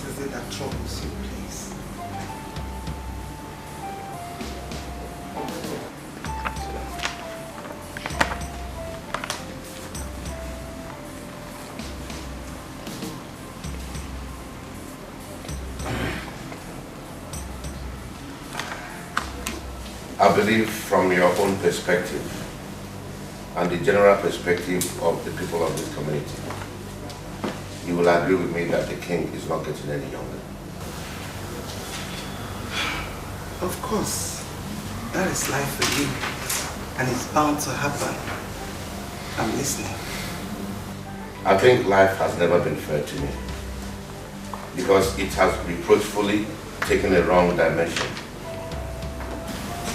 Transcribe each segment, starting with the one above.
is it that troubles you, please? I believe from your own perspective and the general perspective of the people of this community, you will agree with me that the king is not getting any younger. Of course, that is life for you, and it's bound to happen. I'm listening. I think life has never been fair to me because it has reproachfully taken a wrong dimension.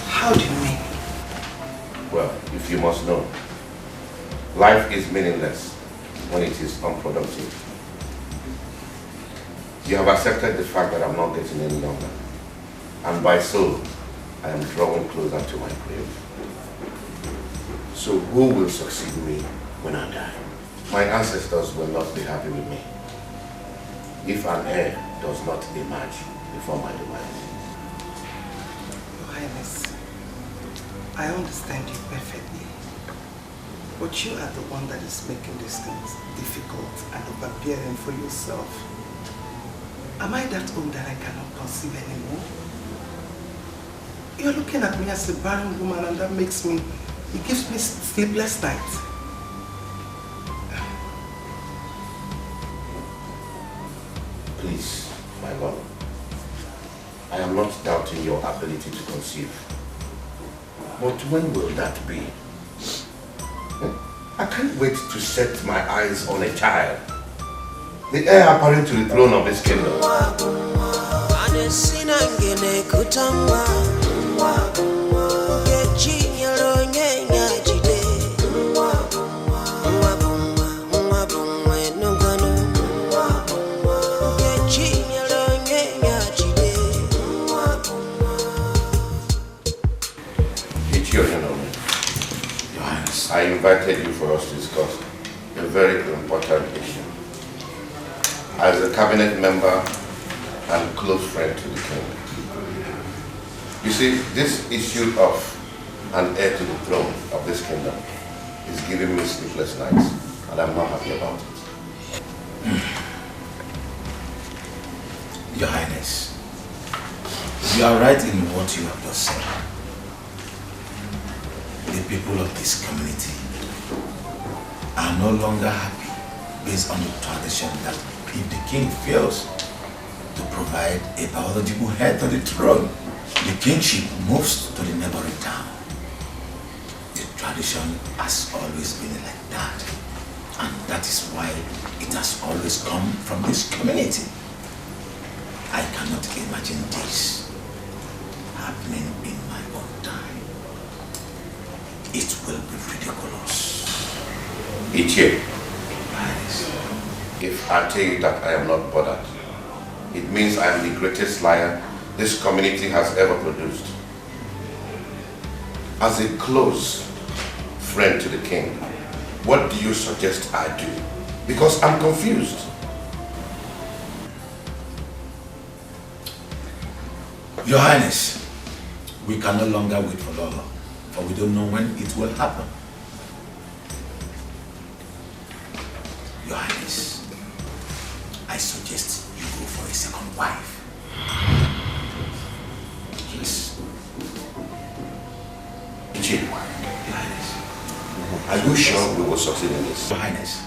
How do you mean? Well, if you must know, life is meaningless when it is unproductive. You have accepted the fact that I'm not getting any younger, and by so, I am drawing closer to my grave. So who will succeed me when I die? My ancestors will not be happy with me if an heir does not emerge before my demise. Your Highness, I understand you perfectly, but you are the one that is making these things difficult and overbearing for yourself. Am I that old that I cannot conceive anymore? You're looking at me as a barren woman, and that makes me, it gives me sleepless nights. Please, my lord, I am not doubting your ability to conceive. But when will that be? I can't wait to set my eyes on a child, the heir apparent to the throne of this kingdom. I invited you for us to discuss a very important issue. As a cabinet member and close friend to the king. You see, this issue of an heir to the throne of this kingdom is giving me sleepless nights, and I'm not happy about it. Your Highness, you are right in what you have just said. The people of this community are no longer happy based on the tradition that if the king fails to provide a biological heir to the throne, the kingship moves to the neighboring town. The tradition has always been like that, and that is why it has always come from this community. I cannot imagine this happening in my own time. It will be ridiculous. Ichie, if I tell you that I am not bothered, it means I am the greatest liar this community has ever produced. As a close friend to the king, what do you suggest I do? Because I'm confused. Your Highness, we can no longer wait for Lolo, for we don't know when it will happen. Your Highness, I suggest you go for a second wife. Yes. Ichie, Your Highness. are you sure we will succeed in this? Your Highness,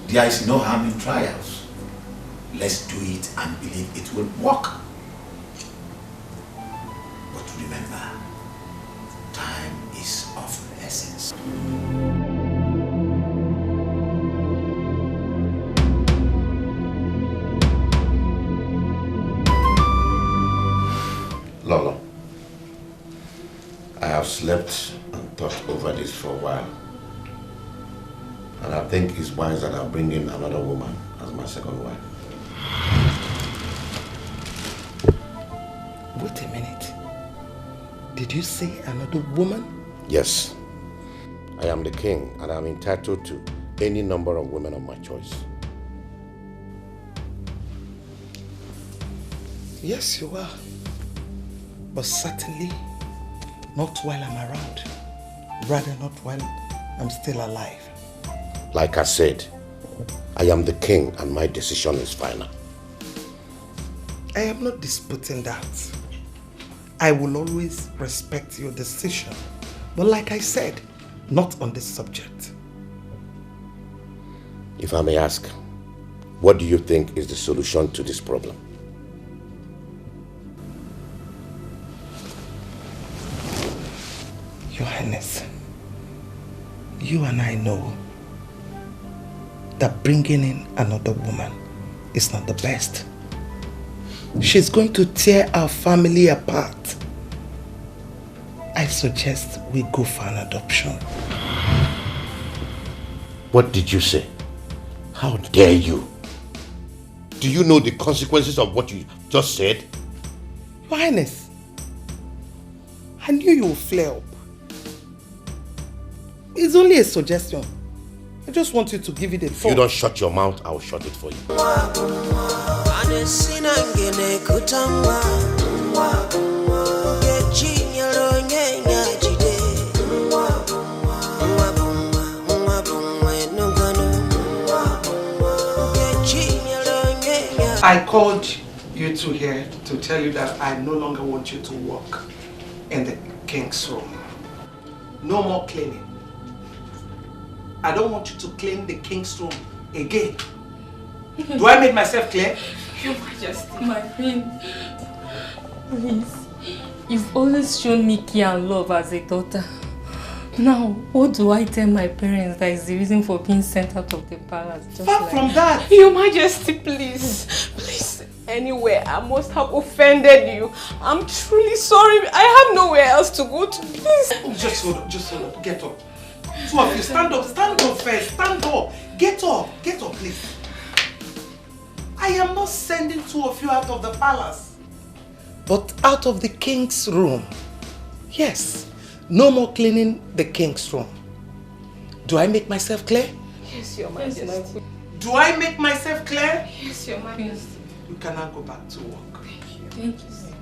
there is no harm in trials. Let's do it and believe it will work. But remember, time is of the essence. Lolo, I have slept and thought over this for a while. And I think it's wise that I bring in another woman as my second wife. Wait a minute. Did you say another woman? Yes. I am the king and I'm entitled to any number of women of my choice. Yes, you are. But certainly not while I'm around. Rather not while I'm still alive. Like I said, I am the king and my decision is final. I am not disputing that. I will always respect your decision. But like I said, not on this subject. If I may ask, what do you think is the solution to this problem? Your Highness, you and I know that bringing in another woman is not the best. She's going to tear our family apart. I suggest we go for an adoption. What did you say? How dare you? Do you know the consequences of what you just said? Your Highness, I knew you would flare up. It's only a suggestion. I just want you to give it a thought. If you don't shut your mouth, I'll shut it for you. I called you two here to tell you that I no longer want you to work in the king's room. No more cleaning. I don't want you to clean the king's room again. Do I make myself clear? Your Majesty, my queen, please. You've always shown me care and love as a daughter. Now, what do I tell my parents that is the reason for being sent out of the palace? Far from that. Your Majesty, please. Please. Anywhere I must have offended you. I'm truly sorry. I have nowhere else to go to. Please. Oh, just hold up. Get up. Two of you, stand up first. Stand up. Get up, please. I am not sending two of you out of the palace, but out of the king's room. Yes, no more cleaning the king's room. Do I make myself clear? Yes, Your Majesty. Do I make myself clear? Yes, Your Majesty. You can now go back to work. Thank you, sir.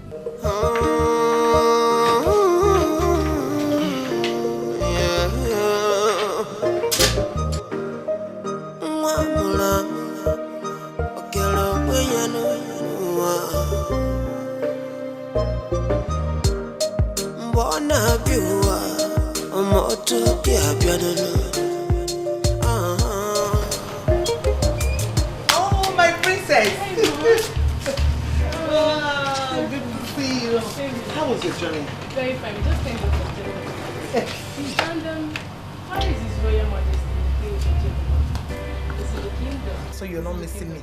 Oh, my princess! Good to see you. How was your journey? Very fine. Just thank God for joining. And how is His Royal Majesty? This is the kingdom. So you're not missing me.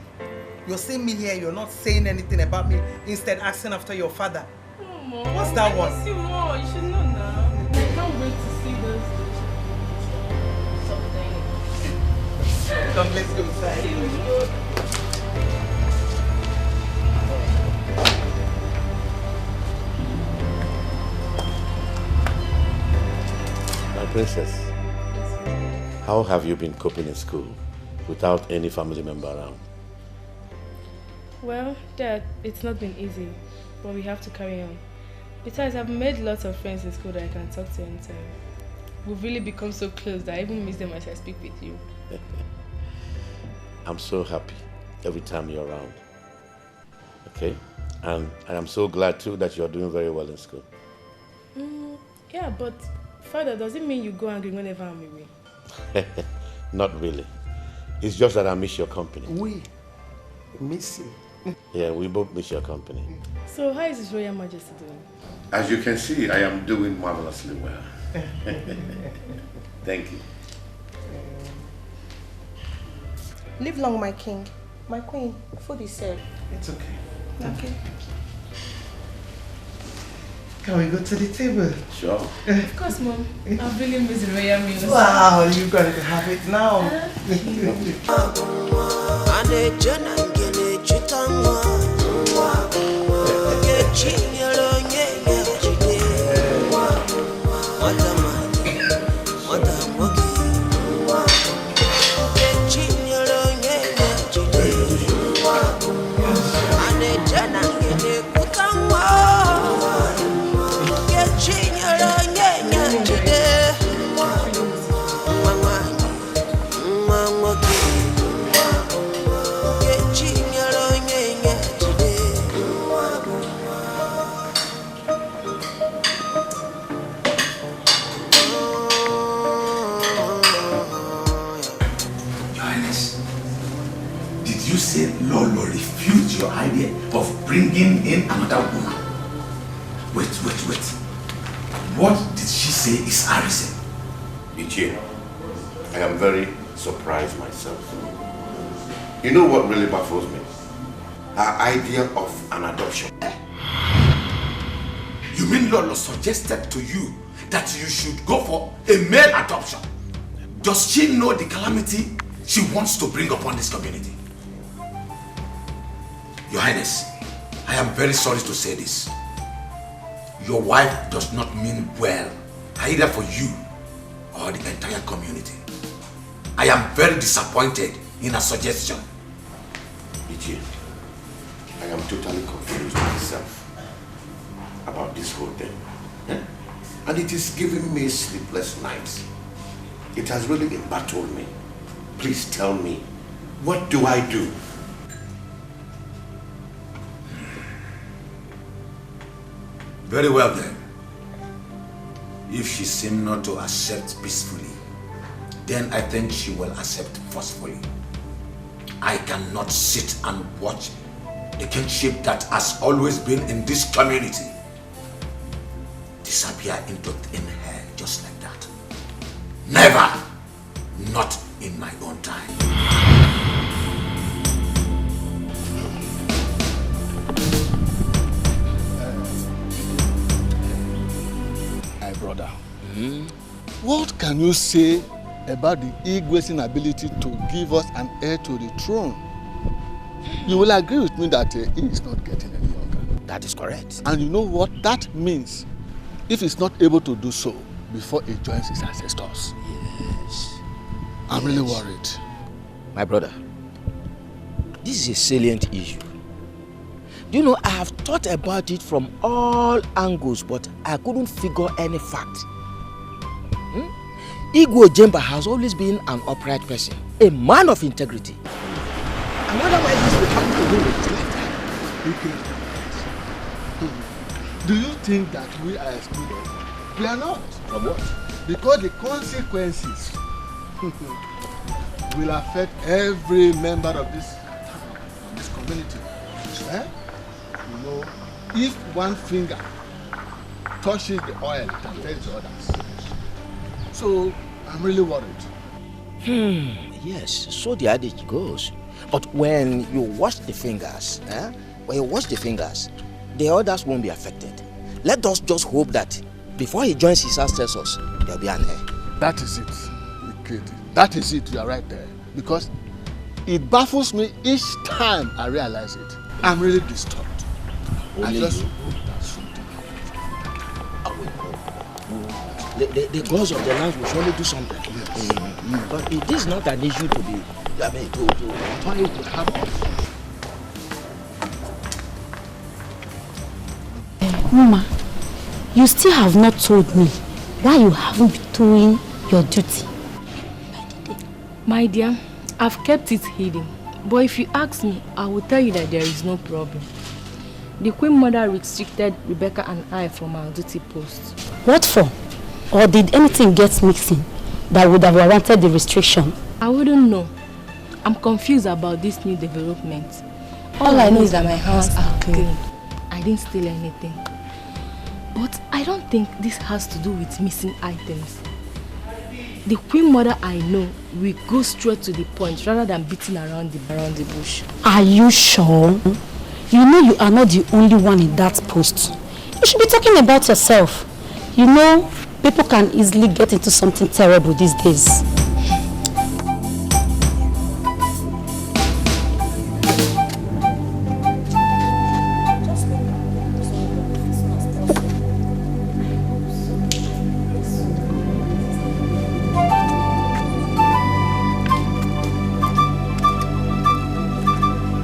You're seeing me here, you're not saying anything about me, instead asking after your father. Oh, Mom. What's that one? I miss you more. You should know now. I can't wait to see those someday. Come, let's go inside. My princess, how have you been coping in school without any family member around? Well, Dad, it's not been easy, but we have to carry on. Besides, I've made lots of friends in school that I can talk to anytime. We've really become so close that I even miss them as I speak with you. I'm so happy every time you're around. Okay? And I am so glad too that you're doing very well in school. Yeah, but Father, does it mean you go angry whenever I'm away? Not really. It's just that I miss your company. We miss you. Yeah, we both miss your company. So how is His Royal Majesty doing? As you can see, I am doing marvelously well. Thank you. Live long, my king. My queen, food is served. It's okay. Okay. Can we go to the table? Sure. Of course, Mom. I've really missed the royal meals. Wow, you got to have it now. idea of bringing in another woman. Wait. What did she say is arisen? Ichie, I am very surprised myself. You know what really baffles me? Her idea of an adoption. You mean Lolo suggested to you that you should go for a male adoption? Does she know the calamity she wants to bring upon this community? Your Highness, I am very sorry to say this. Your wife does not mean well, either for you or the entire community. I am very disappointed in her suggestion. Ichie, I am totally confused myself about this whole thing. And it is giving me sleepless nights. It has really embattled me. Please tell me, what do I do? Very well then. If she seems not to accept peacefully, then I think she will accept forcefully. I cannot sit and watch the kingship that has always been in this community disappear into thin air just like that. Never! Not in my own time. My brother, what can you say about the Igwe's inability to give us an heir to the throne? You will agree with me that he is not getting any younger. That is correct. And you know what that means if he's not able to do so before he joins his ancestors. Yes. I'm really worried. My brother, this is a salient issue. Do you know, I have thought about it from all angles, but I couldn't figure any fact. Igwe Jemba has always been an upright person, a man of integrity. I wonder why this will happen to him in his lifetime. Do you think that we are excluded? We are not. From what? Because the consequences will affect every member of this town, this community. You know, if one finger touches the oil, it affects the others. So, I'm really worried. Yes, so the adage goes. But when you wash the fingers, the others won't be affected. Let us just hope that before he joins his ancestors, there'll be an heir. That is it, Ikedi. That is it, you are right there. Because it baffles me each time I realize it. I'm really disturbed. I just hope that something happens. The gods of the land will surely do something. Yes. But it is not an issue to be, to happen. Mama, you still have not told me why you haven't been doing your duty. My dear, I've kept it hidden. But if you ask me, I will tell you that there is no problem. The Queen Mother restricted Rebecca and I from our duty post. What for? Or did anything get mixing that would have warranted the restriction? I wouldn't know. I'm confused about this new development. All I know is that my hands are clean. I didn't steal anything. But I don't think this has to do with missing items. The Queen Mother I know will go straight to the point rather than beating around the bush. Are you sure? You know you are not the only one in that post. You should be talking about yourself. You know, people can easily get into something terrible these days.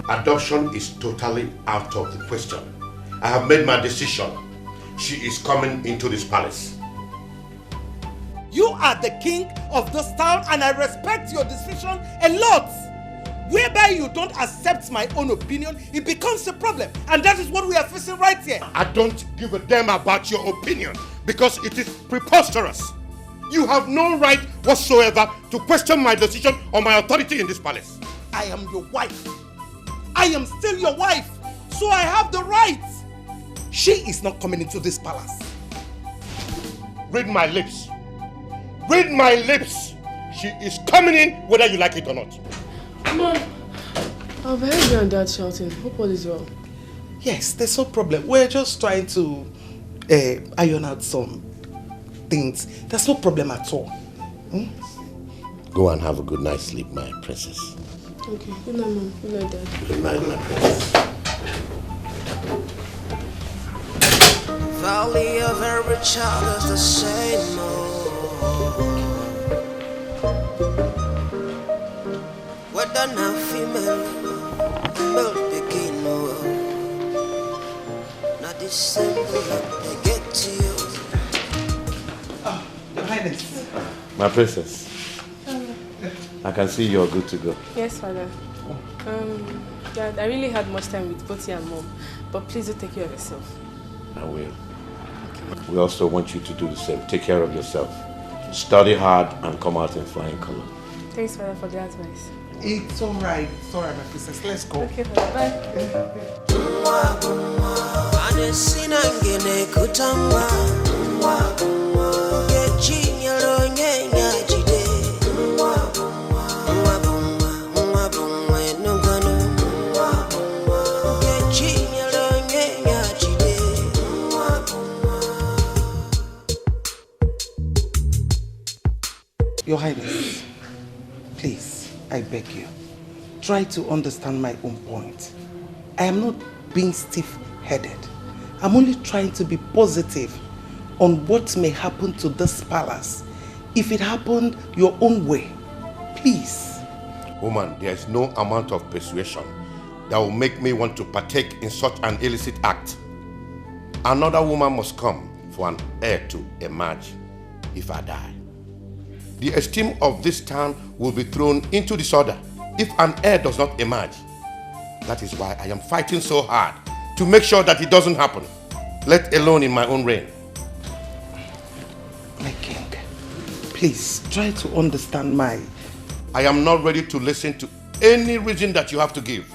Adoption is totally out of the question. I have made my decision. She is coming into this palace. You are the king of this town and I respect your decision a lot. Whereby you don't accept my own opinion, it becomes a problem. And that is what we are facing right here. I don't give a damn about your opinion because it is preposterous. You have no right whatsoever to question my decision or my authority in this palace. I am your wife. I am still your wife. So I have the right. She is not coming into this palace. Read my lips. Read my lips. She is coming in whether you like it or not. Mom, I've heard you and Dad shouting. Hope all is well. Yes, there's no problem. We're just trying to iron out some things. There's no problem at all. Go and have a good night's sleep, my princess. Okay, good night, Mom. Good night, Dad. Good night, my princess. Valley of every child is the same. Whether now female begin not the same they get to you. Oh, Your Highness. My princess. I can see you're good to go. Yes, Father. Dad, I really had much time with both you and Mom, but please do take care of yourself. I will. Okay. We also want you to do the same. Take care of yourself. Study hard and come out in flying color. Thanks, Father, for the advice. It's alright. It's alright, my princess. Let's go. Okay, Father. Bye. Your Highness, please, I beg you, try to understand my own point. I am not being stiff-headed. I'm only trying to be positive on what may happen to this palace if it happened your own way. Please. Woman, there is no amount of persuasion that will make me want to partake in such an illicit act. Another woman must come for an heir to emerge if I die. The esteem of this town will be thrown into disorder if an heir does not emerge. That is why I am fighting so hard to make sure that it doesn't happen, let alone in my own reign. My king, please try to understand my... I am not ready to listen to any reason that you have to give.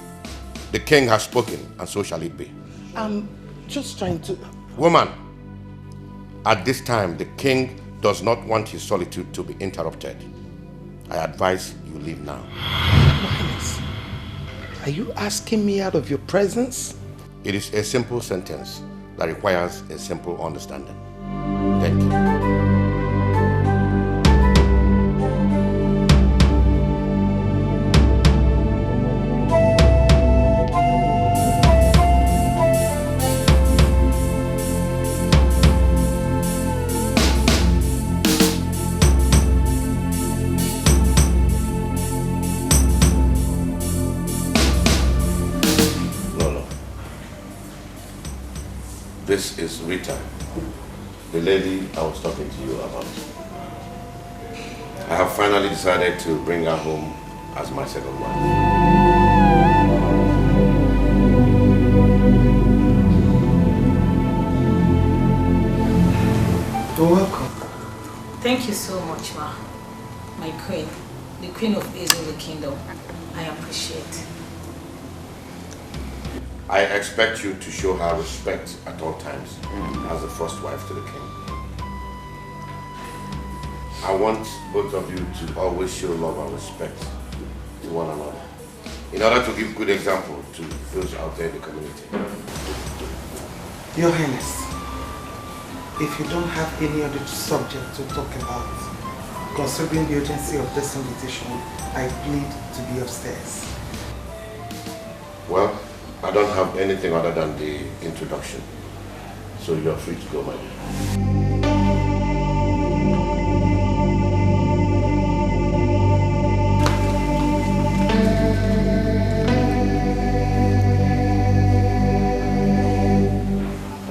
The king has spoken, and so shall it be. I'm just trying to... Woman, at this time, the king does not want his solitude to be interrupted. I advise you leave now. Your Highness, are you asking me out of your presence? It is a simple sentence that requires a simple understanding. Thank you. This is Rita, the lady I was talking to you about. I have finally decided to bring her home as my second wife. You're welcome. Thank you so much, Ma. My queen, the queen of Ace in the kingdom. I appreciate. I expect you to show her respect at all times as the first wife to the king. I want both of you to always show love and respect to one another in order to give good example to those out there in the community. Your Highness, if you don't have any other subject to talk about, considering the urgency of this invitation, I plead to be upstairs. Well, I don't have anything other than the introduction, so you're free to go, my dear.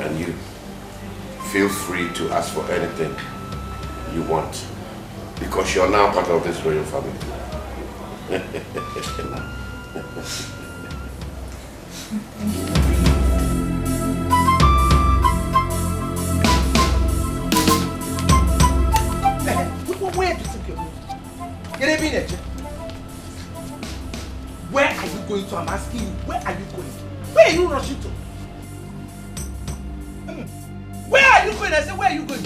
And you, feel free to ask for anything you want, because you're now part of this royal family. Where do you think you're going? Where are you going to? I'm asking you, where are you going? Where are you rushing to? going? I said, where are you going?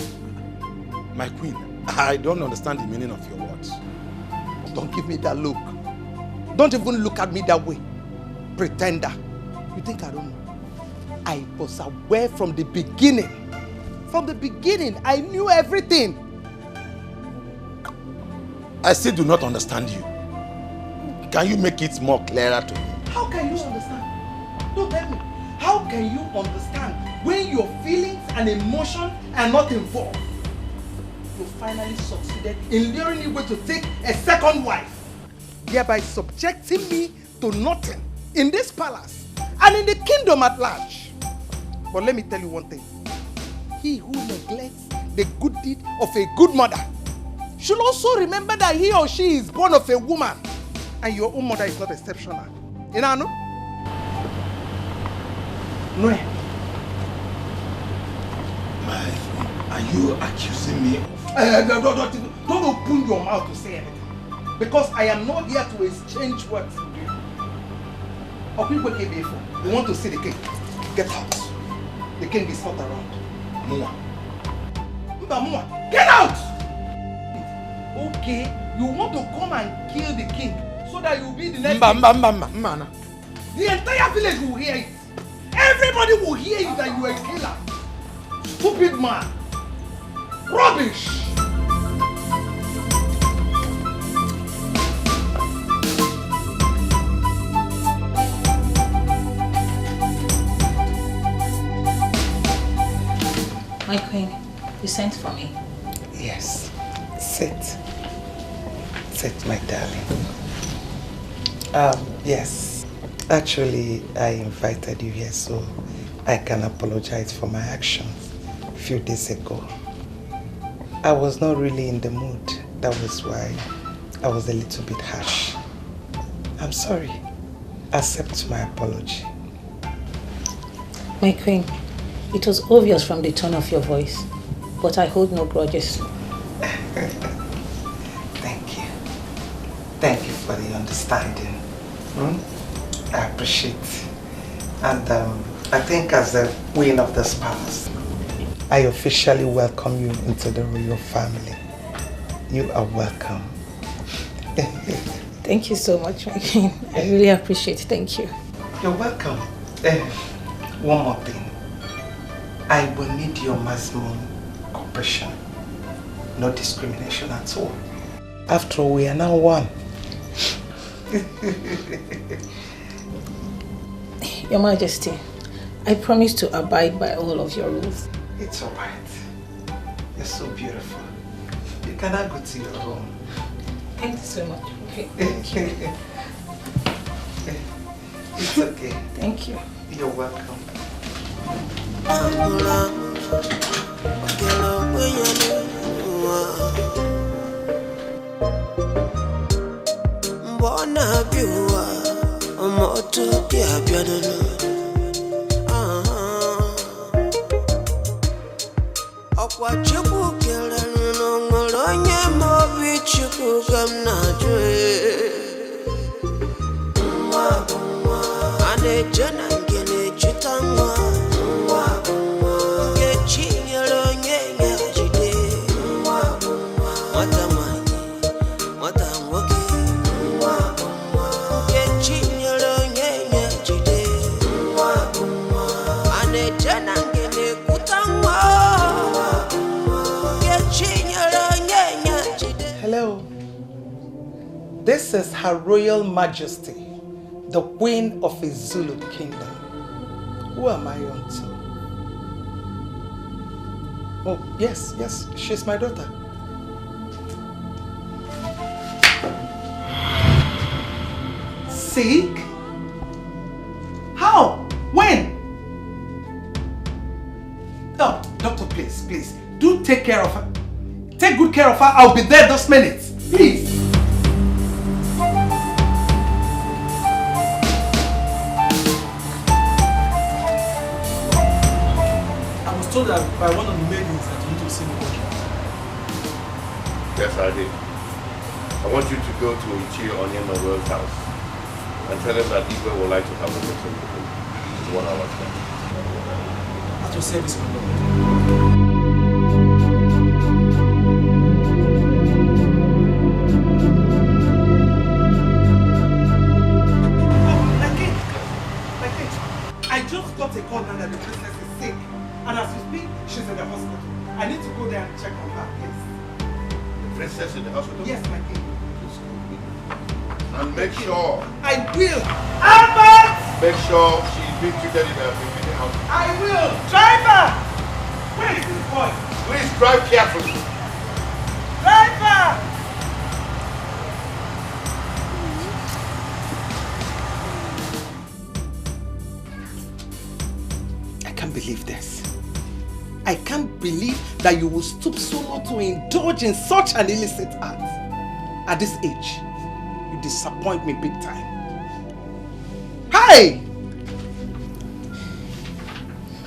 My queen, I don't understand the meaning of your words. Don't give me that look. Don't even look at me that way. Pretender. You think I don't know? I was aware from the beginning. From the beginning, I knew everything. I still do not understand you. Can you make it more clearer to me? How can you understand? Don't tell me. How can you understand when your feelings and emotion are not involved? You finally succeeded in luring Igwe to take a second wife, thereby subjecting me to nothing in this palace and in the kingdom at large. But let me tell you one thing. He who neglects the good deed of a good mother should also remember that he or she is born of a woman, and your own mother is not exceptional. You know? No. Are you accusing me of... Don't open your mouth to say anything. Because I am not here to exchange words with you. You want to see the king? Get out. The king is not around. Mua. Get out! Okay, you want to come and kill the king so that you'll be the next king. The entire village will hear it. Everybody will hear you that you are a killer. Stupid man. Rubbish. My queen, you sent for me. Yes. Sit. Sit, my darling. Yes. Actually, I invited you here so I can apologize for my actions a few days ago. I was not really in the mood. That was why I was a little bit harsh. I'm sorry. Accept my apology. My queen, it was obvious from the tone of your voice, but I hold no grudges. Thank you. Thank you for the understanding. I appreciate it. And I think as the queen of this palace, I officially welcome you into the royal family. You are welcome. Thank you so much, my queen. I really appreciate it. Thank you. You're welcome. One more thing. I will need your maximum cooperation. No discrimination at all. After all, we are now one. Your Majesty, I promise to abide by all of your rules. It's all right. You're so beautiful. You cannot go to your room. Thank you so much. Okay. Thank you. It's okay. Thank you. You're welcome. Mbona biwa moto pia biadolo Okwa chuku kele nongolonye mobi chuku gamnajwe Ane jana ngene chutangwa Hello. This is Her Royal Majesty, the Queen of the Zulu Kingdom. Who am I on to? Oh, yes, she's my daughter. Sick? How? When? Oh, doctor, please. Do take care of her. Take good care of her. I'll be there this minute. Please. I was told that by one of the maidens that you need to see me. Yes, I did. I want you to go to Ichie Onion Noel's house and tell him that Igwe would like to have a meeting with him. It's 1 hour time. At your service, my lord. understand that the princess is sick. And as we speak, she's in the hospital. I need to go there and check on her, please. The princess in the hospital? Yes, my king. And make sure. I will. Albert! Make sure she's being treated in a hospital. I will. Driver! Where is this boy? Please drive carefully. Driver! I can't believe this. I can't believe that you will stoop so low to indulge in such an illicit act. At this age, you disappoint me big time. Hi!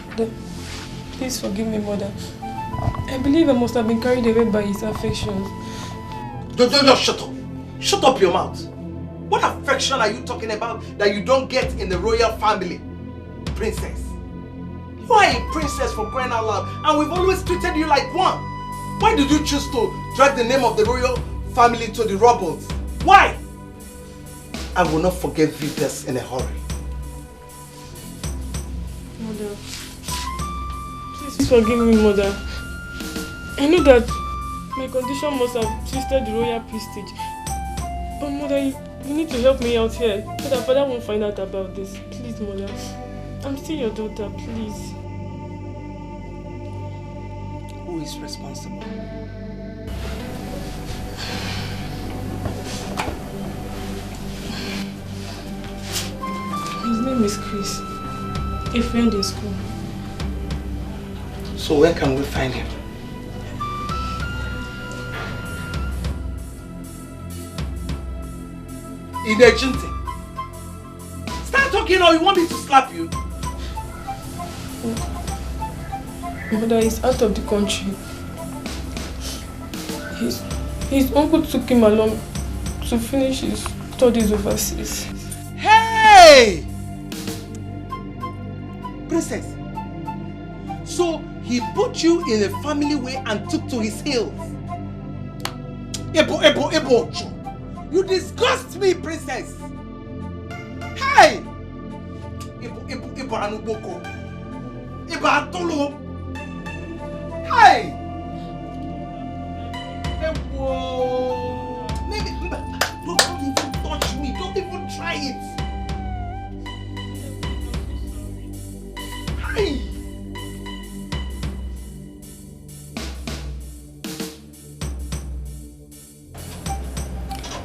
Mother, please forgive me, Mother. I believe I must have been carried away by his affections. Don't shut up. Shut up your mouth. What affection are you talking about that you don't get in the royal family? Princess. You are a princess for crying out loud, and we've always treated you like one. Why did you choose to drag the name of the royal family to the rubble? Why? I will not forgive you this in a hurry. Mother, please forgive me, Mother. I know that my condition must have twisted the royal prestige. But Mother, you need to help me out here so that Father won't find out about this. Please, Mother. I'm still your daughter, please. Who is responsible? His name is Chris, a friend in school. So where can we find him? In the agency. Start talking or you want me to slap you? Mother is out of the country. His uncle took him along to finish his studies overseas. Hey! Princess, so he put you in a family way and took to his heels. Ebo, you disgust me, princess. Hey! Ebo anuboko. Ebo atolo. Hey! Ebo. Maybe, don't even touch me. Don't even try it. Hey!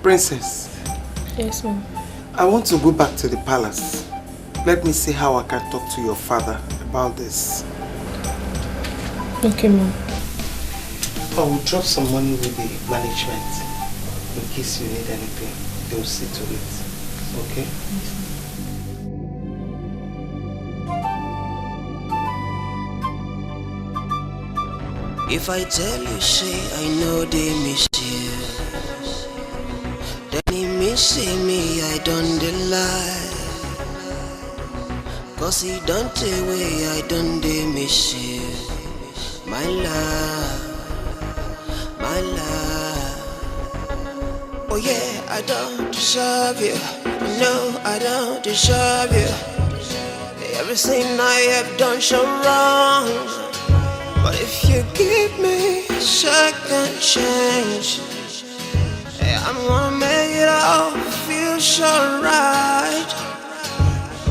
Princess. Yes, ma'am. I want to go back to the palace. Let me see how I can talk to your father about this. Okay, ma'am. I will drop some money with the management in case you need anything. They will see to it. Okay? Yes. If I tell you, say I know they miss you, then he miss me, I don't lie. Cause he don't away, I don't miss you. My love, my love. Oh yeah, I don't deserve you. No, I don't deserve you. Everything I have done so wrong. But if you give me a second chance, I'm gonna make it all feel so right.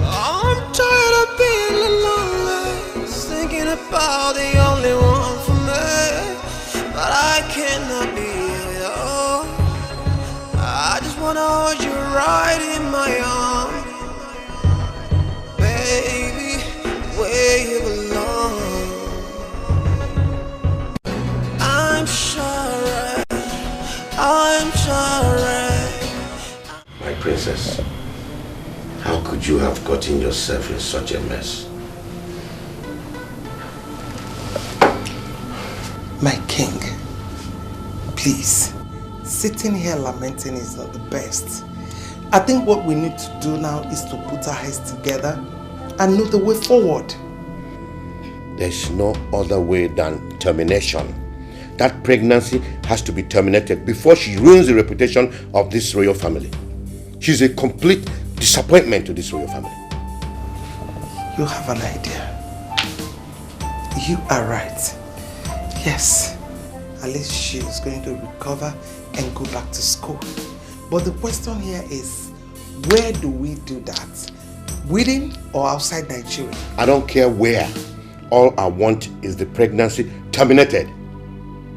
I'm tired of being alone, thinking about the only one for me. But I cannot be alone. I just wanna hold you right in my arms, baby, where you belong. I'm sorry. My princess, how could you have gotten yourself in such a mess? My king, please, sitting here lamenting is not the best. I think what we need to do now is to put our heads together and know the way forward. There's no other way than termination. That pregnancy has to be terminated before she ruins the reputation of this royal family. She's a complete disappointment to this royal family. You have an idea. You are right. Yes, at least she is going to recover and go back to school. But the question here is, where do we do that? Within or outside Nigeria? I don't care where. All I want is the pregnancy terminated.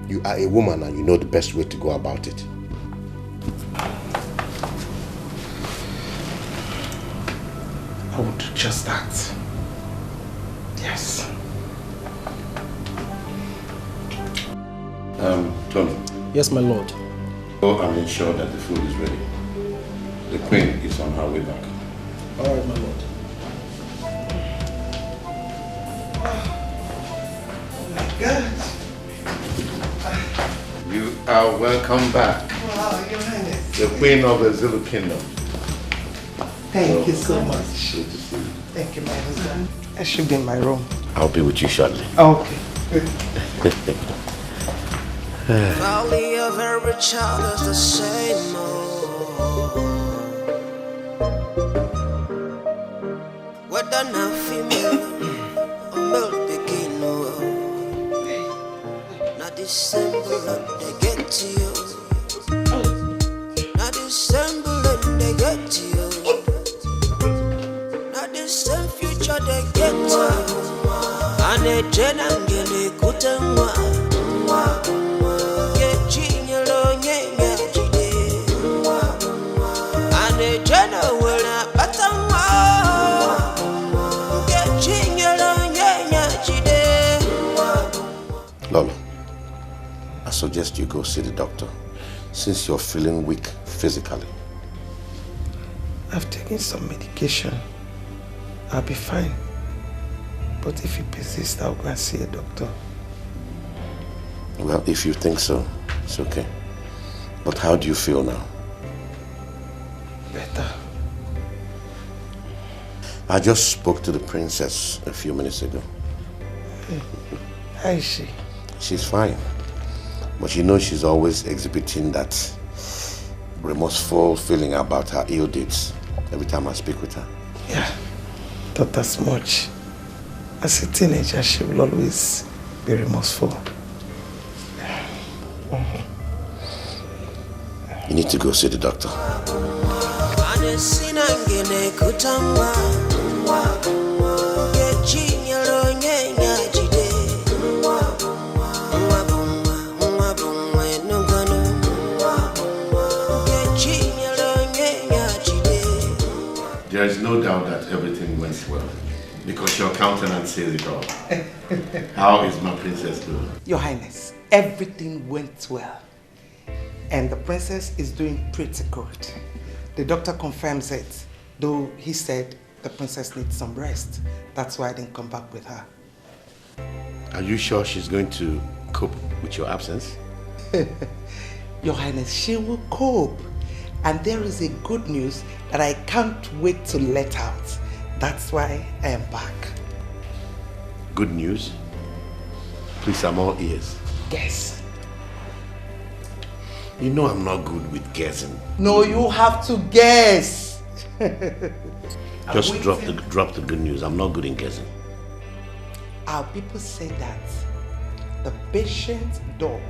You are a woman and you know the best way to go about it. I will do just that. Yes. Tony. Yes, my lord. Oh, I'm ensure that the food is ready. The queen is on her way back. All right, my lord. Oh my God. You are welcome back. Wow, Your Highness. The queen of the Zulu kingdom. Thank you so much. Good to see you. Thank you, my husband. I should be in my room. I'll be with you shortly. Okay. Valley of every child is the same. Whether not female or male begin, not December they get to you. Not December they get to you. Not the same future they get to you. And a general kutamwa. Lolo, I suggest you go see the doctor since you're feeling weak physically. I've taken some medication. I'll be fine. But if you persist, I'll go and see a doctor. Well, if you think so, it's okay. But how do you feel now? Better. I just spoke to the princess a few minutes ago. How is she? She's fine. But you know she's always exhibiting that remorseful feeling about her ill deeds every time I speak with her. Yeah, not as much. As a teenager, she will always be remorseful. You need to go see the doctor. There is no doubt that everything went well, because your countenance says it all. How is my princess doing? Your Highness, everything went well. And the princess is doing pretty good. The doctor confirms it, though he said the princess needs some rest. That's why I didn't come back with her. Are you sure she's going to cope with your absence? Your Highness, she will cope. And there is a good news that I can't wait to let out. That's why I am back. Good news? Please, I'm all ears. Guess. You know I'm not good with guessing. No, you have to guess. Just drop the good news. I'm not good in guessing. Our people say that the patient dog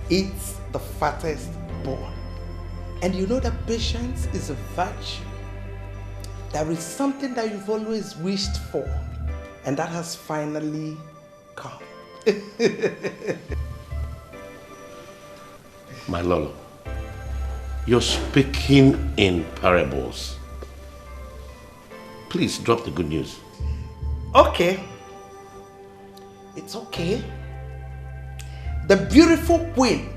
eats the fattest bone. And you know that patience is a virtue. There is something that you've always wished for, and that has finally come. My Lolo, you're speaking in parables. Please drop the good news. Okay. It's okay. The beautiful queen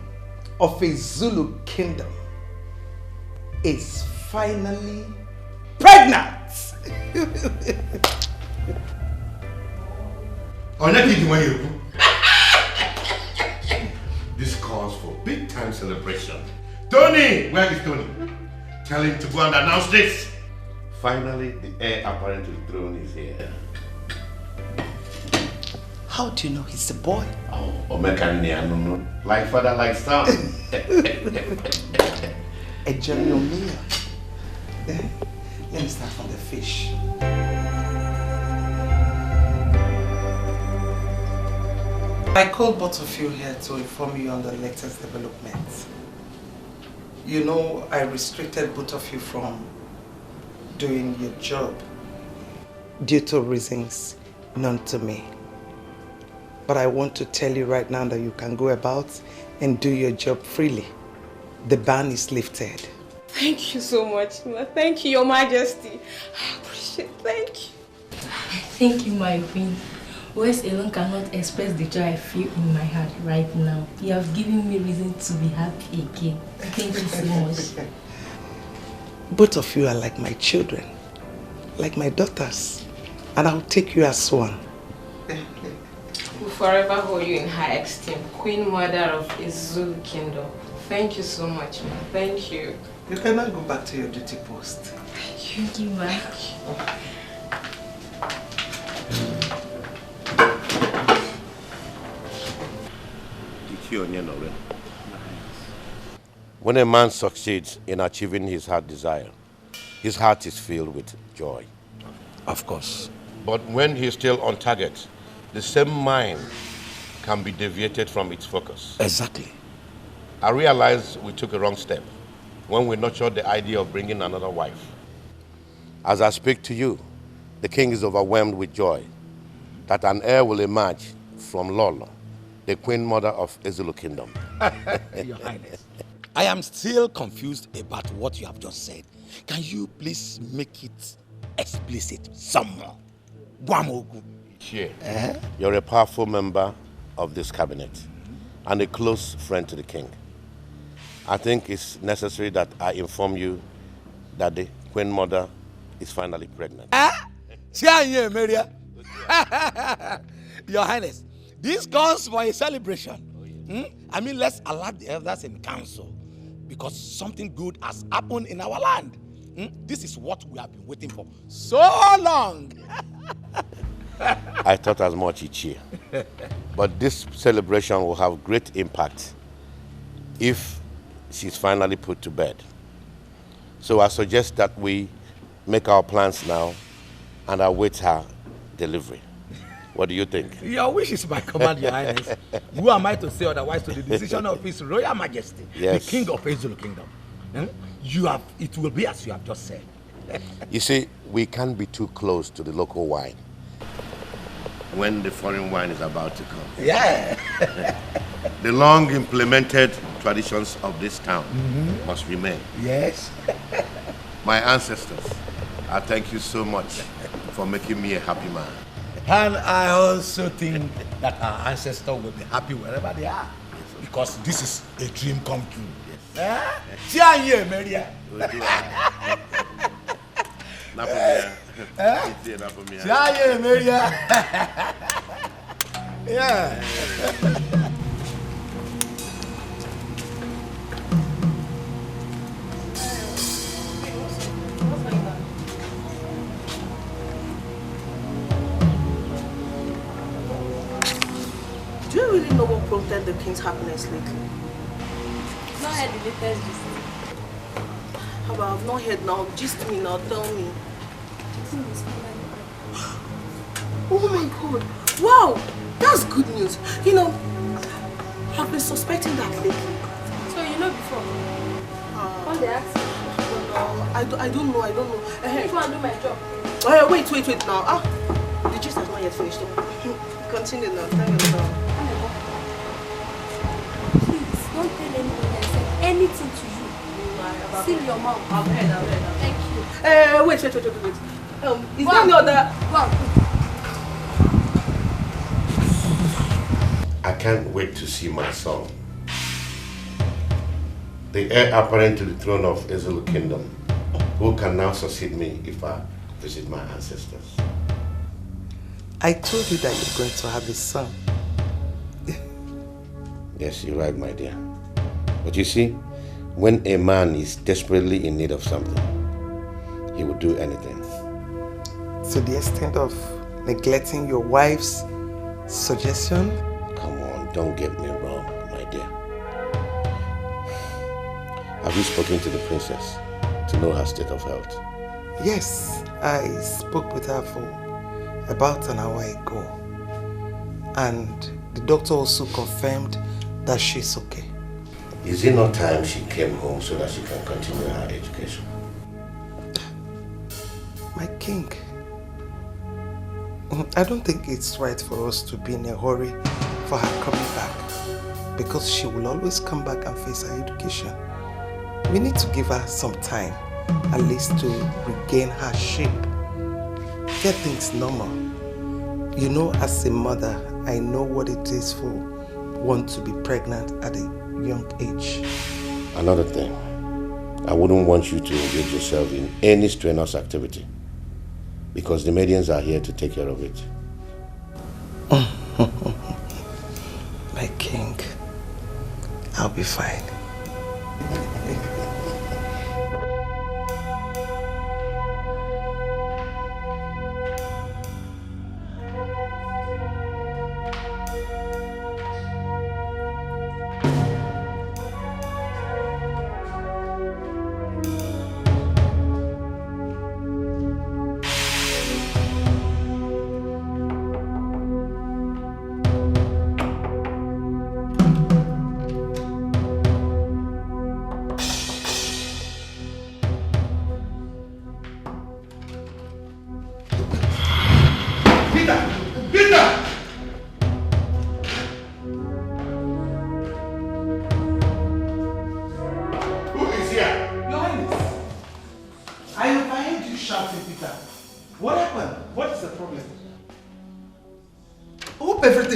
of a Zulu kingdom is finally pregnant. This calls for big time celebration. Tony! Where is Tony? Tell him to go and announce this. Finally, the heir apparent to the throne is here. How do you know he's a boy? Oh, no. Like father, like son. Enjoy your meal. Then, let me start from the fish. I called both of you here to inform you on the latest developments. You know, I restricted both of you from doing your job due to reasons known to me. But I want to tell you right now that you can go about and do your job freely. The ban is lifted. Thank you so much, Ma. Thank you, Your Majesty. I appreciate it. Thank you. Thank you, my queen. Words alone cannot express the joy I feel in my heart right now. You have given me reason to be happy again. Thank you so much. Both of you are like my children, like my daughters, and I'll take you as one. We'll forever hold you in high esteem, Queen Mother of Izulu Kingdom. Thank you so much, Ma. Thank you. You can now go back to your duty post. Thank you, Ma. When a man succeeds in achieving his heart desire, his heart is filled with joy. Of course. But when he's still on target, the same mind can be deviated from its focus. Exactly. I realized we took a wrong step when we nurtured the idea of bringing another wife. As I speak to you, the king is overwhelmed with joy that an heir will emerge from Lolo, the queen mother of Izulu Kingdom. Your Highness, I am still confused about what you have just said. Can you please make it explicit some more? Guamogu. Sure. You're a powerful member of this cabinet and a close friend to the king. I think it's necessary that I inform you that the queen mother is finally pregnant. Maria. Your Highness, this calls for a celebration. I mean, let's alert the elders in council because something good has happened in our land. This is what we have been waiting for so long. I thought as much each year. But this celebration will have great impact if she's finally put to bed. So I suggest that we make our plans now and await her delivery. What do you think? Your wish is my command, Your Highness. Who am I to say otherwise to the decision of His Royal Majesty, yes, the King of Izulu Kingdom? It will be as you have just said. You see, we can't be too close to the local wine when the foreign wine is about to come. Yeah. The long implemented traditions of this town must remain. Yes. My ancestors, I thank you so much for making me a happy man. And I also think that our ancestors will be happy wherever they are. Because this is a dream come true. Yes. Maria. Maria. Yeah. Do you really know what prompted the king's happiness lately? Not heard the latest gist. How about I've not heard now? Gist me now, tell me. Oh my god. Wow! That's good news. You know, I've been suspecting that lately. So you know before? When they ask you? No, I don't know. If you want to do my job. Oh, wait now. The gist has not yet finished. Continue now. Tell me now. Please, don't tell anyone I said anything to you. Seal your mouth. I've heard. Thank you. Wait. Is there any other... I can't wait to see my son, the heir apparent to the throne of Izulu Kingdom, who can now succeed me if I visit my ancestors. I told you that you're going to have a son. Yes, you're right, my dear. But you see, when a man is desperately in need of something, he will do anything. To the extent of neglecting your wife's suggestion? Come on, don't get me wrong, my dear. Have you spoken to the princess to know her state of health? Yes, I spoke with her for about an hour ago. And The doctor also confirmed that she's okay. Is it not time she came home so that she can continue her education? My king, I don't think it's right for us to be in a hurry for her coming back, because she will always come back and face her education. We need to give her some time, at least to regain her shape, get things normal. You know, as a mother, I know what it is for one to be pregnant at a young age. Another thing, I wouldn't want you to engage yourself in any strenuous activity, because the medians are here to take care of it. My king, I'll be fine.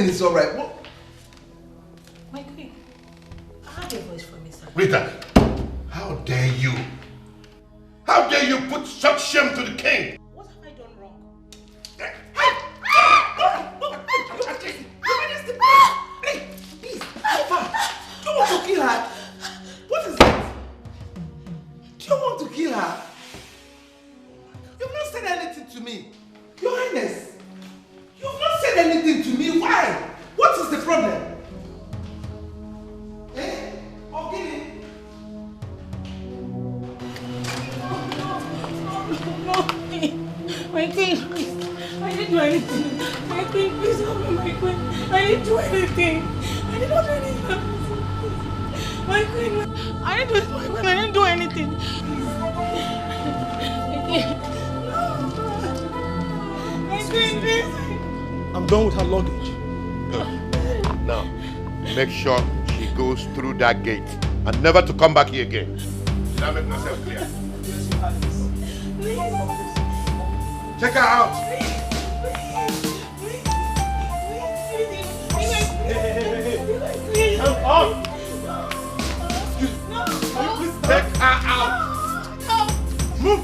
It's all right. What? My queen, I heard a voice from inside. Rita, how dare you? How dare you put such shame to the king? What have I done wrong? Please, do you want to kill her? What is that? Do you want to kill her? You've not said anything to me. Your Highness, you've not said anything to me. Why? What is the problem? Eh? Okay. No, my queen, please. I didn't do anything. My queen, please help me, my queen. I didn't do anything. I did not do anything. My queen, I didn't do it, my queen. I didn't do anything. My queen, please. I'm done with her luggage. Now, make sure she goes through that gate and never to come back here again. Did I make myself clear? Check her out. Come on. Take her out. Move.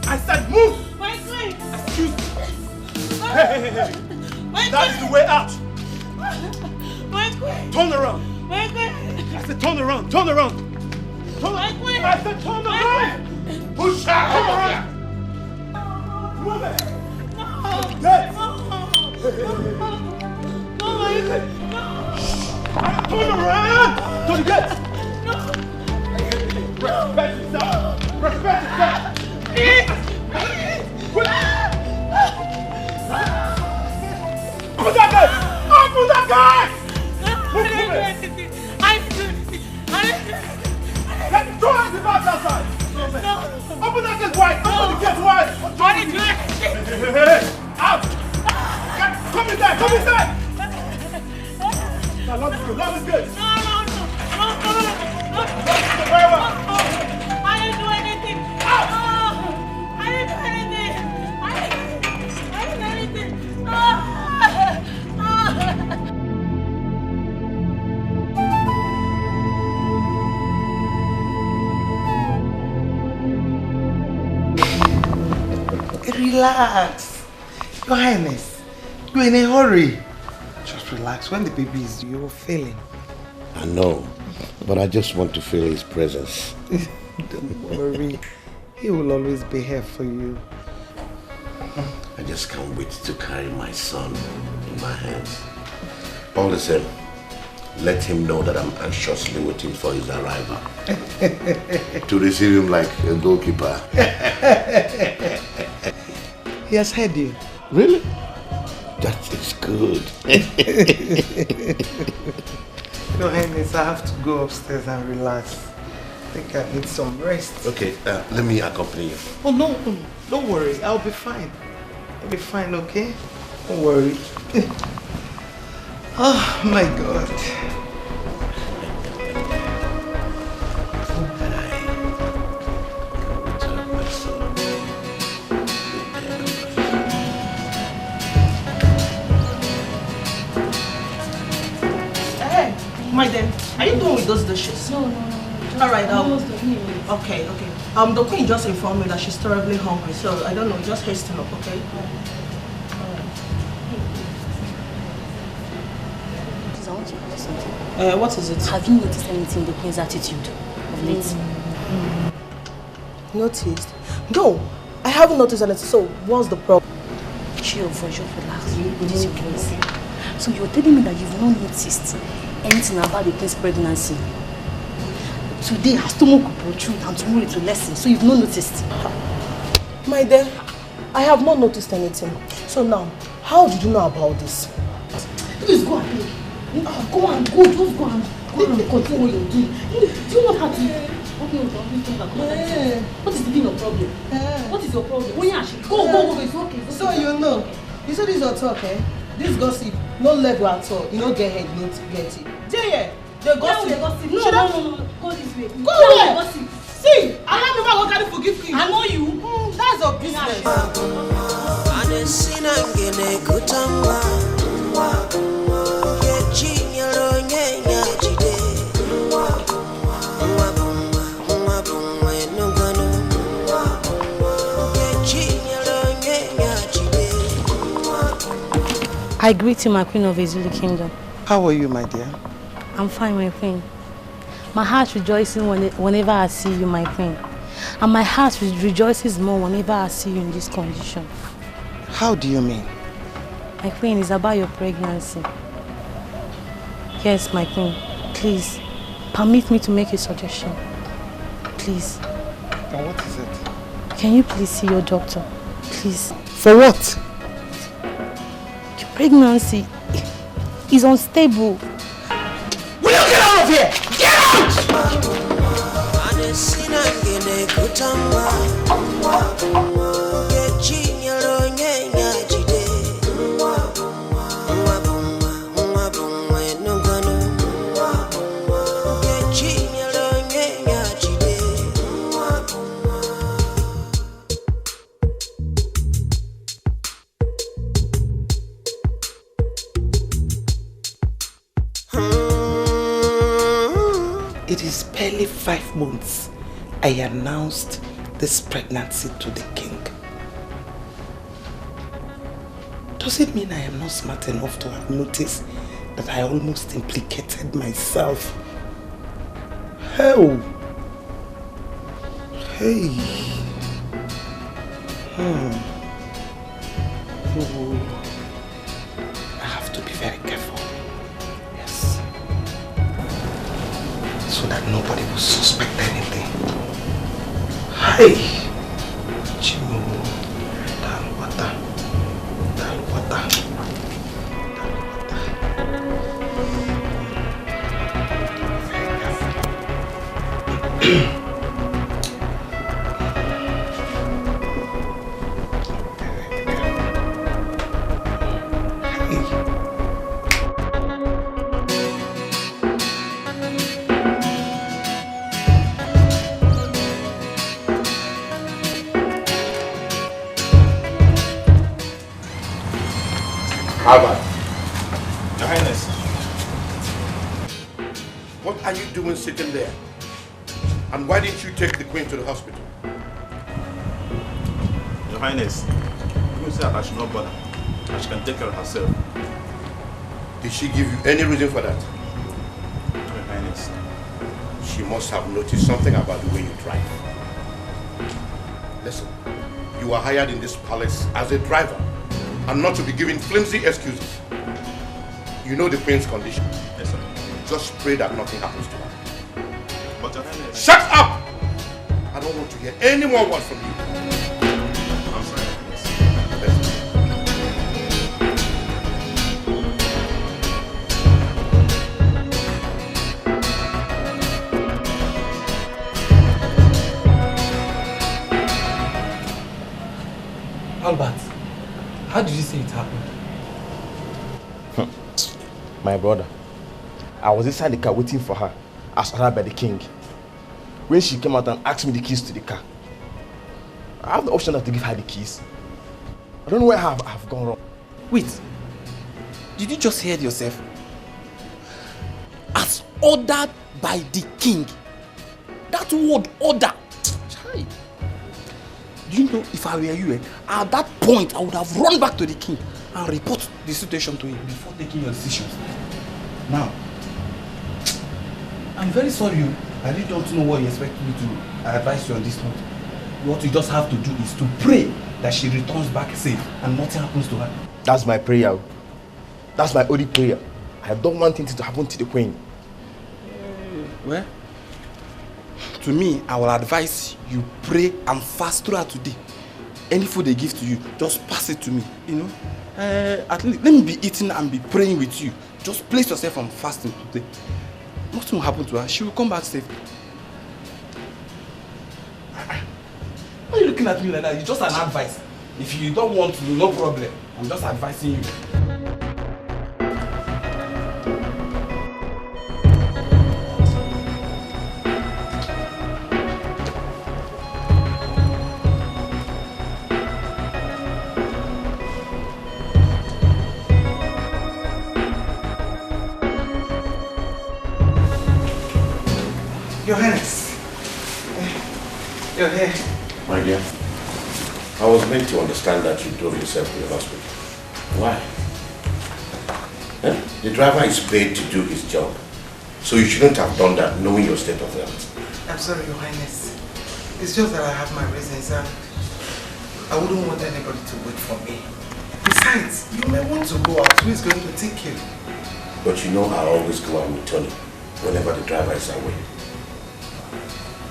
I said move. My queen. Excuse me. Hey. That is the way out. My queen. Turn around. My queen. I said turn around. Turn around. Turn my queen. I said turn around. Push her over here. Move it. No. Yes. No, my queen. No. Turn around. To the gate. Respect yourself. Respect yourself. Open that gate! Open that gate! I didn't do anything. I didn't do anything. I didn't do anything. Let the door the back outside. No. Open that gate wide. Open the gate wide. I didn't do anything. Hey! Out! Come inside. Come inside. Now lock this gate. Lock this gate. No. Very well. I didn't do anything. Out! I didn't do anything. I didn't do anything. Relax. Your Highness, you're in a hurry. Just relax. When the baby is due, you're failing. I know, but I just want to feel his presence. Don't worry. He will always be here for you. I just can't wait to carry my son in my hands. All the same, let him know that I'm anxiously waiting for his arrival. To receive him like a goalkeeper. He has heard you. Really? That is good. good. Your Highness, I have to go upstairs and relax. I think I need some rest. Okay, let me accompany you. Oh, no, don't worry. I'll be fine. I'll be fine, okay? Don't worry. Oh, my God. My dear, are you done with those dishes? No. All right. Okay. The queen just informed me that she's terribly hungry, so I don't know. Just hasten up, okay? Please, I want to ask something. What is it? Have you noticed anything in the queen's attitude of late? Noticed? No, I haven't noticed anything. So, what's the problem? Chill, just relax. This is your case. So you're telling me that you've not noticed anything about the queen's pregnancy? Today her stomach will protrude and tomorrow it will lessen, so you've not noticed? My dear, I have not noticed anything. So now, how did you know about this? Please go and play. Just go and continue what you're doing. Do you know how to... Okay, what is the problem? What is your problem? Go, it's okay. So you know, you said this your talk, eh? This gossip, no level at all. You don't get head, you don't get it. Yeah, the gossip. No, go this way. Go where? Gossip. See, allow me to go forgive you. I know you. That's your business. I greet you, my queen of Ezulu Kingdom. How are you, my dear? I'm fine, my queen. My heart rejoices whenever I see you, my queen. And my heart rejoices more whenever I see you in this condition. How do you mean? My queen, it's about your pregnancy. Yes, my queen. Please, permit me to make a suggestion. Please. And what is it? Can you please see your doctor? Please. For what? Your pregnancy is unstable. Will you get out of here? Get out! It is barely 5 months I announced this pregnancy to the king. Does it mean I am not smart enough to have noticed that I almost implicated myself? Hell! Hey! Oh. I have to be very careful. Yes. So that nobody will suspect anything. Hey! Chimo. Dalwata. Albert. Your Highness. What are you doing sitting there? And why didn't you take the queen to the hospital? Your Highness, you said I should not bother. That she can take care of herself. Did she give you any reason for that? Your Highness. She must have noticed something about the way you drive. Listen, you are hired in this palace as a driver and not to be given flimsy excuses. You know the queen's condition. Yes, sir. Just pray that nothing happens to her. But Your Highness... Shut up! I don't want to hear any more words from you. I'm sorry, Your Highness. Albert, how did you say it happened? My brother, I was inside the car waiting for her, as ordered by the king. When she came out and asked me the keys to the car, I have the option to give her the keys. I don't know where I have gone wrong. Wait, did you just hear yourself? As ordered by the king. That word order. Chai. Do you know, if I were you, at that point I would have run back to the king and report the situation to him before taking your decisions. Now, I'm very sorry, I really don't know what you expect me to advise you on this note. What you just have to do is to pray that she returns back safe and nothing happens to her. That's my prayer. That's my only prayer. I don't want anything to happen to the queen. Well, to me, I will advise you pray and fast throughout today. Any food they give to you, just pass it to me, you know. At least let me be eating and be praying with you. Just place yourself on fasting today. Nothing will happen to her. She will come back safe. Why are you looking at me like that? It's just an advice. If you don't want to, no problem. I'm just advising you. Your Highness. You're here. My dear, I was meant to understand that you drove yourself to the hospital. Why? The driver is paid to do his job. So you shouldn't have done that knowing your state of health. I'm sorry, Your Highness. It's just that I have my reasons and I wouldn't want anybody to wait for me. Besides, you may want to go out. Who is going to take you? But you know I always go out with Tony whenever the driver is away.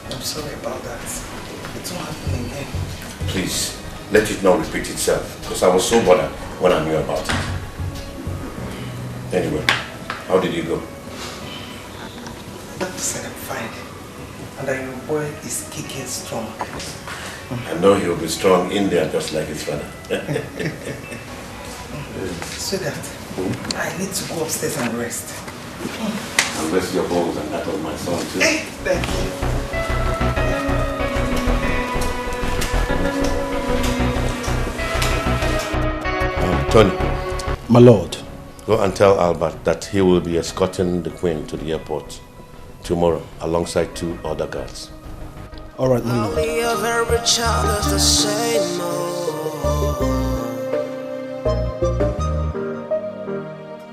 I'm sorry about that. It won't happen again. Please, let it not repeat itself, because I was so bothered when I knew about it. Anyway, how did you go? Doctor said I'm fine. And that your boy is kicking strong. I know he'll be strong in there just like his father. Sweetheart, I need to go upstairs and rest. And rest your bones and that of my son too. Hey, thank you. Tony. My lord. Go and tell Albert that he will be escorting the Queen to the airport tomorrow alongside 2 other guards. All right, my lord. Only a very child is the same old.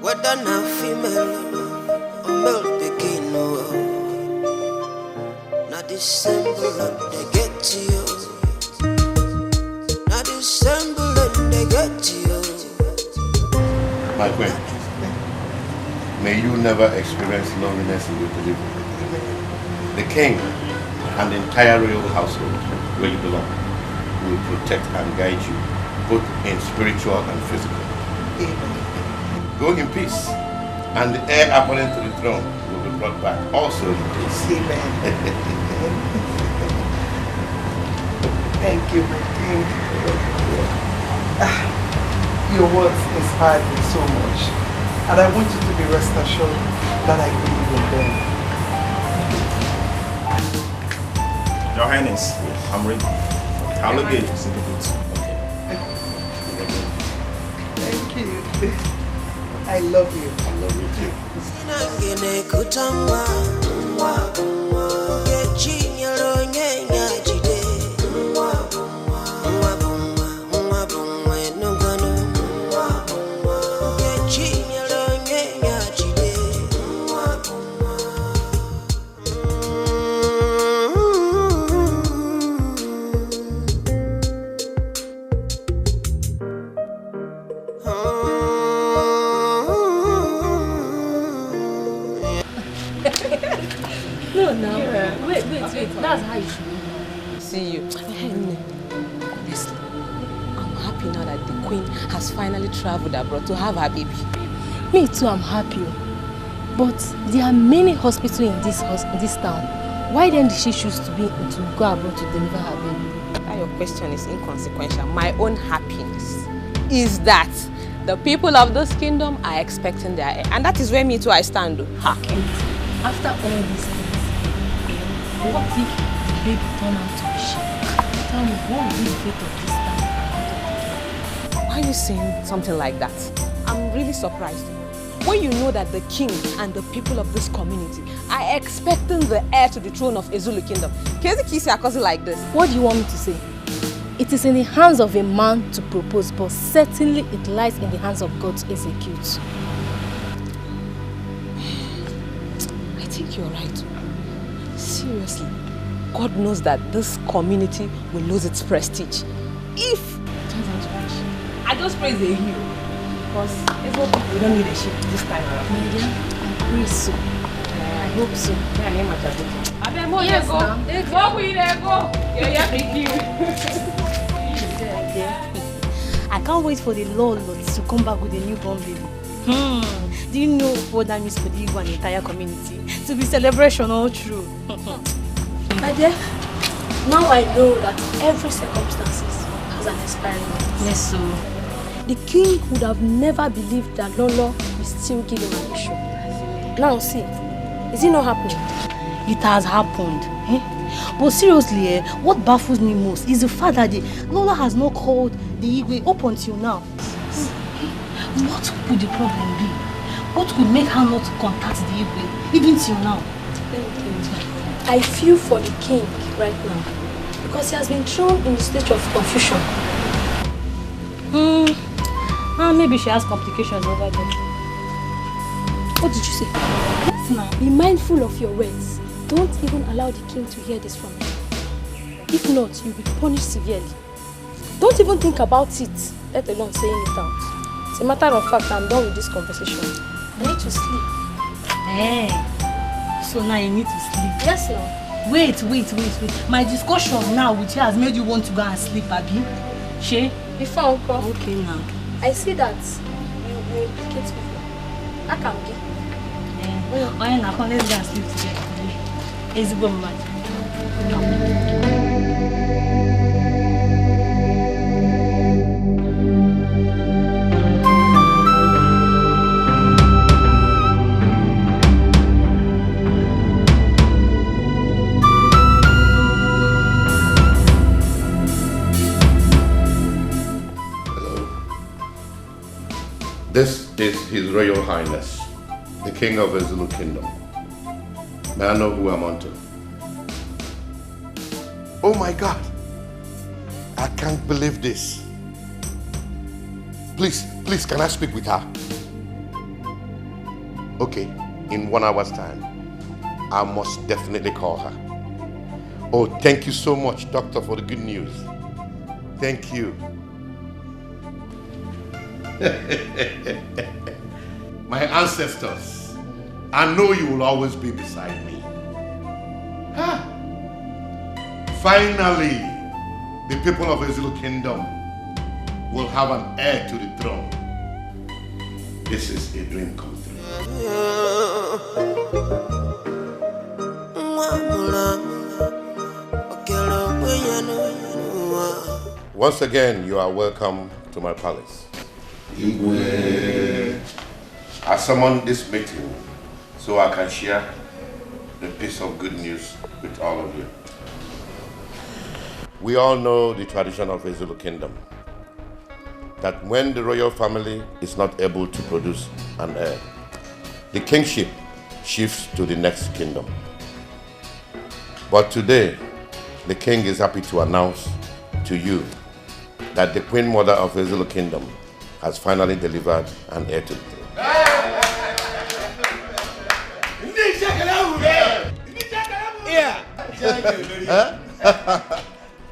Whether now female or male begin, not December they get to you. Not December they get to you. My Queen, may you never experience loneliness in your delivery. The King and the entire royal household where you belong will protect and guide you both in spiritual and physical. Go in peace, and the heir appointed to the throne will be brought back also in peace. Thank you, my king. Your words inspired me so much. And I want you to be rest assured that I believe in them. Your Highness, I'm ready. I'll look at Thank you. I love you. I love you too. That's how you should see you. Honestly, I'm happy now that the Queen has finally traveled abroad to have her baby. Me too, I'm happy. But there are many hospitals in this town. Why then did she choose to go abroad to deliver her baby? your question is inconsequential. My own happiness is that the people of this kingdom are expecting their heir. And that is where me too I stand. After all these things, what if the baby turn out to be sheep? Tell me, what will be the fate of this town? Why are you saying something like that? I'm really surprised. When you know that the king and the people of this community are expecting the heir to the throne of Ezulu Kingdom, can you kiss your cousin like this? What do you want me to say? It is in the hands of a man to propose, but certainly it lies in the hands of God to execute. I think you're right. Seriously, God knows that this community will lose its prestige if it turns out to be a sheep. I just praise the hero. Because we don't need a ship this time around. My dear, I pray so. I hope so. Yes, I can't wait for the Lord to come back with a newborn baby. Do you know what that means for the Igbo and the entire community? To be celebration all through. My dear, now I know that every circumstances has an expiry date. Yes, so. The king would have never believed that Lolo will still give him an issue. Now see, is it not happening? It has happened. Eh? But seriously, what baffles me most is the fact that Lolo has not called the Igwe up until now. What could the problem be? What could make her not contact the Igwe even till now? I feel for the king right now because he has been thrown in a state of confusion. Maybe she has complications over there. What did you say? Yes, now. Be mindful of your words. Don't even allow the king to hear this from you. If not, you'll be punished severely. Don't even think about it, let alone saying it out. As a matter of fact, I'm done with this conversation. I need to sleep. Hey, so now you need to sleep? Yes, now. Wait. My discussion now with you has made you want to go and sleep, Abi. She? Before Uncle. Okay, now. I see that you implicate people. That can be. Oh, yeah, now let's go and sleep together. It's good, man. This is His Royal Highness, the King of the Zulu Kingdom. May I know who I'm on to? Oh my God! I can't believe this. Please, can I speak with her? Okay, in 1 hour's time, I must definitely call her. Oh, thank you so much, Doctor, for the good news. Thank you. My ancestors, I know you will always be beside me. Finally, the people of the Zulu Kingdom will have an heir to the throne. This is a dream come true. Once again, you are welcome to my palace. I summoned this meeting so I can share the piece of good news with all of you. We all know the tradition of the Zulu Kingdom, that when the royal family is not able to produce an heir, the kingship shifts to the next kingdom. But today, the king is happy to announce to you that the Queen Mother of the Zulu Kingdom has finally delivered an heir to the throne.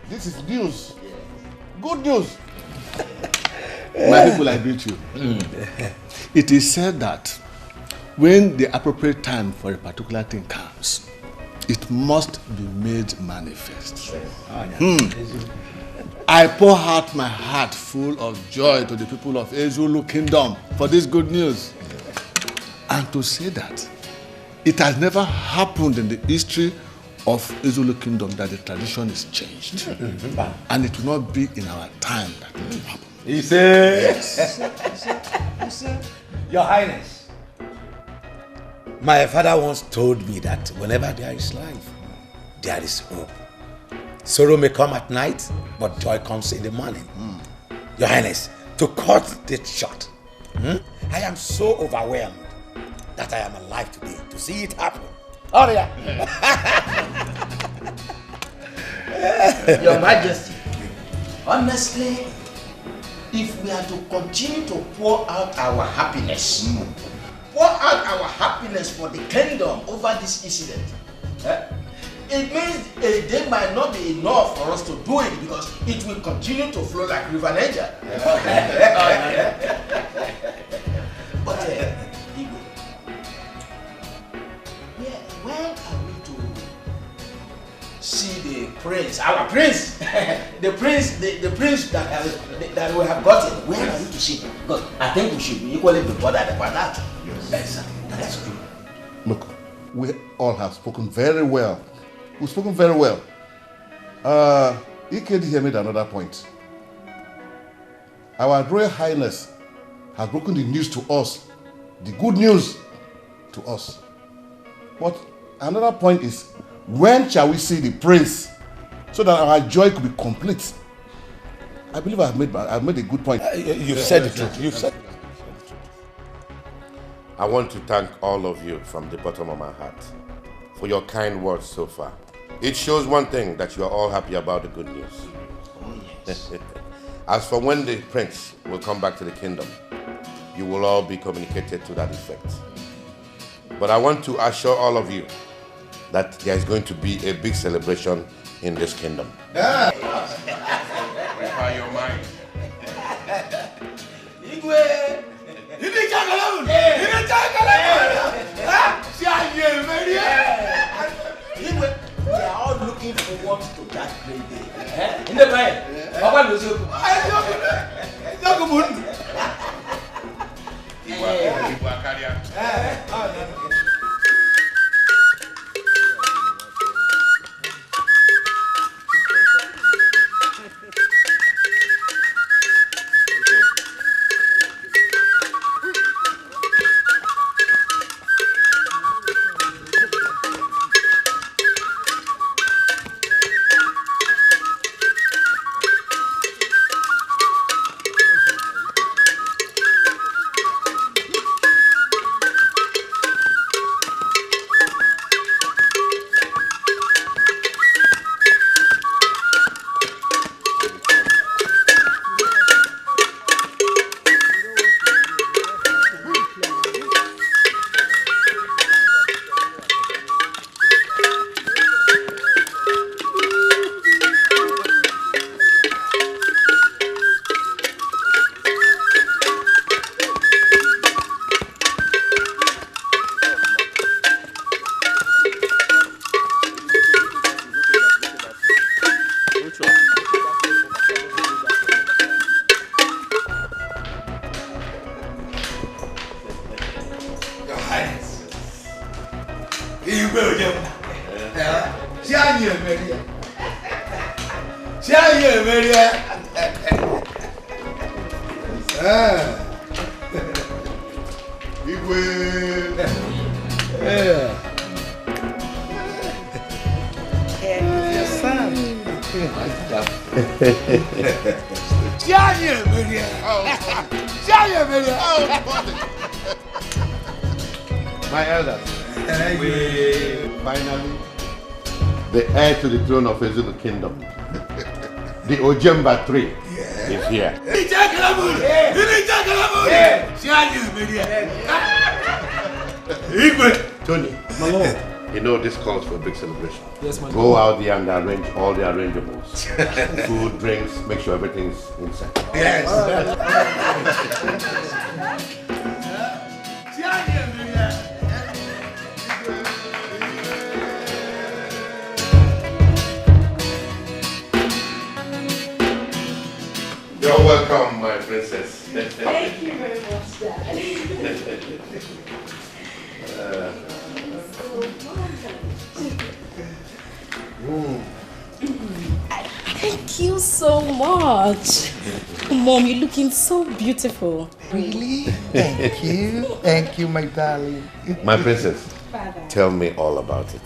This is news. Good news. My people, I greet you. It is said that when the appropriate time for a particular thing comes, it must be made manifest. I pour out my heart full of joy to the people of Ezulu Kingdom for this good news. And to say that it has never happened in the history of Ezulu Kingdom that the tradition is changed. And it will not be in our time that it will happen. He said, Yes. Your Highness, my father once told me that whenever there is life, there is hope. Sorrow may come at night, but joy comes in the morning. Your Highness, to cut this short, I am so overwhelmed that I am alive today to see it happen. Oh, yeah. Your Majesty, honestly, if we are to continue to pour out our happiness, for the kingdom over this incident, it means a day might not be enough for us to do it because it will continue to flow like River Niger. But Igwe, when are we to see the prince, our prince, the prince that we have gotten? When are we to see him? Because I think we should be equally be bothered about that. Yes, that's true. Look, we all have spoken very well. We've spoken very well. EKD here made another point. Our Royal Highness has broken the news to us, the good news to us. But another point is, when shall we see the prince so that our joy could be complete? I believe I've made a good point. You've said the truth. You've said. I want to thank all of you from the bottom of my heart for your kind words so far. It shows one thing, that you are all happy about the good news. Oh, yes. As for when the prince will come back to the kingdom, you will all be communicated to that effect. But I want to assure all of you that there is going to be a big celebration in this kingdom. Prepare your mind. Igwe! We are all looking forward to that great day. In the mind, Papa knows you. My elders, finally, the heir to the throne of Ezulu Kingdom, the Ojemba 3, is here. Tony, you know this calls for a big celebration. Yes, my Go out there and arrange all the arrangeables. Food, drinks, make sure everything's inside. Yes. You're welcome, my princess. Thank you very much, Dad. Thank you so much. Mom, you're looking so beautiful. Really? Thank you. Thank you, my darling. My princess, Father. tell me all about it.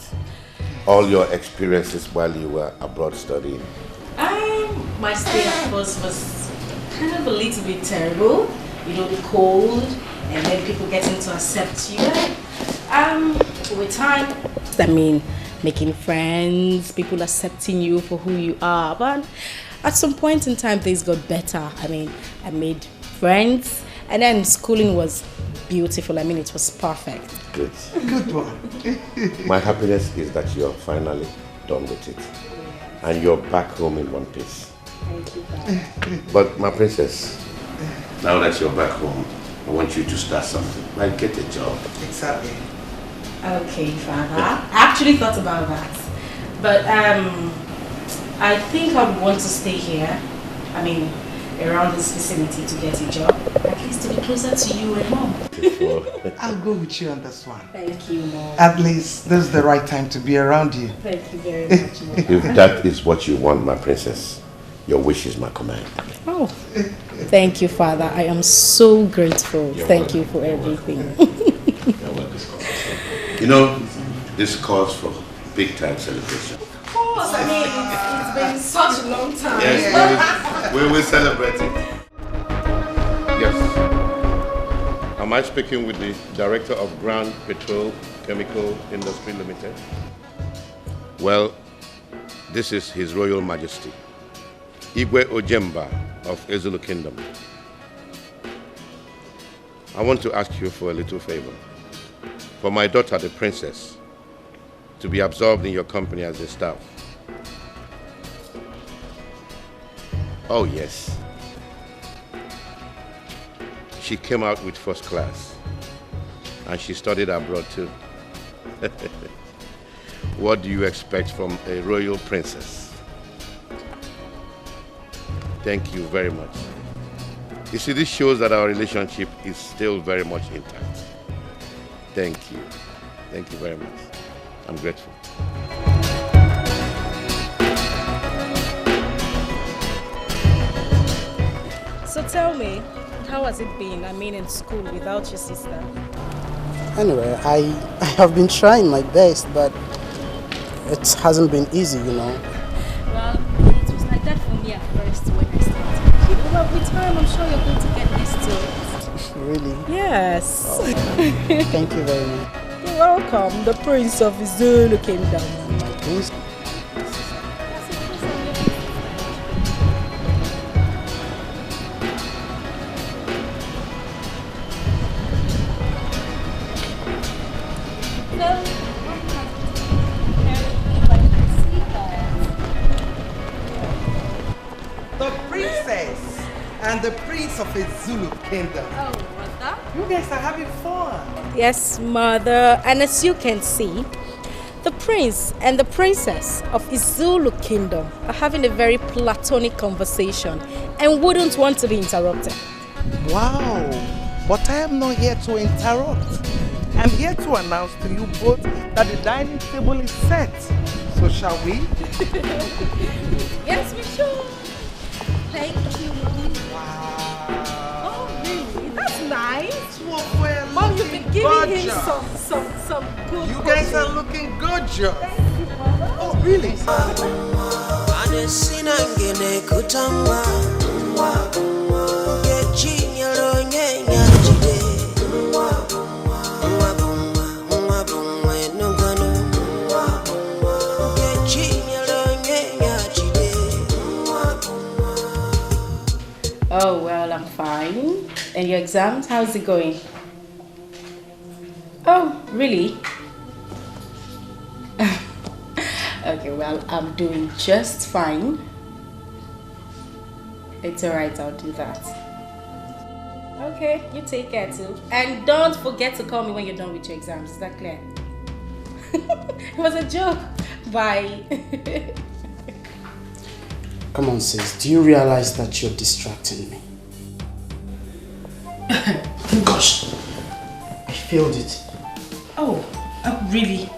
All your experiences while you were abroad studying. My stay at first was kind of a little bit terrible. You know, the cold, and then people getting to accept you. With time, I mean, making friends, people accepting you for who you are. But at some point in time, things got better. I mean, I made friends, and then schooling was beautiful. I mean, it was perfect. Good. Good one. My happiness is that you're finally done with it. And you're back home in one piece. Thank you, Father. But my princess, now that you're back home, I want you to start something. Like get a job. Exactly. Okay, Father. I actually thought about that. But I think I would want to stay here. I mean, around this vicinity to get a job. At least to be closer to you and Mom. I'll go with you on this one. Thank you, Mom. At least this is the right time to be around you. Thank you very much, Mom. If that is what you want, my princess, your wish is my command. Oh, thank you, Father. I am so grateful. Thank you for everything. You're welcome. You know, this calls for big time celebration. Of course, I mean, it's been such a long time. Yes, we will celebrate it. Yes. Am I speaking with the Director of Grand Petrol Chemical Industry Limited? Well, this is His Royal Majesty, Igwe Ojemba of Ezulu Kingdom. I want to ask you for a little favor. For my daughter, the princess, to be absorbed in your company as a staff. Oh, yes. She came out with first class, and she studied abroad too. What do you expect from a royal princess? Thank you very much. You see, this shows that our relationship is still very much intact. Thank you. Thank you very much. I'm grateful. So tell me, how has it been? I mean, in school without your sister? Anyway, I have been trying my best, but it hasn't been easy, you know. Well, it was like that for me at first when I started. You know, but with time, I'm sure you're going to get used to it. Really? Yes. Oh. Thank you very much. You're welcome. The Prince of Zulu Kingdom. My prince? The princess and the prince of a Zulu kingdom. Oh, Mother? You guys are having fun. Yes, Mother. And as you can see, the prince and the princess of Zulu Kingdom are having a very platonic conversation and wouldn't want to be interrupted. Wow, but I am not here to interrupt. I'm here to announce to you both that the dining table is set. So shall we? Yes, we should. Thank you. Wow. Oh, really? That's nice. Well, Mom, you've been giving him gorgeous. some good You guys cooking. are looking gorgeous. Thank you, Mother. Oh, really? Oh, well, I'm fine. And your exams, how's it going? Oh, really? Okay, well, I'm doing just fine. It's alright, I'll do that. Okay, you take care too. And don't forget to call me when you're done with your exams, is that clear? It was a joke. Bye. Come on, sis. Do you realize that you're distracting me? Gosh, I failed it. Oh, really?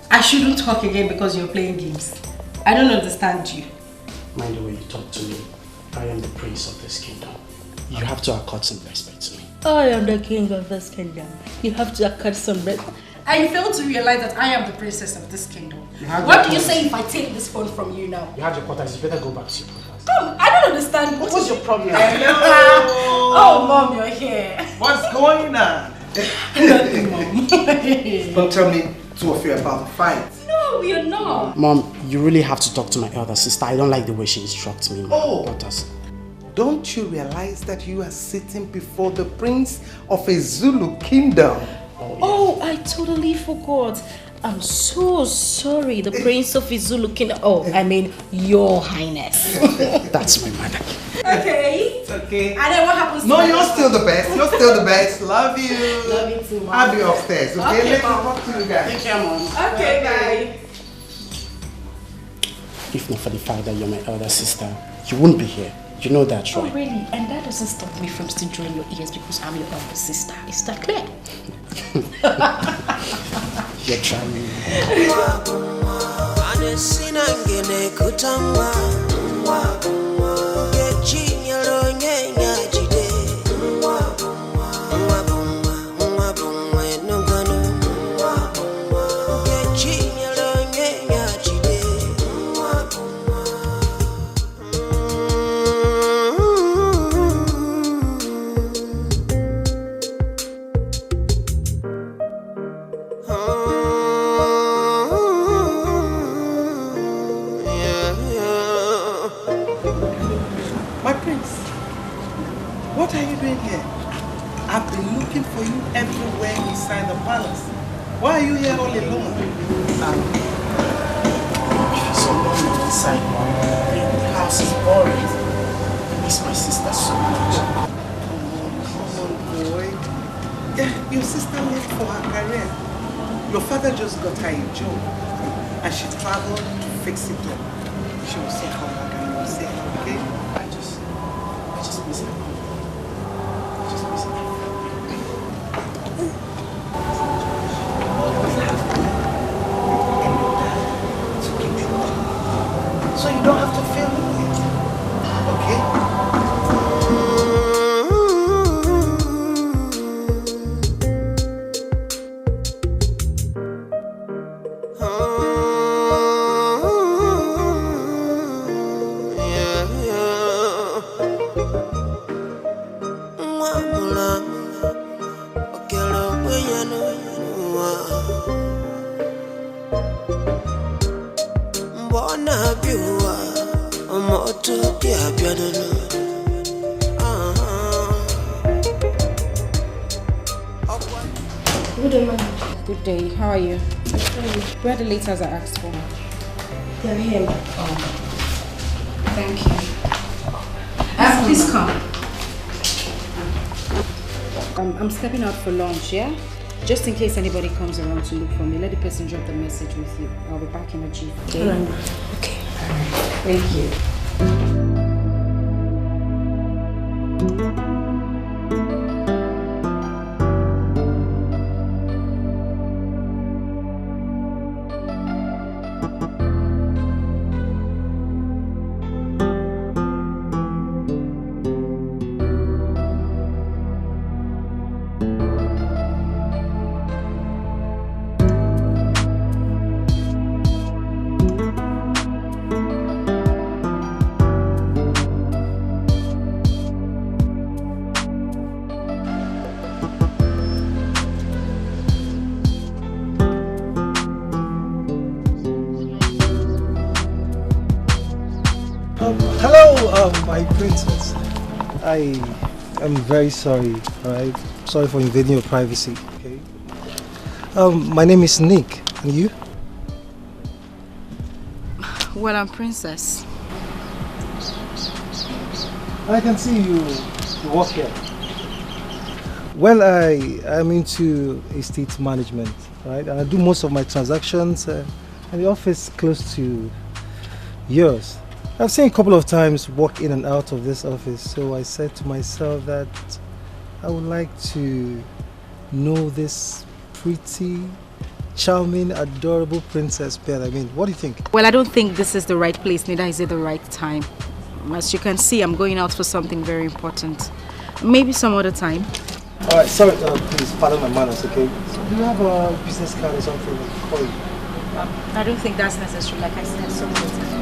I shouldn't talk again because you're playing games. I don't understand you. Mind the way you talk to me. I am the prince of this kingdom. You have to accord some respect to me. I am the king of this kingdom. You have to accord some respect. I fail to realize that I am the princess of this kingdom. What do you say if I take this phone from you now? You have your quarters. You better go back to your quarters. I don't understand. What's your problem? Hello. Oh, Mom, you're here. What's going on? Nothing, Mom. Don't tell me two of you about the fight. No, we are not. Mom, you really have to talk to my elder sister. I don't like the way she instructs me. Quarters. Don't you realize that you are sitting before the prince of a Zulu kingdom? Oh, I totally forgot. I'm so sorry, the prince of Izulu kingdom. Oh, I mean, your highness. That's my mother. Okay. It's okay. And then what happens to No, my you're husband? still the best. You're still the best. Love you. Love you too, Mom. I'll be upstairs, okay? Okay, Let's Mom. talk to you guys. Take care, Mom. Okay, bye. If not for the fact that you're my elder sister, you wouldn't be here. You know that, Oh, right? really? And that doesn't stop me from still drawing your ears because I'm your elder sister. Is that clear? You're trying. My prince, what are you doing here? I've been looking for you everywhere inside the palace. Why are you here all alone? It's so lonely inside, Mom. The house is boring. I miss my sister so much. Come on, boy. Yeah, your sister left for her career. Your father just got her a job, and she traveled to fix it up. She will soon come back and you will see her, okay? I just miss her. So you don't have to feel it, okay? Good day. How are you? Where are the letters I asked for? They're here. Thank you. Please come. I'm stepping out for lunch, yeah? Just in case anybody comes around to look for me, let the person drop the message with you. I'll be back in a jiff, okay? Okay. Thank you. Hello, my princess. I am very sorry, alright? Sorry for invading your privacy, okay? My name is Nick, and you? Well, I'm Princess. I can see you work here. Well, I'm into estate management, right? And I do most of my transactions and the office close to yours. I've seen a couple of times walk in and out of this office, so I said to myself that I would like to know this pretty charming, adorable princess Pearl. I mean, what do you think? Well, I don't think this is the right place, neither is it the right time. As you can see, I'm going out for something very important. Maybe some other time. Alright, sorry, please, pardon my manners, okay? So do you have a business card or something I can call you? I don't think that's necessary, like I said, some other time.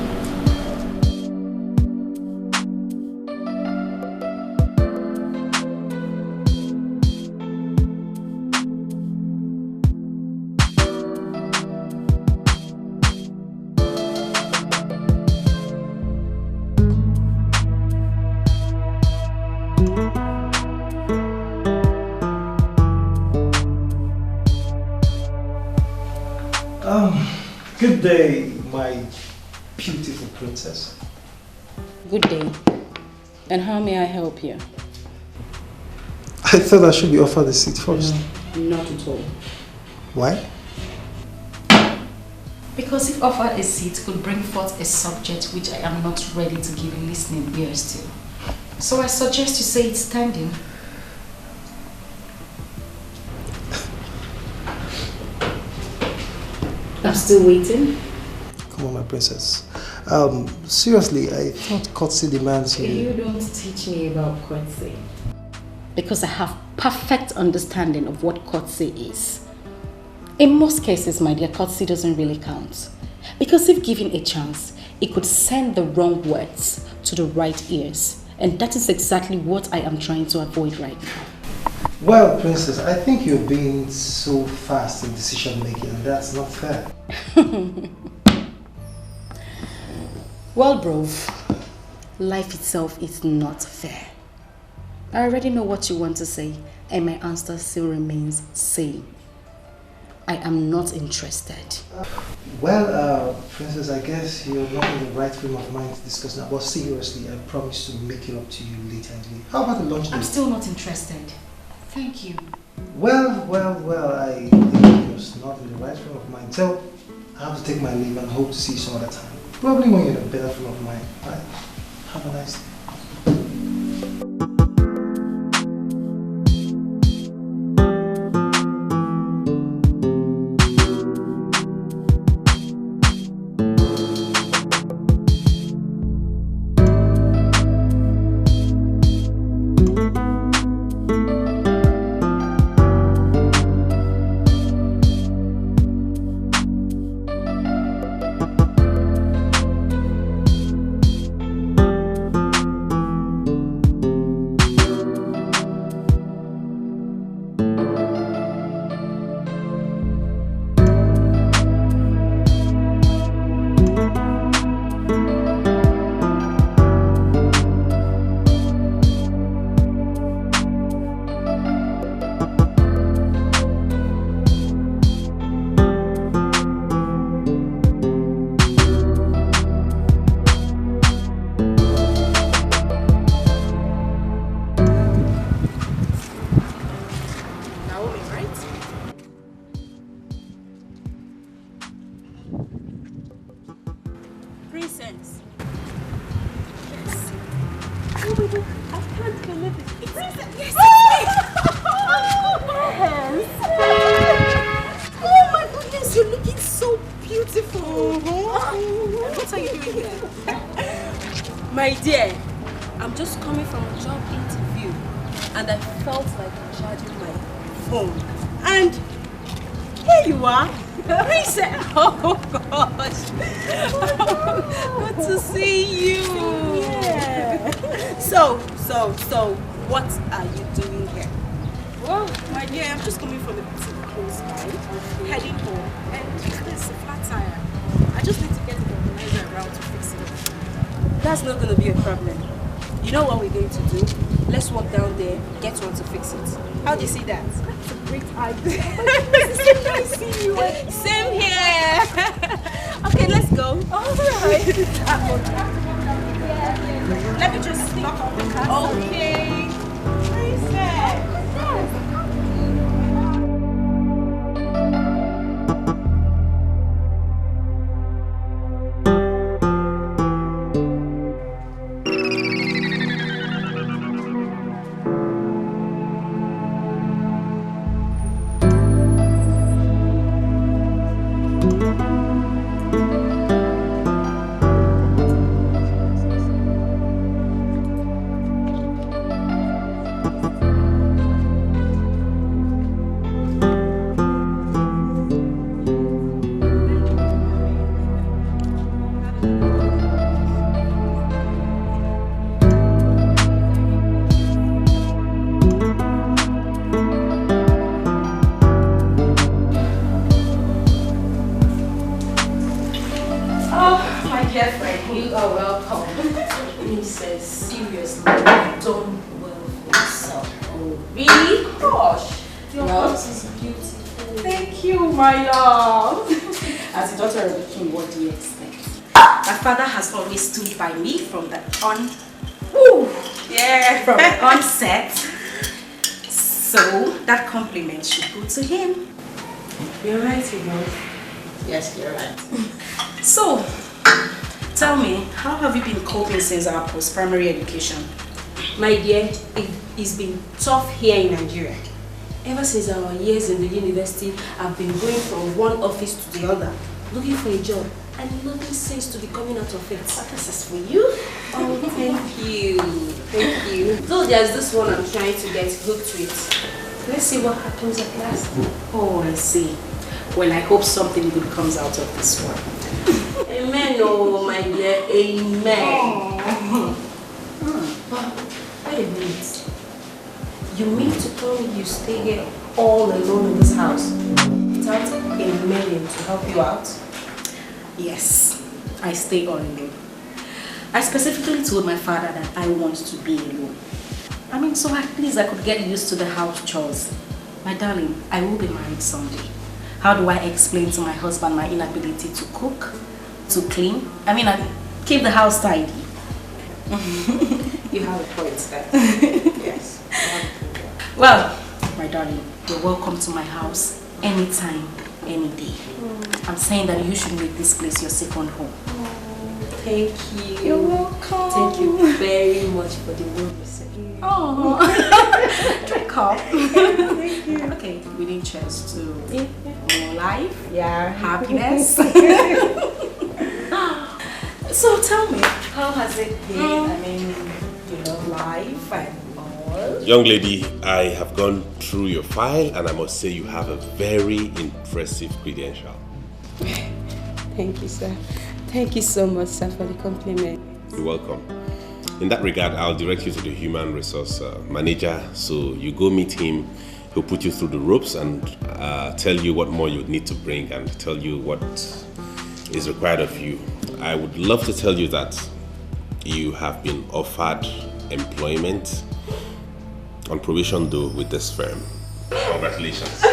Good day, my beautiful princess. Good day. And how may I help you? I thought I should be offered a seat first. No, not at all. Why? Because if offered a seat could bring forth a subject which I am not ready to give listening ears to. So I suggest you say it standing. I'm still waiting. Come on, my princess. Seriously, I thought courtesy demands you. You don't teach me about courtesy. Because I have perfect understanding of what courtesy is. In most cases, my dear, courtesy doesn't really count. Because if given a chance, it could send the wrong words to the right ears. And that is exactly what I am trying to avoid right now. Well, princess, I think you're being so fast in decision making, and that's not fair. Well, bro, life itself is not fair. I already know what you want to say, and my answer still remains same. I am not interested. Well, princess, I guess you're not in the right frame of mind to discuss now. But seriously, I promise to make it up to you later in the day. How about the lunch date? I'm still not interested. Thank you. Well, I think you're not in the right frame of mind. So, I have to take my leave and hope to see you some other time. Probably when you're in a better frame of mind. Right? Have a nice day. So, what are you doing here? Well, my dear, I'm just coming from a boutique close by, heading home, and there's a flat tire. I just need to get the organizer around to fix it. That's not going to be a problem. You know what we're going to do? Let's walk down there, get one to fix it. How do you see that? That's a great idea. It's so nice to see you. Same here. Okay, let's go. All right. Let me just lock up the car. Okay. Princess. Seriously, you've done well for yourself. Oh, really? Gosh, your house is beautiful. Thank you, my love. As a daughter of the king, what do you expect? My father has always stood by me from the onset. So that compliment should go to him. You're right, you know. Yes, you're right. So, tell me, how have you been coping since our post-primary education? My dear, it's been tough here in Nigeria. Ever since our years in the university, I've been going from one office to the other, looking for a job, and nothing seems to be coming out of it. This is for you. Oh, thank you. Thank you. Though there's this one I'm trying to get hooked with. Let's see what happens at last. Oh, I see. Well, I hope something good comes out of this one. Amen, oh my dear. Amen. Wait a minute. You mean to tell me you stay here all alone in this house without a million to help you out? Yes, I stay all alone. I specifically told my father that I want to be alone. I mean, so at least I could get used to the house chores. My darling, I will be married someday. How do I explain to my husband my inability to cook, to clean? I mean, I keep the house tidy. You have a point there. Yes. Well, my darling, you're welcome to my house anytime, any day. I'm saying that you should make this place your second home. Thank you. You're welcome. Thank you very much for the warm reception. Oh, drink up. Thank you. Okay, we need cheers to more life, happiness. So tell me, how has it been? I mean, you love life and all. Young lady, I have gone through your file and I must say you have a very impressive credential. Thank you, sir. Thank you so much, sir, for the compliment. You're welcome. In that regard, I'll direct you to the human resource manager. So you go meet him, he'll put you through the ropes and tell you what more you need to bring and tell you what is required of you. I would love to tell you that you have been offered employment on probation though with this firm. Congratulations.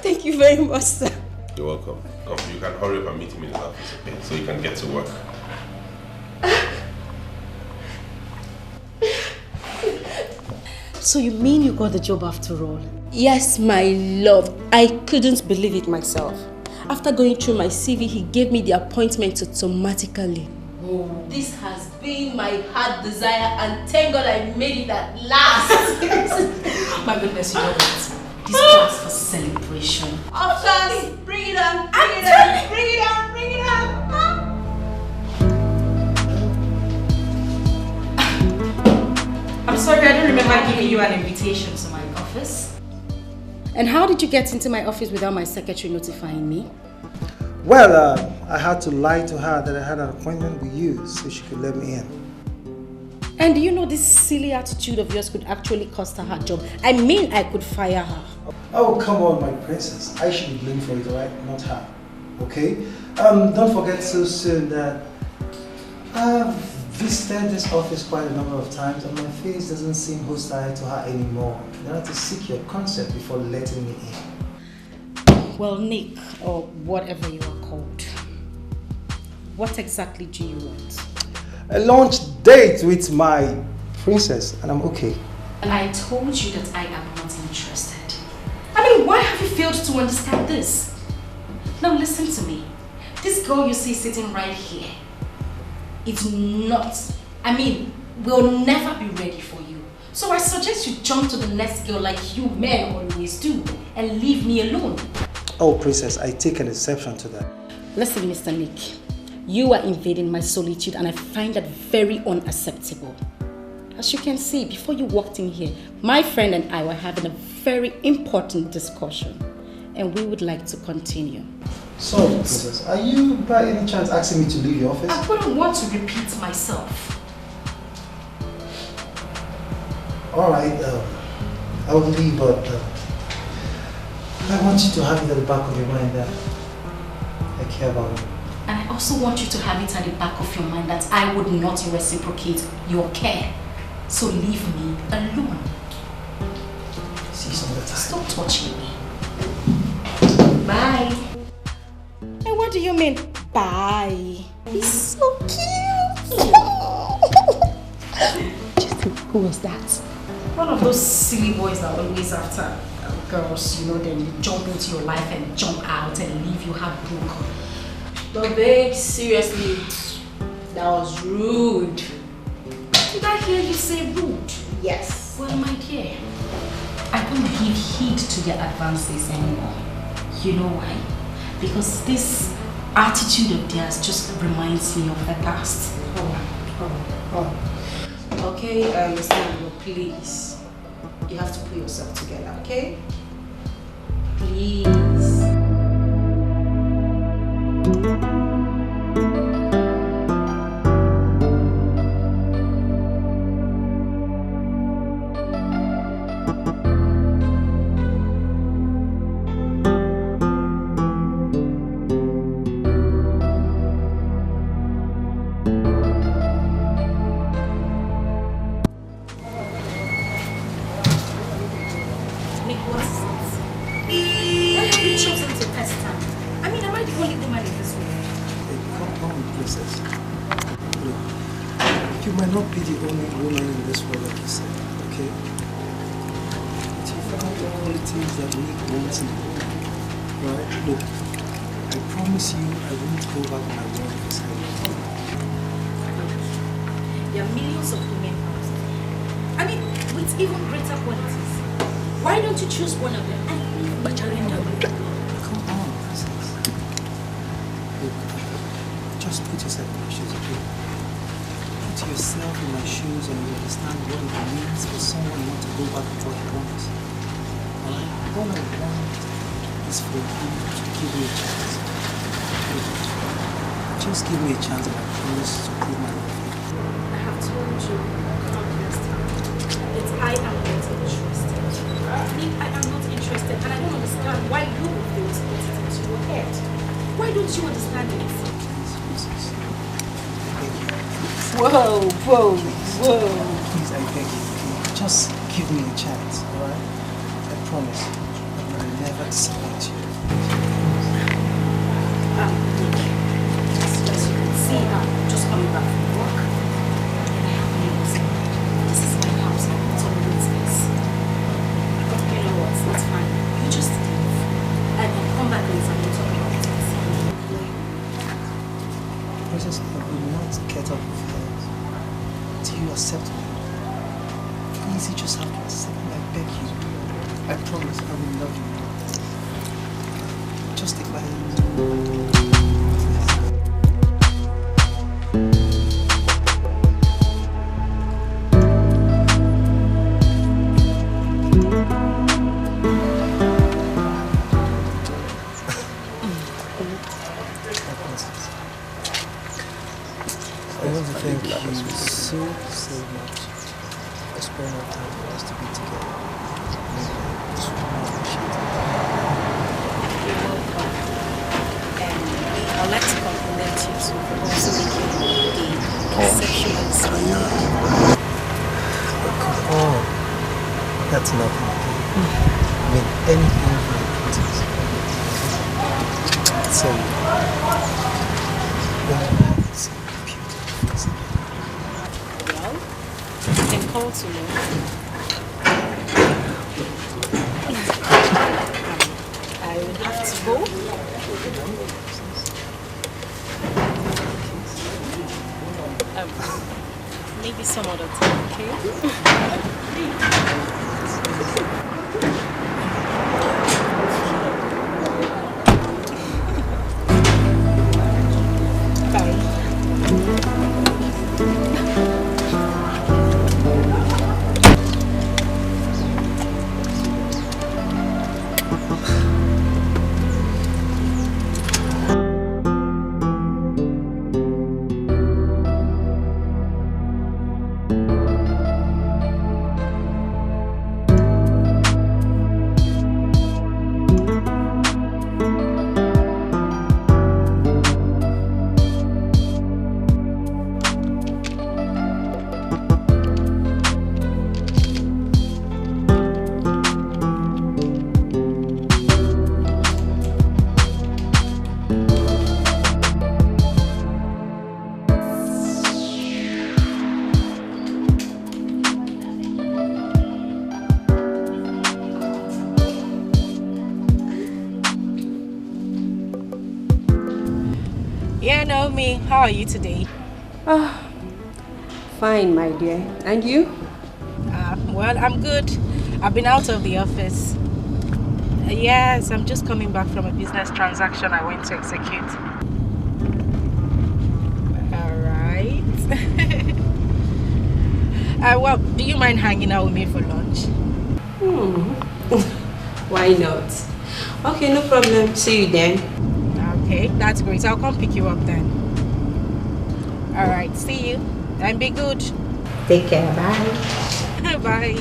Thank you very much, sir. You're welcome. Come, you can hurry up and meet him in his office, okay? So you can get to work. So you mean you got the job after all? Yes, my love. I couldn't believe it myself. After going through my CV, he gave me the appointment automatically. Oh, this has been my heart desire, and thank God I made it at last. My goodness, you know what? This calls for celebration. Ushers, bring it on, bring it on, bring it on, bring it on. I'm sorry, I don't remember giving you an invitation to my office. And how did you get into my office without my secretary notifying me? Well, I had to lie to her that I had an appointment with you so she could let me in. And do you know this silly attitude of yours could actually cost her her job? I mean, I could fire her. Oh, come on, my princess. I should be blamed for it, right? Not her. Okay? Don't forget so soon that I've visited this office quite a number of times and my face doesn't seem hostile to her anymore. You have to seek your consent before letting me in. Well, Nick, or whatever you are called, what exactly do you want? A lunch date with my princess, and I'm okay. And I told you that I am not interested. I mean, why have you failed to understand this? Now listen to me. This girl you see sitting right here, it's not, will never be ready for you. So I suggest you jump to the next girl like you men always do and leave me alone. Oh, princess, I take an exception to that. Listen, Mr. Nick, you are invading my solitude and I find that very unacceptable. As you can see, before you walked in here, my friend and I were having a very important discussion and we would like to continue. So, princess, are you by any chance asking me to leave your office? I wouldn't want to repeat myself. Alright, I will leave, but I want you to have it at the back of your mind that I care about you. And I also want you to have it at the back of your mind that I would not reciprocate your care. So leave me alone. See you some other time. Stop touching me. Bye. And what do you mean, bye? He's so cute. Who was that? One of those silly boys that are always after girls, you know, then jump into your life and jump out and leave you heartbroken. But babe, seriously, that was rude. Did I hear you say rude? Yes. Well, my dear, I don't give heed to their advances anymore. You know why? Because this attitude of theirs just reminds me of the past. Okay, I understand, but please, you have to put yourself together, okay? Please. There are millions of women out there. I mean, with even greater qualities. Why don't you choose one of them and leave Bacharenda? Come on, princess. Look, just put yourself in my shoes, okay? Put yourself in my shoes and you understand what it means for someone not to go back with what he wants. Alright? All I want is for you to give me a chance. Just give me a chance and I promise to prove my love. I have told you countless times that I am not interested. I am not interested and I don't understand why you will feel to get it into your head. Why don't you understand it? Whoa. Please, I beg you, okay? Just give me a chance, alright? I promise I will never disappoint you. As you can see, I'm just coming back from work. And I have news. This is my house. It's always this. But you know what? That's fine. You just leave. And then come back later and we'll talk about it. Princess, I will not get up with her till you accept me. Please, you just have to accept me. I beg you. I promise I will love you. Just take my hand. I want to thank you so much for spending our time for us to be together. It's really appreciated. You're welcome. And I'd like to compliment you too for also making a sexual scene. Come on. That's nothing. I mean, anything for the princess. So, it's beautiful. Well, you can call to me. I will have to go. Maybe some other time, okay? Yeah, Naomi, how are you today? Fine, my dear. And you? Well, I'm good. I've been out of the office. Yes, I'm just coming back from a business transaction I went to execute. Alright. Well, do you mind hanging out with me for lunch? Why not? Okay, no problem. See you then. Okay, that's great. I'll come pick you up then. Alright, see you. And be good. Take care. Bye. Bye.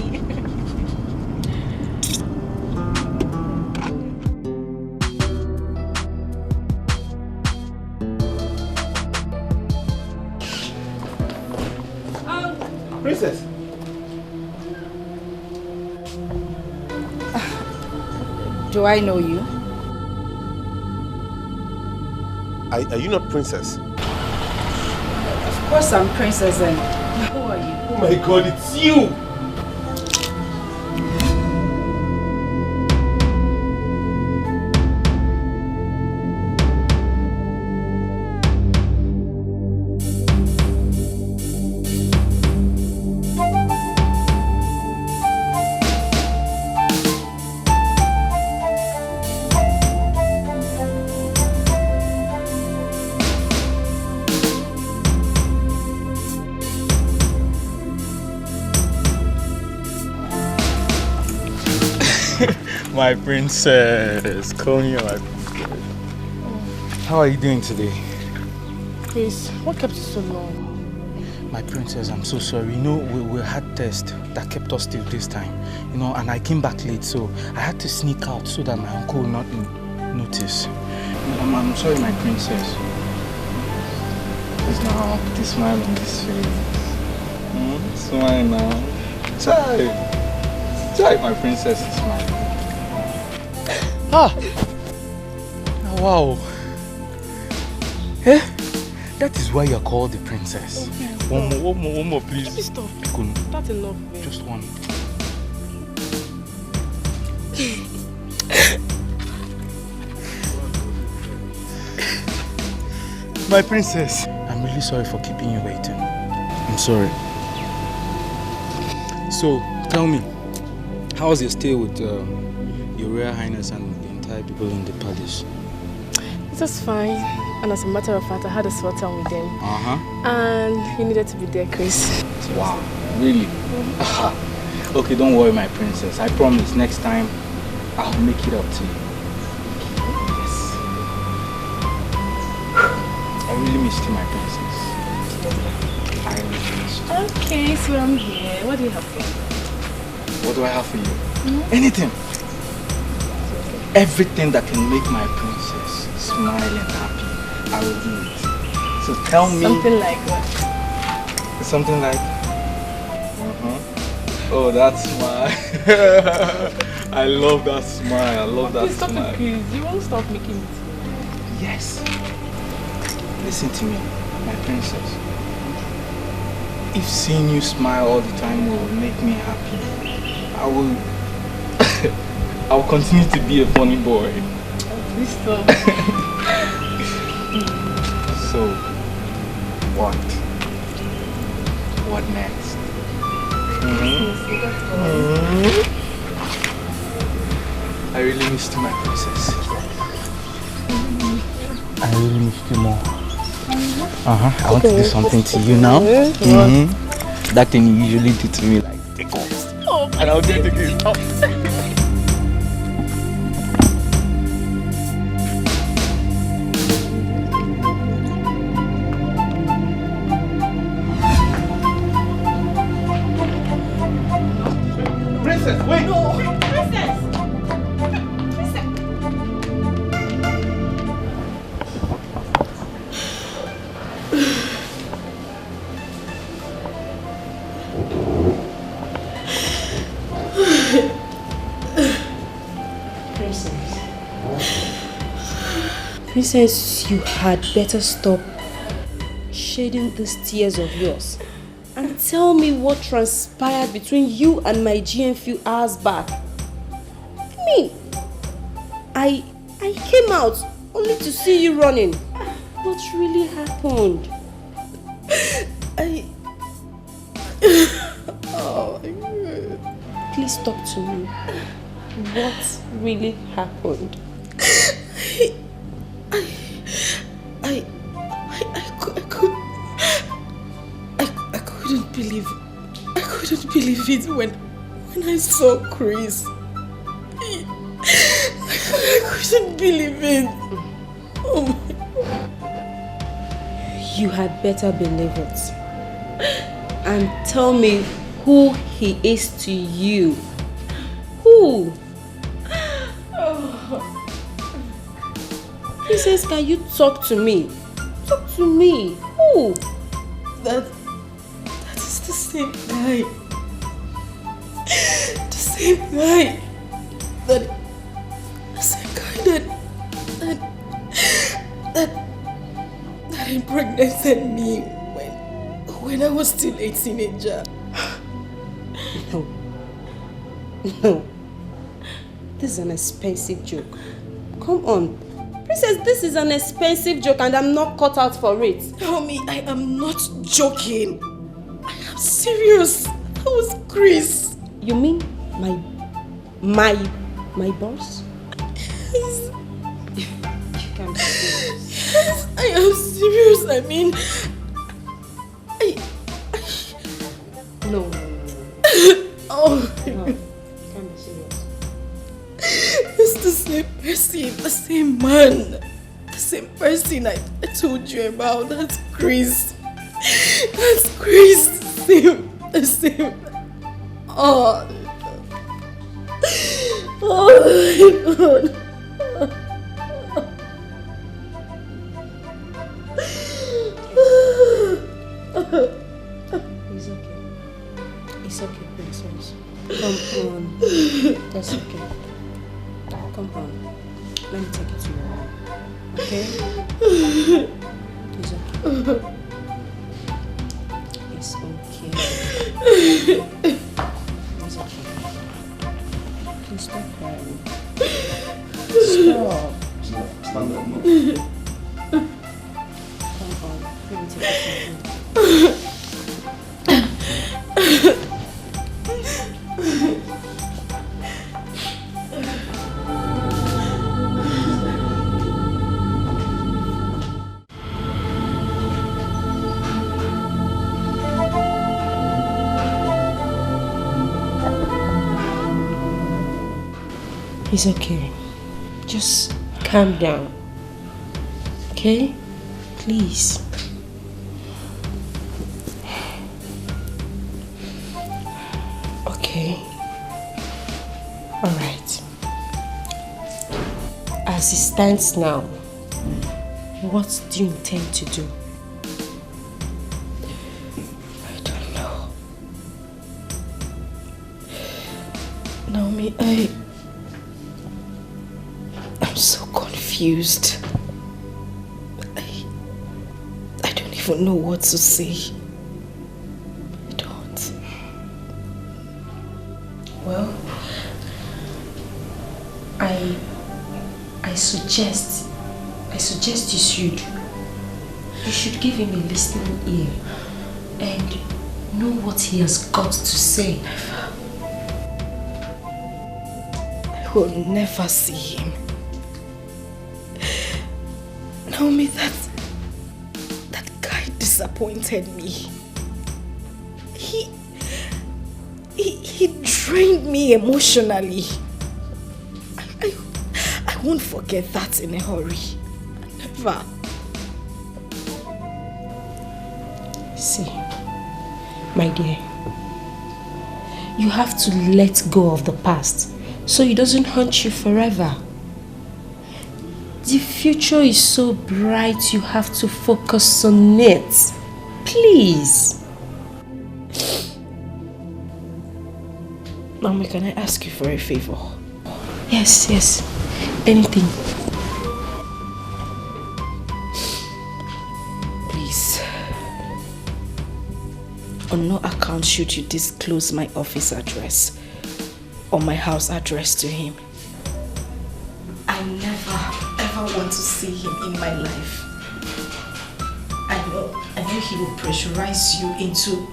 Princess. Do I know you? Are you not Princess? Of course I'm Princess and who are you? Oh my God, it's you! My princess, call me my princess. How are you doing today? Chris, what kept you so long? My princess, I'm so sorry. You know, we had tests that kept us till this time. You know, and I came back late, so I had to sneak out so that my uncle will not notice. I'm sorry, my princess. Please now, put a smile on this face. Smile now. Try, my princess, smile. Wow. Eh? That is why you're called the princess. Okay, one more, please. Please stop. That's enough, babe. Just one. My princess. I'm really sorry for keeping you waiting. I'm sorry. So, tell me, how's your stay with Your Royal Highness and the entire people in the palace? It was fine. And as a matter of fact, I had a sort time with them. Uh-huh. And you needed to be there, Chris. Wow, really? Okay, don't worry, my princess. I promise next time I'll make it up to you. Yes. I really missed you, my princess. I really missed you. Okay, so I'm here. What do you have for me? What do I have for you? Anything. Everything that can make my princess smile and happy, I will do it. So tell me. Something like what? Something like. Oh, that smile. I love that smile. I love that stop smile. It, please. You won't stop making it. Yes. Listen to me, my princess. If seeing you smile all the time will make me happy, I will continue to be a funny boy. Please stop. So, what? What next? I really missed you, my princess. I really missed you more. I want to do something to you now. That thing you usually do to me, like tickles. And I'll do it again. Princess, wait! No! Princess! Princess, you had better stop shedding these tears of yours and tell me what transpired between you and my GM few hours back. I came out only to see you running. What really happened? Oh my God. Please talk to me. What really happened? I couldn't believe it when I saw Chris. I couldn't believe it. Oh my. You had better believe it. And tell me who he is to you. Who? Oh. Princess, can you talk to me? Talk to me. Who? That is the same guy. The same guy that impregnated me when I was still a teenager. No. This is an expensive joke. Come on. Princess, this is an expensive joke and I'm not cut out for it. Tell me, I am not joking. I am serious. That was Chris. You mean my boss? Yes. You can't be serious. Yes, I am serious. I mean, No. Oh. No. You can't be serious. It's the same person, the same man, the same person I told you about. That's Chris. That's Chris. The same. Oh. Oh my God. It's okay. It's okay, Princess. Come on. That's okay. Come on. Let me take it to your room. Okay? It's okay. It's okay. It's okay. Please stop crying. Stop. Stand up, Mom. Come on. Let me take it to your room. It's okay. Just calm down. Okay? Please. Okay. Alright. As it stands now, what do you intend to do? I don't know. Naomi, I'm so confused. I don't even know what to say. I don't. Well, I suggest you should give him a listening ear and know what he has got to say. I will never see him. Naomi, that guy disappointed me. He drained me emotionally. I won't forget that in a hurry. Never. See, my dear, you have to let go of the past so it doesn't haunt you forever. The future is so bright, you have to focus on it. Please. Mama, can I ask you for a favor? Yes. Anything. Please. On no account should you disclose my office address or my house address to him. I never ever want to see him in my life. I know he will pressurize you into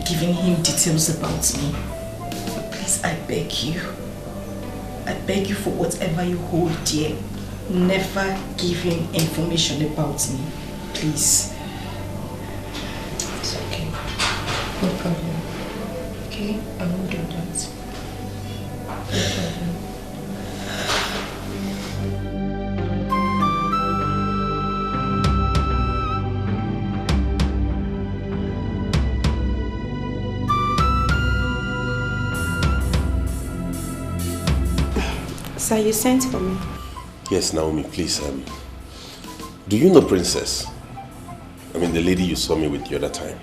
giving him details about me. But please, I beg you. I beg you for whatever you hold dear. Never give him information about me. Please. It's okay. No problem. Okay? I won't do that. No problem. Sir, you sent for me. Yes, Naomi, please. Do you know Princess? I mean, the lady you saw me with the other time.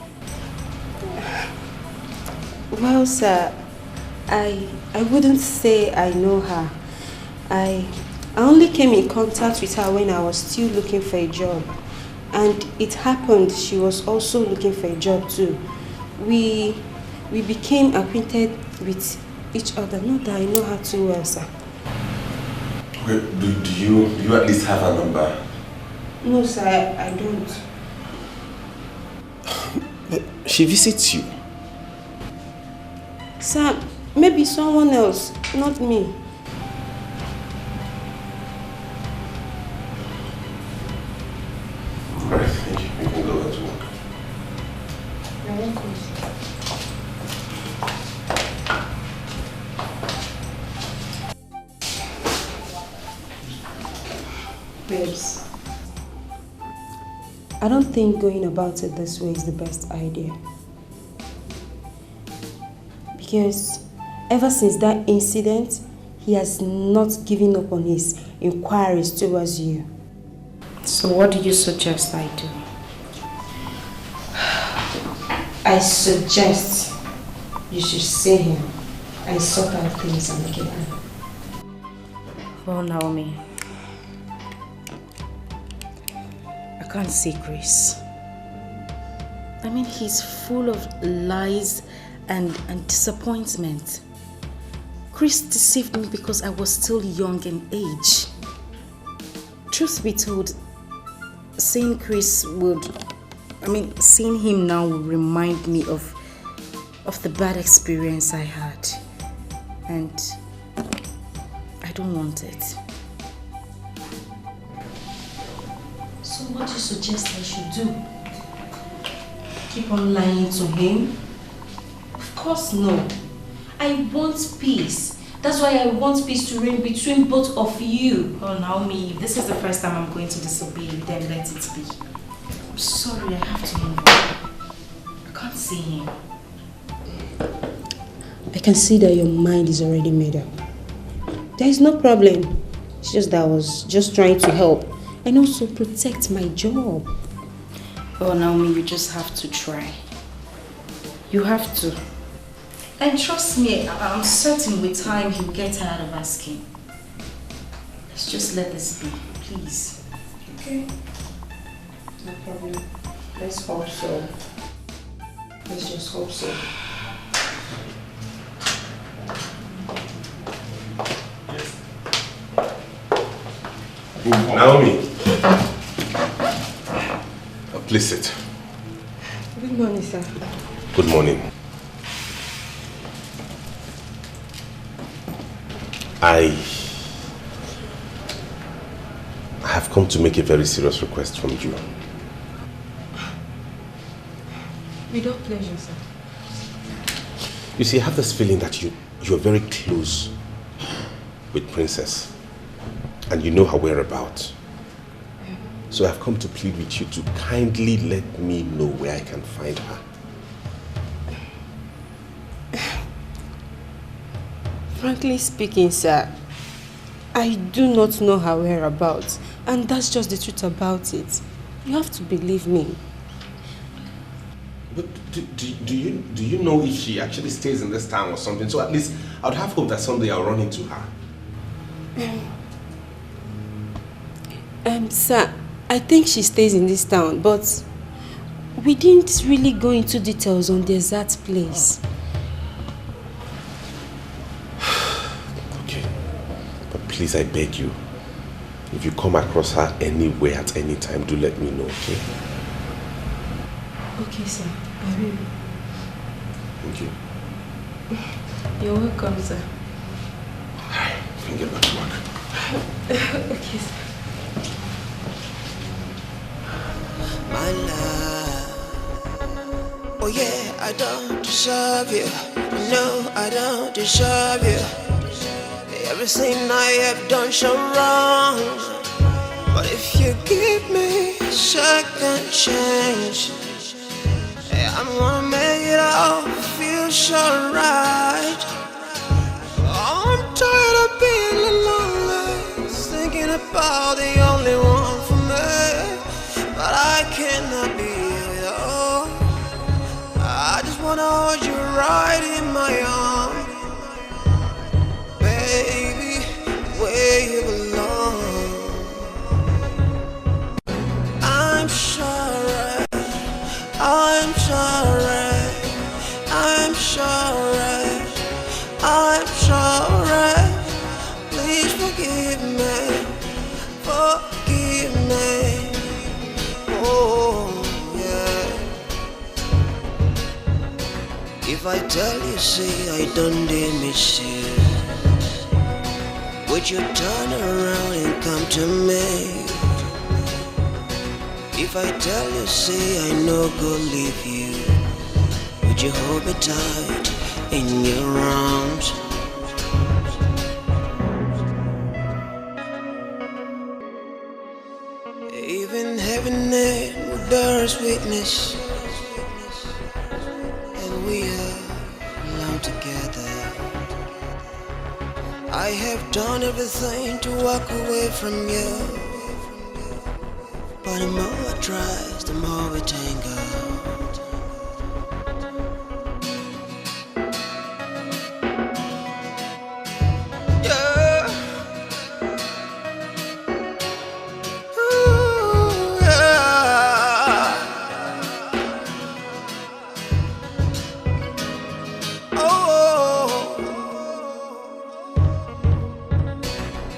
Well, sir, I wouldn't say I know her. I only came in contact with her when I was still looking for a job. And it happened she was also looking for a job too. We became acquainted with each other. Not that I know her too well, sir. Okay, do you at least have her number? No, sir, I don't. But she visits you. Sir, maybe someone else, not me. Alright, thank you. You can go back to work. You're welcome. Babes, I don't think going about it this way is the best idea. Because ever since that incident, he has not given up on his inquiries towards you. So what do you suggest I do? I suggest you should see him and sort out things amicably. Oh, Naomi. I can't see Chris. I mean, he's full of lies and disappointment. Chris deceived me because I was still young in age. Truth be told, seeing him now would remind me of the bad experience I had. And I don't want it. So what do you suggest I should do? Keep on lying to him? Of course no. I want peace. That's why I want peace to reign between both of you. Oh, Naomi, if this is the first time I'm going to disobey you, then let it be. I'm sorry, I have to leave. I can't see him. I can see that your mind is already made up. There is no problem. It's just that I was just trying to help and also protect my job. Oh, Naomi, you just have to try. You have to. And trust me, I'm certain with time he'll get tired of asking. Let's just let this be, please. Okay. No problem. Let's hope so. Let's just hope so. Naomi. Please sit. Good morning, sir. Good morning. I have come to make a very serious request from you. Without pleasure, sir. You see, I have this feeling that you're very close with Princess and you know her whereabouts. So I've come to plead with you to kindly let me know where I can find her. Frankly speaking, sir, I do not know her whereabouts, and that's just the truth about it. You have to believe me. But do you know if she actually stays in this town or something? So at least I'd have hope that someday I'll run into her. Sir, I think she stays in this town, but we didn't really go into details on the exact place. Okay, but please, I beg you, if you come across her anywhere at any time, do let me know, okay? Okay, sir. I will. Thank you. You're welcome, sir. I can get back to work. Okay, sir. My love, oh yeah, I don't deserve you. No, I don't deserve you. Everything I have done so wrong. But if you give me a second chance, I'm gonna make it all feel so right. I'm tired of being alone, thinking about the only one for me. But I cannot be with you. I just wanna hold you right in my arms, baby, where you belong. I'm sorry, I'm sorry, I'm sorry, I'm sorry. Please forgive me, forgive me. Oh, yeah. If I tell you, say I don't miss you, would you turn around and come to me? If I tell you, say I no go leave you, would you hold me tight in your arms? Even heaven would bear us witness, and we are alone together. I have done everything to walk away from you, but the more I try, the more we tangle. Yeah. Ooh, yeah. Oh,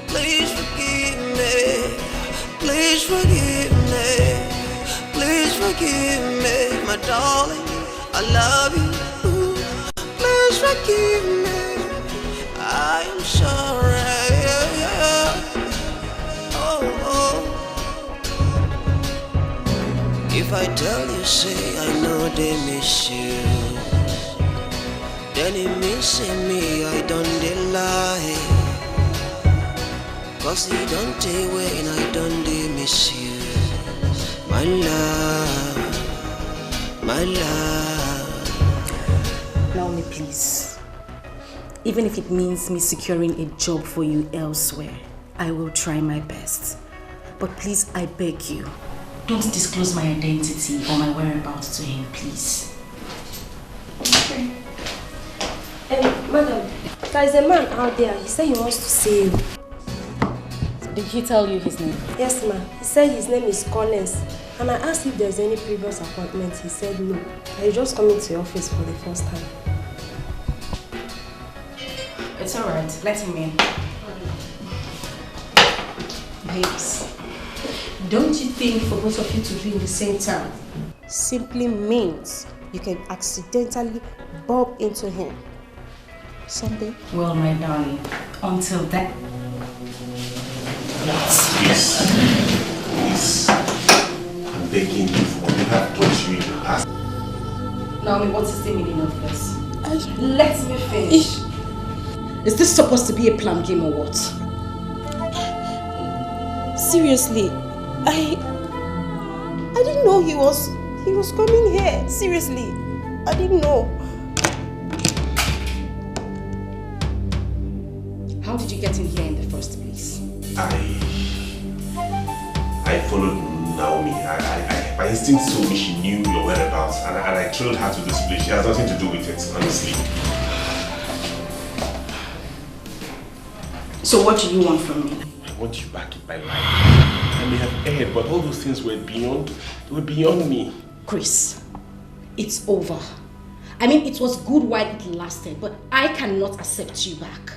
please forgive me. Please forgive me. Please forgive me, my darling. I love you. Please forgive me. I am sorry. Oh. If I tell you, say I know they miss you, then it means me I don't lie. Cause they don't take away and I don't miss you. My love, my love. Naomi, please. Even if it means me securing a job for you elsewhere, I will try my best. But please, I beg you, don't disclose my identity or my whereabouts to him, please. Okay. Madam, there is a man out there. He said he wants to see you. Did he tell you his name? Yes, ma'am. He said his name is Collins. And I asked if there's any previous appointment. He said no. He's just coming to your office for the first time. It's alright. Let him in. Babes, don't you think for both of you to be in the same town simply means you can accidentally bump into him someday? Well, my darling, until then. Please. I'm begging you for what you have taught you in the past. Naomi, what is the meaning of this? Let me finish. Is this supposed to be a planned game or what? Seriously, I didn't know he was coming here. Seriously, I didn't know. How did you get in here in the first place? I followed Naomi. My instinct told me she knew your whereabouts, and I trailed her to this place. She has nothing to do with it, honestly. So what do you want from me? I want you back in my life. I may have erred, but all those things were beyond me. Chris, it's over. I mean, it was good while it lasted, but I cannot accept you back.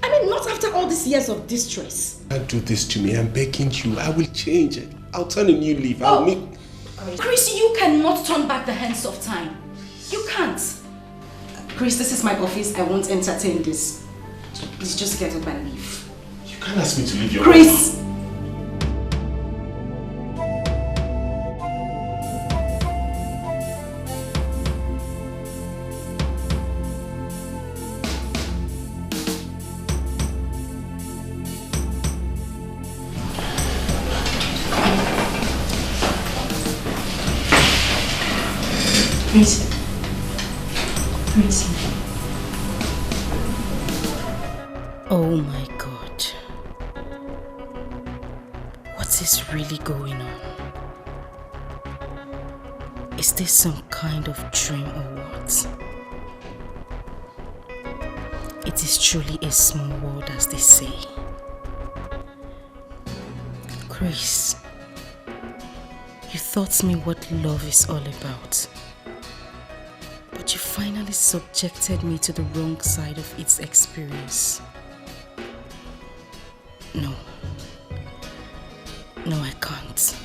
I mean, not after all these years of distress. Don't do this to me. I'm begging you. I will change. I'll turn a new leaf. Chris, you cannot turn back the hands of time. You can't. Chris, this is my office. I won't entertain this. Please just get up and leave. You can't ask me to leave your Chris! Chris. Oh my God. What is really going on? Is this some kind of dream or what? It is truly a small world, as they say. Chris, you taught me what love is all about. But you finally subjected me to the wrong side of its experience. No. No, I can't.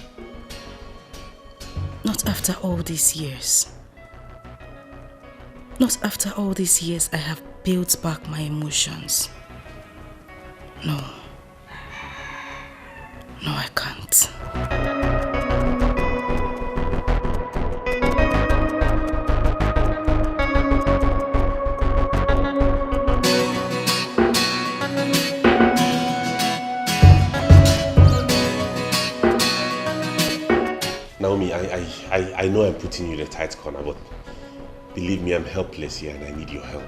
Not after all these years. Not after all these years I have built back my emotions. No. No, I can't. Naomi, I know I'm putting you in a tight corner, but believe me, I'm helpless here and I need your help.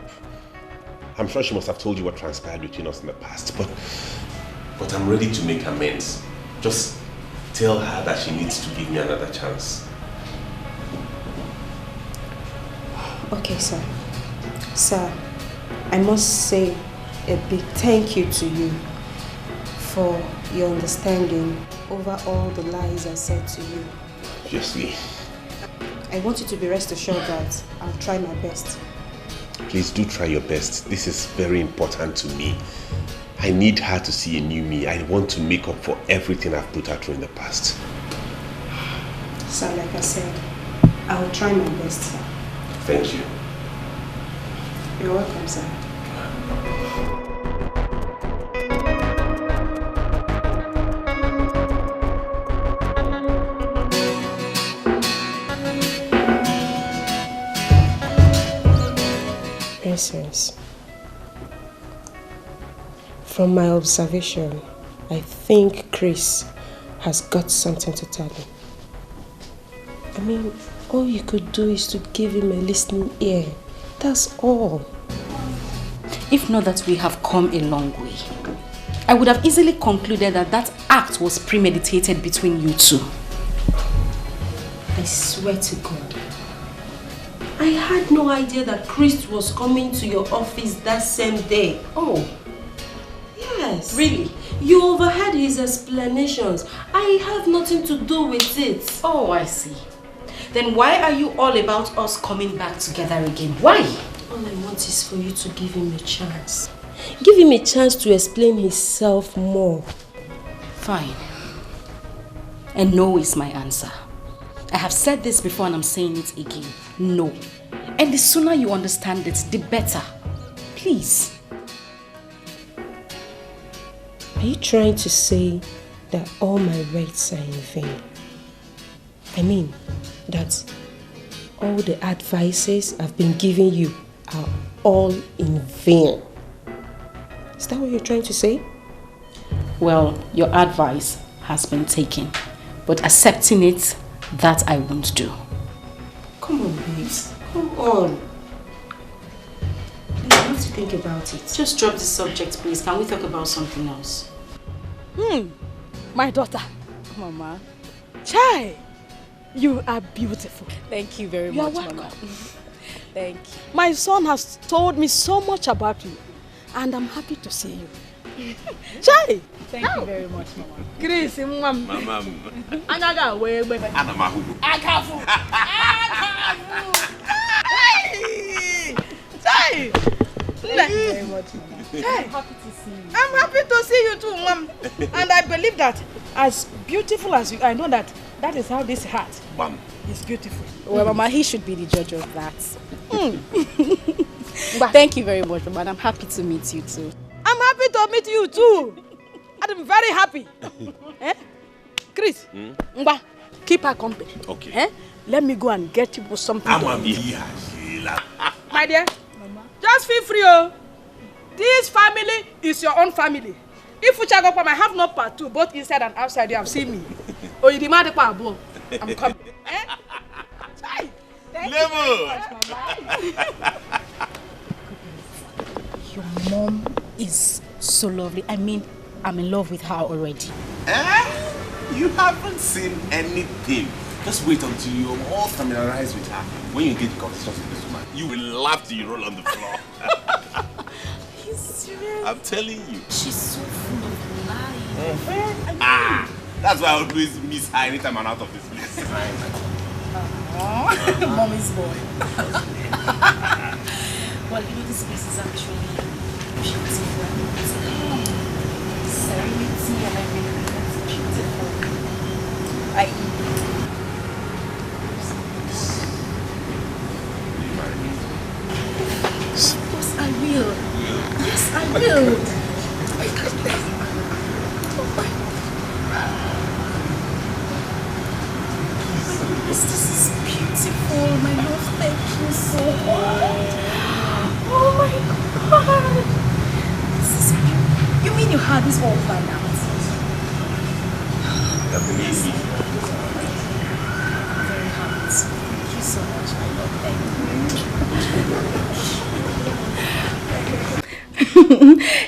I'm sure she must have told you what transpired between us in the past, but I'm ready to make amends. Just tell her that she needs to give me another chance. Okay, sir. Sir, I must say a big thank you to you for your understanding over all the lies I said to you. Obviously. I want you to be rest assured that I'll try my best. Please do try your best. This is very important to me. I need her to see a new me. I want to make up for everything I've put her through in the past. Sir, like I said, I'll try my best, sir. Thank you. You're welcome, sir. Essence. From my observation, I think Chris has got something to tell me. I mean, all you could do is to give him a listening ear. That's all. If not that we have come a long way, I would have easily concluded that that act was premeditated between you two. I swear to God, I had no idea that Chris was coming to your office that same day. Oh. Yes. Really? You overheard his explanations. I have nothing to do with it. Oh, I see. Then why are you all about us coming back together again? Why? All I want is for you to give him a chance. Give him a chance to explain himself more. Fine. And no is my answer. I have said this before and I'm saying it again. No. And the sooner you understand it, the better. Please. Are you trying to say that all my rights are in vain? I mean, that all the advices I've been giving you are all in vain. Is that what you're trying to say? Well, your advice has been taken, but accepting it, that I won't do. Come on, babes. Come on. You have to think about it. Just drop the subject, please. Can we talk about something else? My daughter. Mama. Chai, you are beautiful. Thank you very You are much, welcome. Mama. Thank you. My son has told me so much about you, and I'm happy to see you. Chai! Thank you very much, Mama. Chris, Mama. Anaga, where? Anamahu. Akafu! Chai! Thank you very much, Mama. Hey. I'm happy to see you. I'm happy to see you too, Mom. And I believe that as beautiful as you are, I know that That is how this hat is beautiful. Well, Mama, he should be the judge of that. Thank you very much, Mama, and I'm happy to meet you too. I'm happy to meet you too. I'm very happy. Chris, Ngba, keep her company. Okay. Let me go and get you something to eat. My dear, just feel free. Oh. This family is your own family. If you check up, I have no part two, both inside and outside. You have seen me. Oh, you demand it, I'm coming. Thank you very much, Mama. Your mom is so lovely. I mean, I'm in love with her already. You haven't seen anything. Just wait until you're all familiarized with her. When you get the conversation with this woman, you will laugh till you roll on the floor. He's serious. I'm telling you. She's so full of life. That's why I always miss her anytime I'm out of this place. Mommy's boy. Well, you know, this place is actually beautiful. Serenity and everything. That's beautiful. Yes, I will. Yes, I will. This is beautiful, my love. Thank you so much. Oh my God. This is beautiful. You mean you had this all planned out? Definitely. I'm very happy. Thank you so much, my love. Thank you.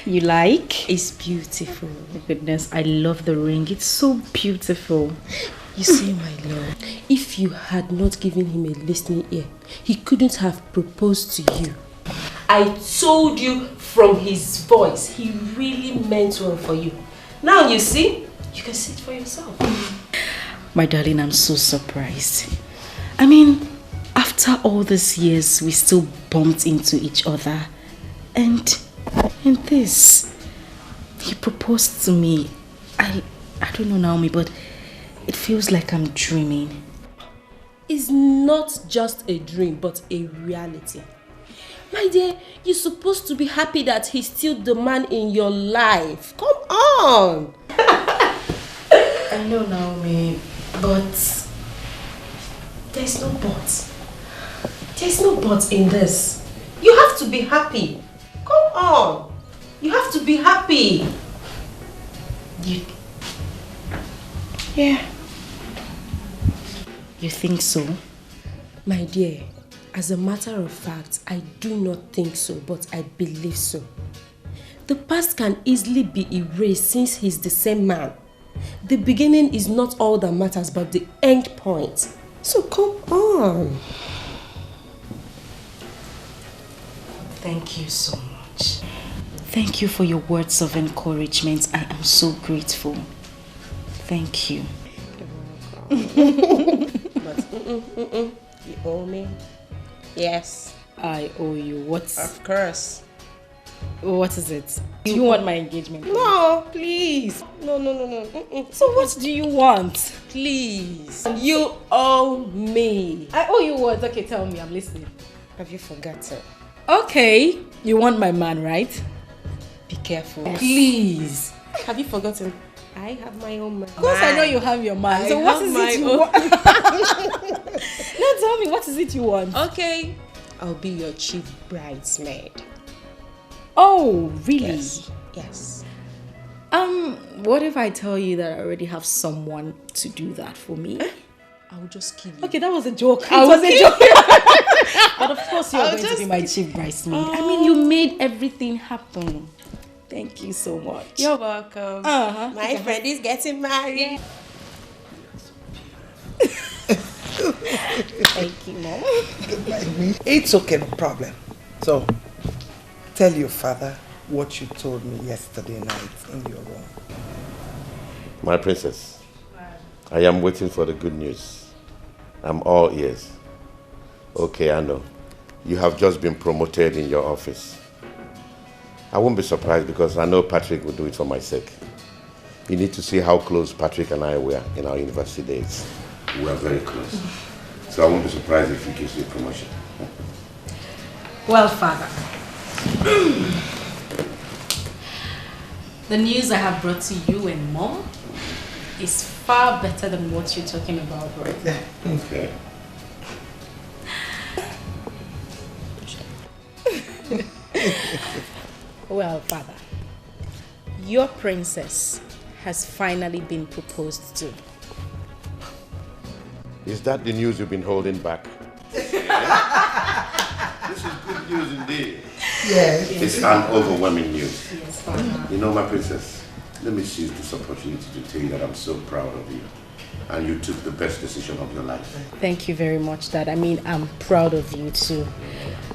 You like? It's beautiful. Oh, goodness, I love the ring. It's so beautiful. You see, my lord, if you had not given him a listening ear, he couldn't have proposed to you. I told you from his voice, he really meant well for you. Now you see, you can see it for yourself. My darling, I'm so surprised. I mean, after all these years, we still bumped into each other. And this, he proposed to me. I don't know, Naomi, but it feels like I'm dreaming. It's not just a dream, but a reality. My dear, you're supposed to be happy that he's still the man in your life. Come on! I know, Naomi, but there's no but. There's no but in this. You have to be happy. Come on! You have to be happy. Yeah. You think so? My dear, as a matter of fact, I do not think so, but I believe so. The past can easily be erased since he's the same man. The beginning is not all that matters, but the end point. So come on. Thank you so much. Thank you for your words of encouragement. I am so grateful. Thank you. You owe me? Yes. I owe you. What? Of course. What is it? Do you want my engagement? No, please. No. So what do you want? Please. You owe me. I owe you what? Okay, tell me. I'm listening. Have you forgotten? Okay. You want my man, right? Be careful. Yes. Please. Have you forgotten? I have my own man. Of course I know you have your man. So what is it you want? Now tell me, what is it you want? Okay. I'll be your chief bridesmaid. Oh, really? Yes. What if I tell you that I already have someone to do that for me? I will just kill you. Okay, that was a joke. It was a joke. But of course you're going to be my chief bridesmaid. I mean, you made everything happen. Thank you so much. You're welcome. My friend is getting married. Yeah. Thank you, Mom. It's okay, no problem. So, tell your father what you told me yesterday night in your room. My princess, I am waiting for the good news. I'm all ears. Okay, I know. You have just been promoted in your office. I won't be surprised because I know Patrick will do it for my sake. You need to see how close Patrick and I were in our university days. We were very close. So I won't be surprised if he gives you a promotion. Well, Father, the news I have brought to you and Mom is far better than what you're talking about right now. Okay. Well, Father, your princess has finally been proposed to. Is that the news you've been holding back? This is good news indeed. Yes. It's an overwhelming news. Yes, Father. You know, my princess, let me seize this opportunity to tell you that I'm so proud of you. And you took the best decision of your life. Thank you very much, Dad. I mean, I'm proud of you too.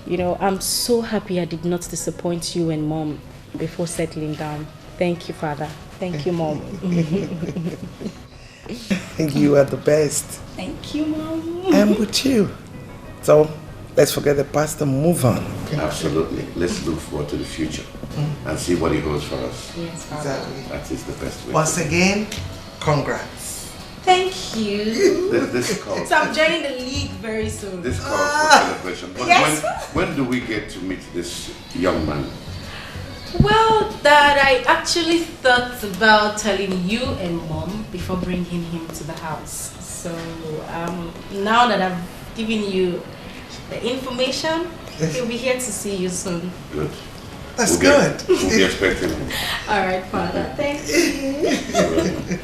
You know, I'm so happy I did not disappoint you and Mom before settling down. Thank you, Father. Thank you, Mom. You are the best. Thank you, Mom. I'm with you. So, let's forget the past and move on. Absolutely. Let's look forward to the future and see what it holds for us. Yes, Father. Exactly. That is the best way. Once again, congrats. Thank you. This calls. So I'm joining the league very soon. This calls for celebration. But Yes. when do we get to meet this young man? Well, Dad, I actually thought about telling you and Mom before bringing him to the house. So now that I've given you the information, he'll be here to see you soon. Good. That's We'll be expecting him. All right, Father. Thank you.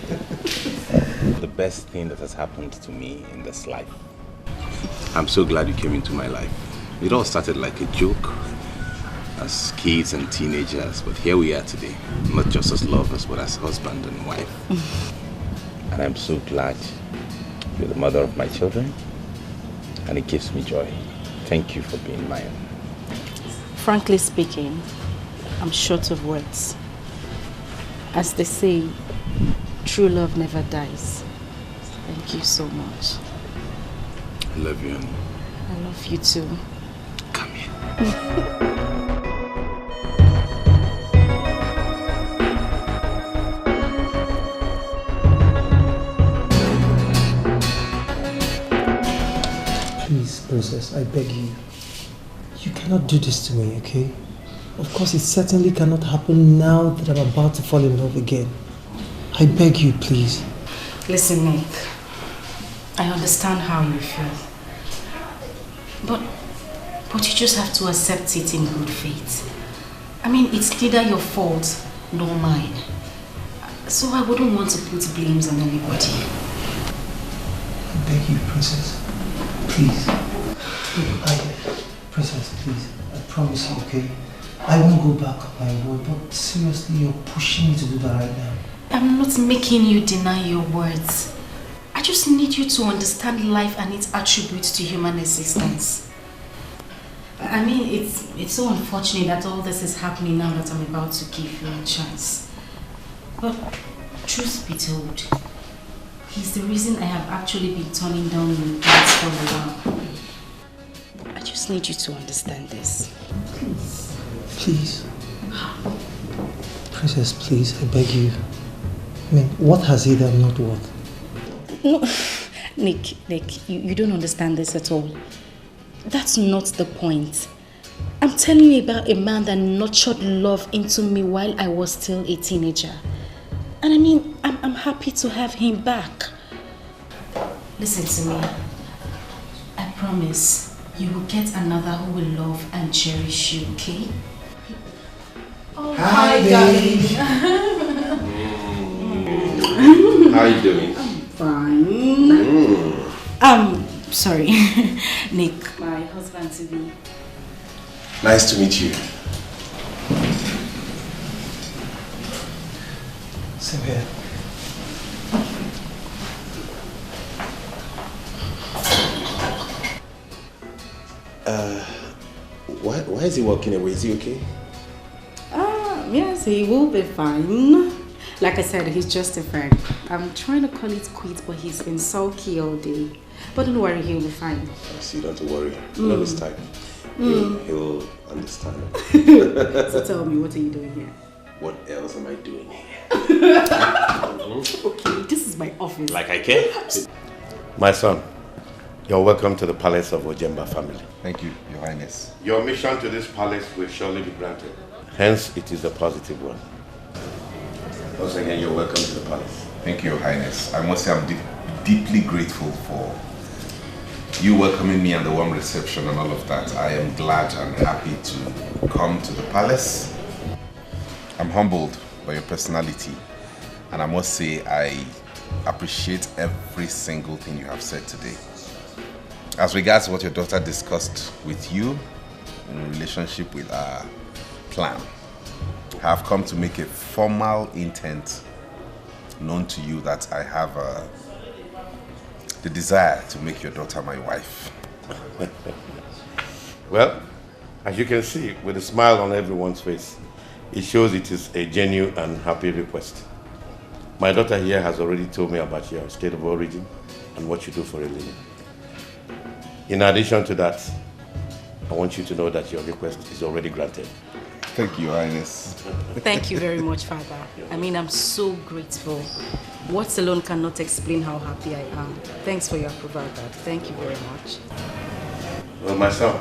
The best thing that has happened to me in this life. I'm so glad you came into my life. It all started like a joke as kids and teenagers, but here we are today. Not just as lovers, but as husband and wife. And I'm so glad you're the mother of my children, and it gives me joy. Thank you for being mine. Frankly speaking, I'm short of words. As they say, true love never dies. Thank you so much. I love you, honey. I love you too. Come here. Please, Princess, I beg you. You cannot do this to me, okay? Of course, it certainly cannot happen now that I'm about to fall in love again. I beg you, please. Listen, Nick. I understand how you feel. But you just have to accept it in good faith. I mean, it's neither your fault nor mine. So I wouldn't want to put blames on anybody. I beg you, Princess. Please. Princess, please. I promise you, okay? I won't go back on my word, but seriously, you're pushing me to do that right now. I'm not making you deny your words. I just need you to understand life and its attributes to human existence. I mean, it's so unfortunate that all this is happening now that I'm about to give you a chance. But truth be told, he's the reason I have actually been turning down your dates for a while. I just need you to understand this. Please. Princess, please, I beg you. I mean, what has he done not what? No, Nick, you don't understand this at all. That's not the point. I'm telling you about a man that nurtured love into me while I was still a teenager. And I mean, I'm happy to have him back. Listen to me. I promise you will get another who will love and cherish you, okay? Oh, Hi, darling. How are you doing? Fine. Sorry. Nick, my husband to be. Nice to meet you. Same here. Why is he walking away? Is he okay? Yes, he will be fine. Like I said, he's just a friend. I'm trying to call it quits, but he's been sulky all day. But don't worry, he'll be fine. See, don't worry. You know this time. He'll understand. So tell me, what are you doing here? What else am I doing here? office. Like I care. My son, you're welcome to the palace of Ojemba family. Thank you, Your Highness. Your mission to this palace will surely be granted. Hence, it is a positive one. Once again, you're welcome to the palace. Thank you, Your Highness. I must say I'm deeply grateful for you welcoming me and the warm reception and all of that. I am glad and happy to come to the palace. I'm humbled by your personality, and I must say I appreciate every single thing you have said today. As regards what your daughter discussed with you in relationship with our plan, I have come to make a formal intent known to you that I have the desire to make your daughter my wife. Well, as you can see, with a smile on everyone's face, it shows it is a genuine and happy request. My daughter here has already told me about your state of origin and what you do for a living. In addition to that, I want you to know that your request is already granted. Thank you, Your Highness. Thank you very much, Father. I mean, I'm so grateful. Words alone cannot explain how happy I am. Thanks for your approval, Dad. Thank you very much. Well, my son,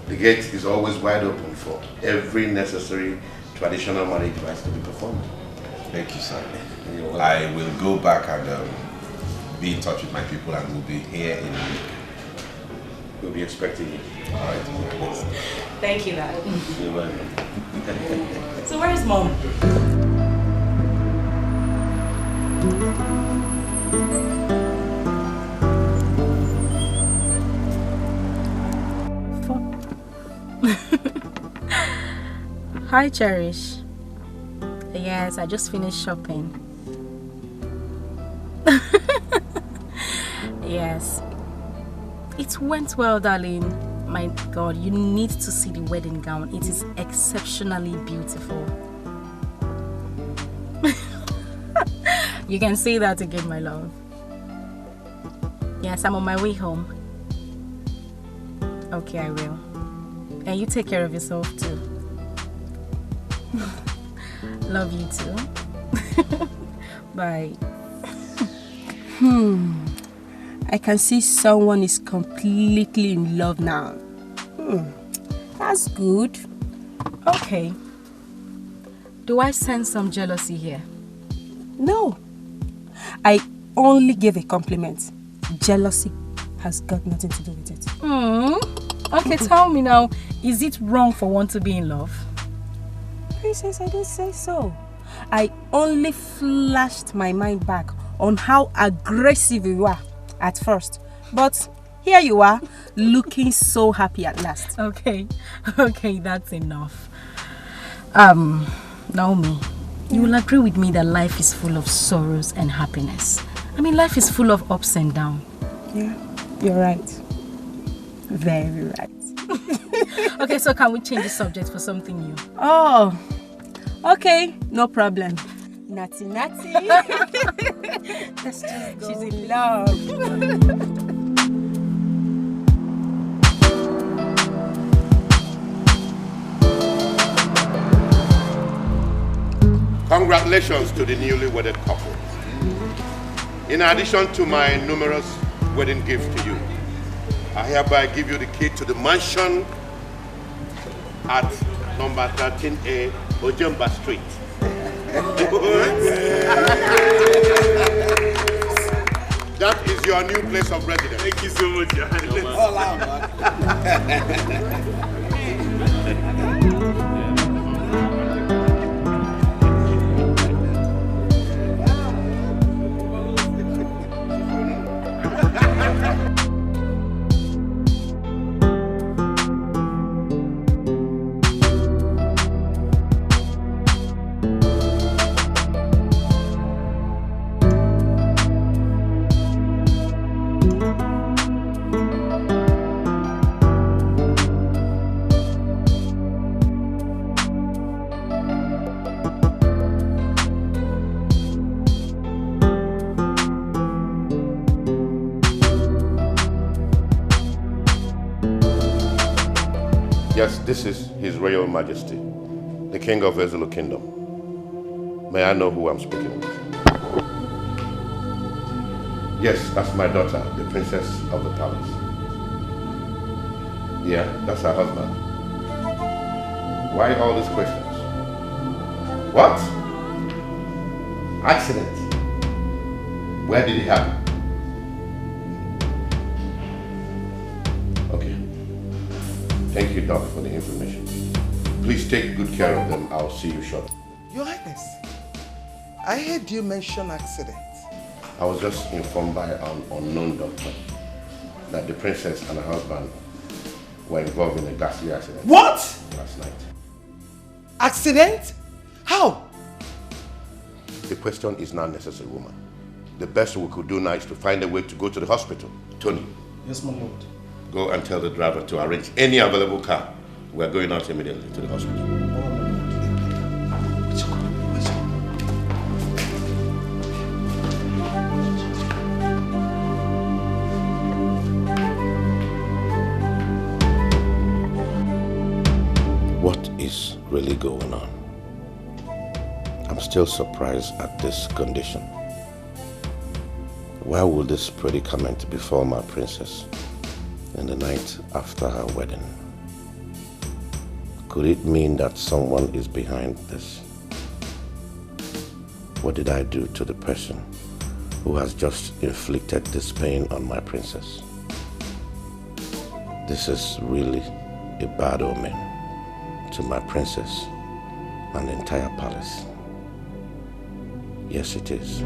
the gate is always wide open for every necessary traditional marriage rites to be performed. Thank you, sir. I will go back and be in touch with my people, and we'll be here in a week. We'll be expecting you. All right. Thank you, Dad. You're welcome. So where is Mom? Hi, Cherish. Yes, I just finished shopping. Yes. It went well, darling. My God, you need to see the wedding gown. It is exceptionally beautiful. You can say that again, my love. Yes, I'm on my way home. Okay, I will. And you take care of yourself too. Love you too. Bye. I can see someone is completely in love now. That's good. Okay. Do I sense some jealousy here? No. I only gave a compliment. Jealousy has got nothing to do with it. Okay, tell me now, is it wrong for one to be in love? Princess, I didn't say so. I only flashed my mind back on how aggressive you were at first. But here you are, looking so happy at last. Okay, that's enough. Naomi, you will agree with me that life is full of sorrows and happiness. I mean, life is full of ups and downs. Yeah, you're right. Very right. Okay, so can we change the subject for something new? Oh, okay, no problem. Natty. Let's just go. She's in love. Congratulations to the newly wedded couple. In addition to my numerous wedding gifts to you, I hereby give you the key to the mansion at number 13A Ojemba Street. That is your new place of residence. Thank you so much, Johannes. All out, Yes, this is His Royal Majesty, the King of Ezulu Kingdom. May I know who I'm speaking with? Yes, that's my daughter, the princess of the palace. Yeah, that's her husband. Why all these questions? What? Accident? Where did it happen? Okay. Thank you, Doc, for the information. Please take good care of them. I'll see you shortly. Your Highness, I heard you mention accident. I was just informed by an unknown doctor that the princess and her husband were involved in a ghastly accident. What? Last night. Accident? How? The question is not necessary, woman. The best we could do now is to find a way to go to the hospital. Tony. Yes, my lord. Go and tell the driver to arrange any available car. We're going out immediately to the hospital. What is really going on? I'm still surprised at this condition. Why would this predicament befall my princess in the night after her wedding? Could it mean that someone is behind this? What did I do to the person who has just inflicted this pain on my princess? This is really a bad omen to my princess and the entire palace. Yes, it is.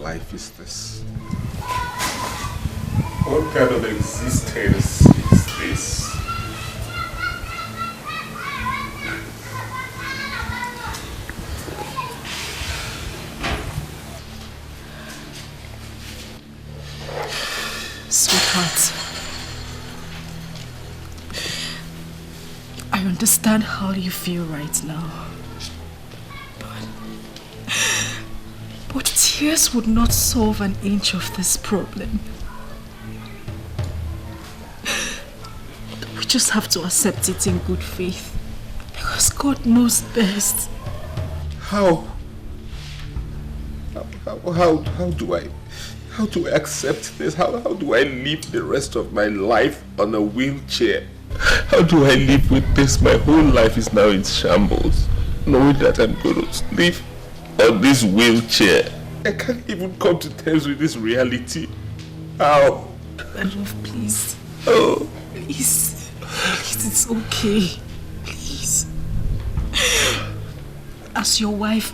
life is this? What kind of existence is this? Sweetheart, I understand how you feel right now. But tears would not solve an inch of this problem. We just have to accept it in good faith, because God knows best. How do I accept this? How do I live the rest of my life on a wheelchair? How do I live with this? My whole life is now in shambles, knowing that I'm going to live on this wheelchair. I can't even come to terms with this reality. How? My love, please. Oh. Please. Please, it's okay. Please. As your wife,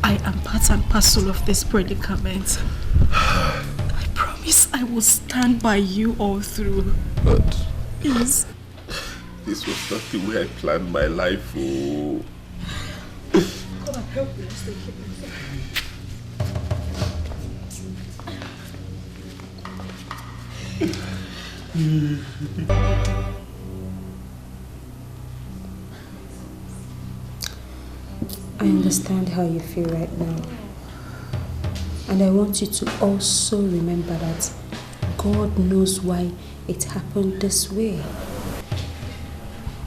I am part and parcel of this predicament. I promise. promise I will stand by you all through. But Yes. this was not the way I planned my life. Oh. Come and help me. Let's take it. I understand how you feel right now. And I want you to also remember that God knows why it happened this way.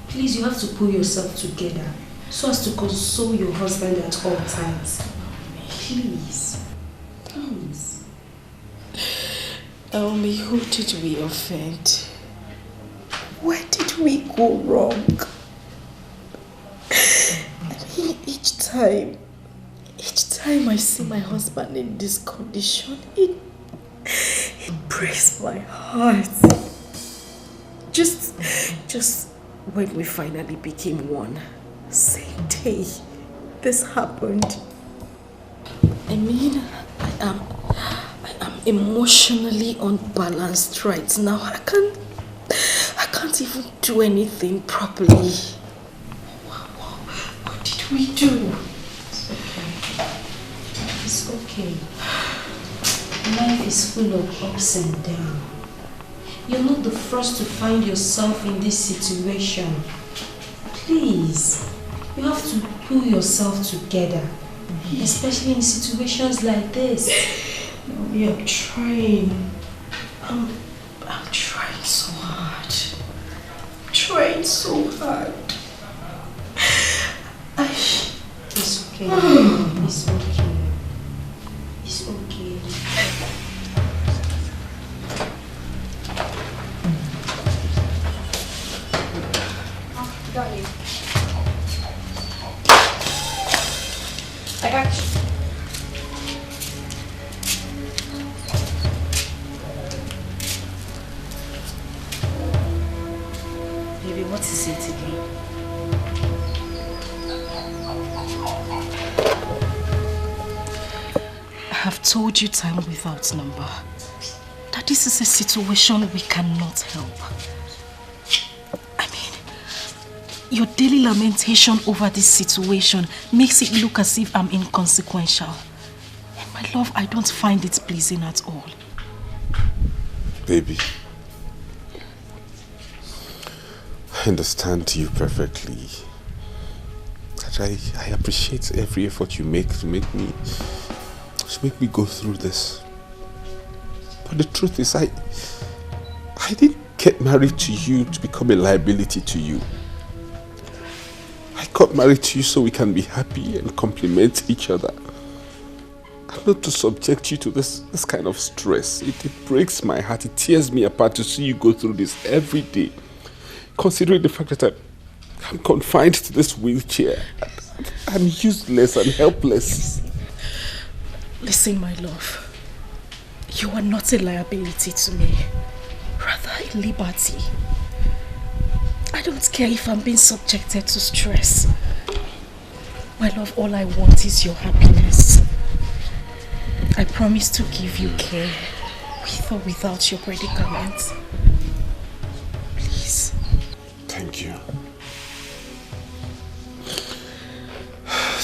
Please, you have to pull yourself together so as to console your husband at all times. Please. Please. Naomi, who did we offend? Where did we go wrong? I mean, each time I see my husband in this condition, it breaks my heart. Just when we finally became one, same day this happened. I mean, I am emotionally unbalanced right now. I can't even do anything properly. What did we do? It's okay. Life is full of ups and downs. You're not the first to find yourself in this situation. Please, you have to pull yourself together, especially in situations like this. We are trying. I'm trying so hard. Trying so hard. It's okay. It's okay. It's okay. Got you. I got you. Baby, what is it again? I have told you time without number that this is a situation we cannot help. I mean, your daily lamentation over this situation makes it look as if I'm inconsequential. And my love, I don't find it pleasing at all. Baby, I understand you perfectly. That I appreciate every effort you make to make me go through this. But the truth is, I didn't get married to you to become a liability to you. I got married to you so we can be happy and complement each other. And not to subject you to this kind of stress. It breaks my heart, it tears me apart to see you go through this every day. Considering the fact that I'm confined to this wheelchair. I'm useless and helpless. Listen, my love. You are not a liability to me. Rather, a liberty. I don't care if I'm being subjected to stress. My love, all I want is your happiness. I promise to give you care, with or without your predicament. Please. Thank you.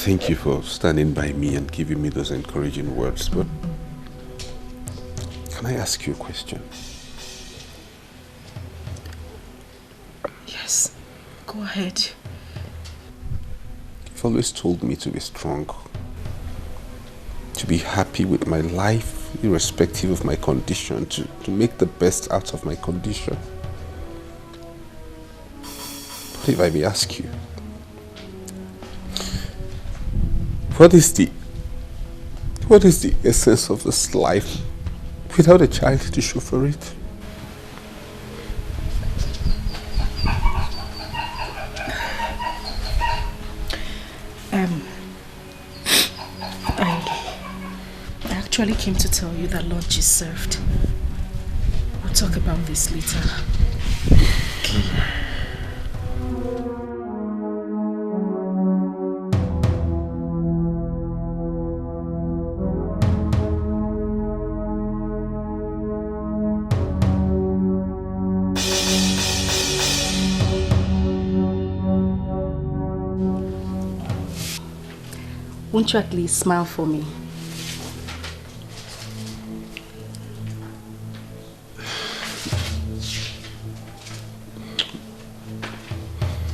Thank you for standing by me and giving me those encouraging words, but can I ask you a question? Yes, go ahead. You've always told me to be strong, to be happy with my life, irrespective of my condition, to make the best out of my condition. But if I may ask you, what is the essence of this life without a child to show for it? I actually came to tell you that lunch is served. We'll talk about this later. Won't you at least smile for me?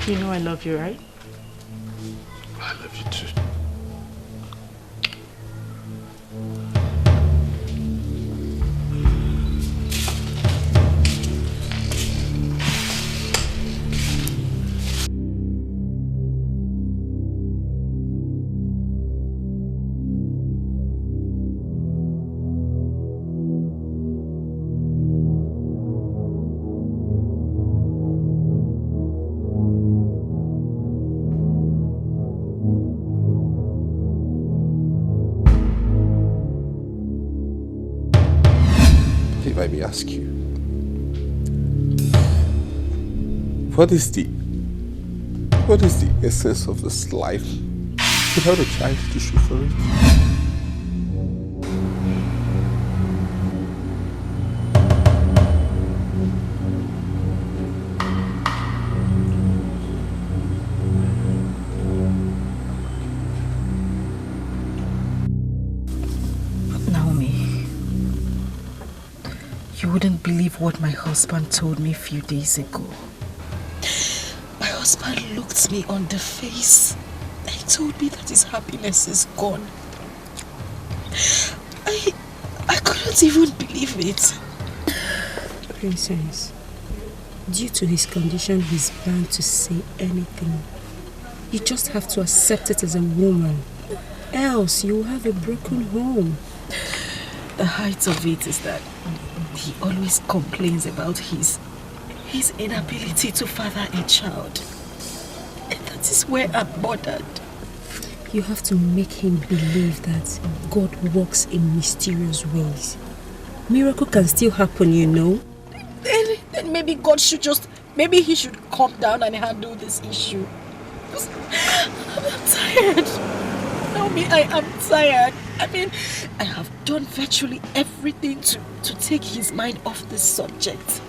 You know I love you, right? I love you too. Let me ask you, what is the essence of this life without a child to show for it? You wouldn't believe what my husband told me a few days ago. My husband looked me on the face and told me that his happiness is gone. I couldn't even believe it. Princess, due to his condition, he's bound to say anything. You just have to accept it as a woman. Else, you'll have a broken home. The height of it is that he always complains about his inability to father a child. And that is where I'm bothered. You have to make him believe that God works in mysterious ways. Miracle can still happen, you know. Then maybe God should maybe he should calm down and handle this issue. I'm tired. Naomi, I am tired. I mean, I have done virtually everything to take his mind off this subject.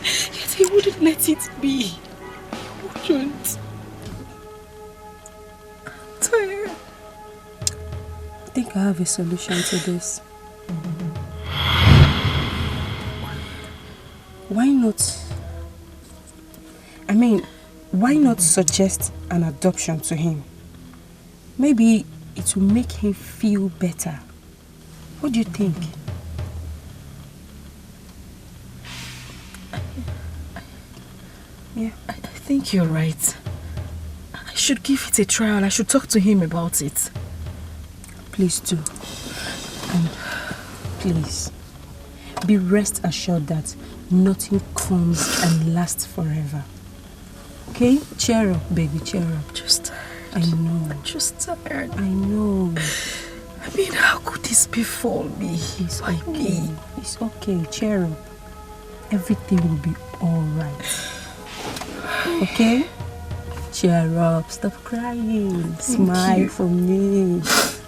Yet he wouldn't let it be. He wouldn't. I'm tired. I think I have a solution to this. Why not suggest an adoption to him? Maybe it will make him feel better. What do you think? Yeah, I think you're right. I should give it a trial. I should talk to him about it. Please do. And please, be rest assured that nothing comes and lasts forever. Okay? Cheer up, baby, cheer up. Just tired. I know. I'm just tired. I know. I mean, how could this befall me? It's okay. It's okay. Cheer up. Everything will be alright. Okay? Cheer up. Stop crying. Smile for me.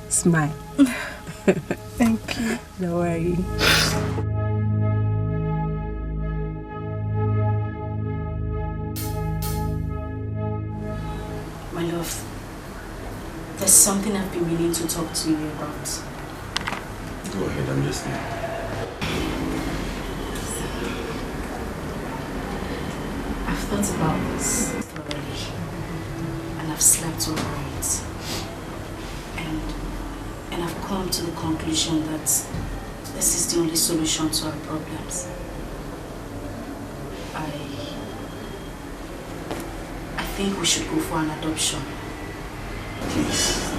Smile. Thank you. Don't worry. My love, there's something I've been meaning to talk to you about. Go ahead, I'm listening. I've thought about this thoroughly, and I've slept over it. And I've come to the conclusion that this is the only solution to our problems. I think we should go for an adoption. Please,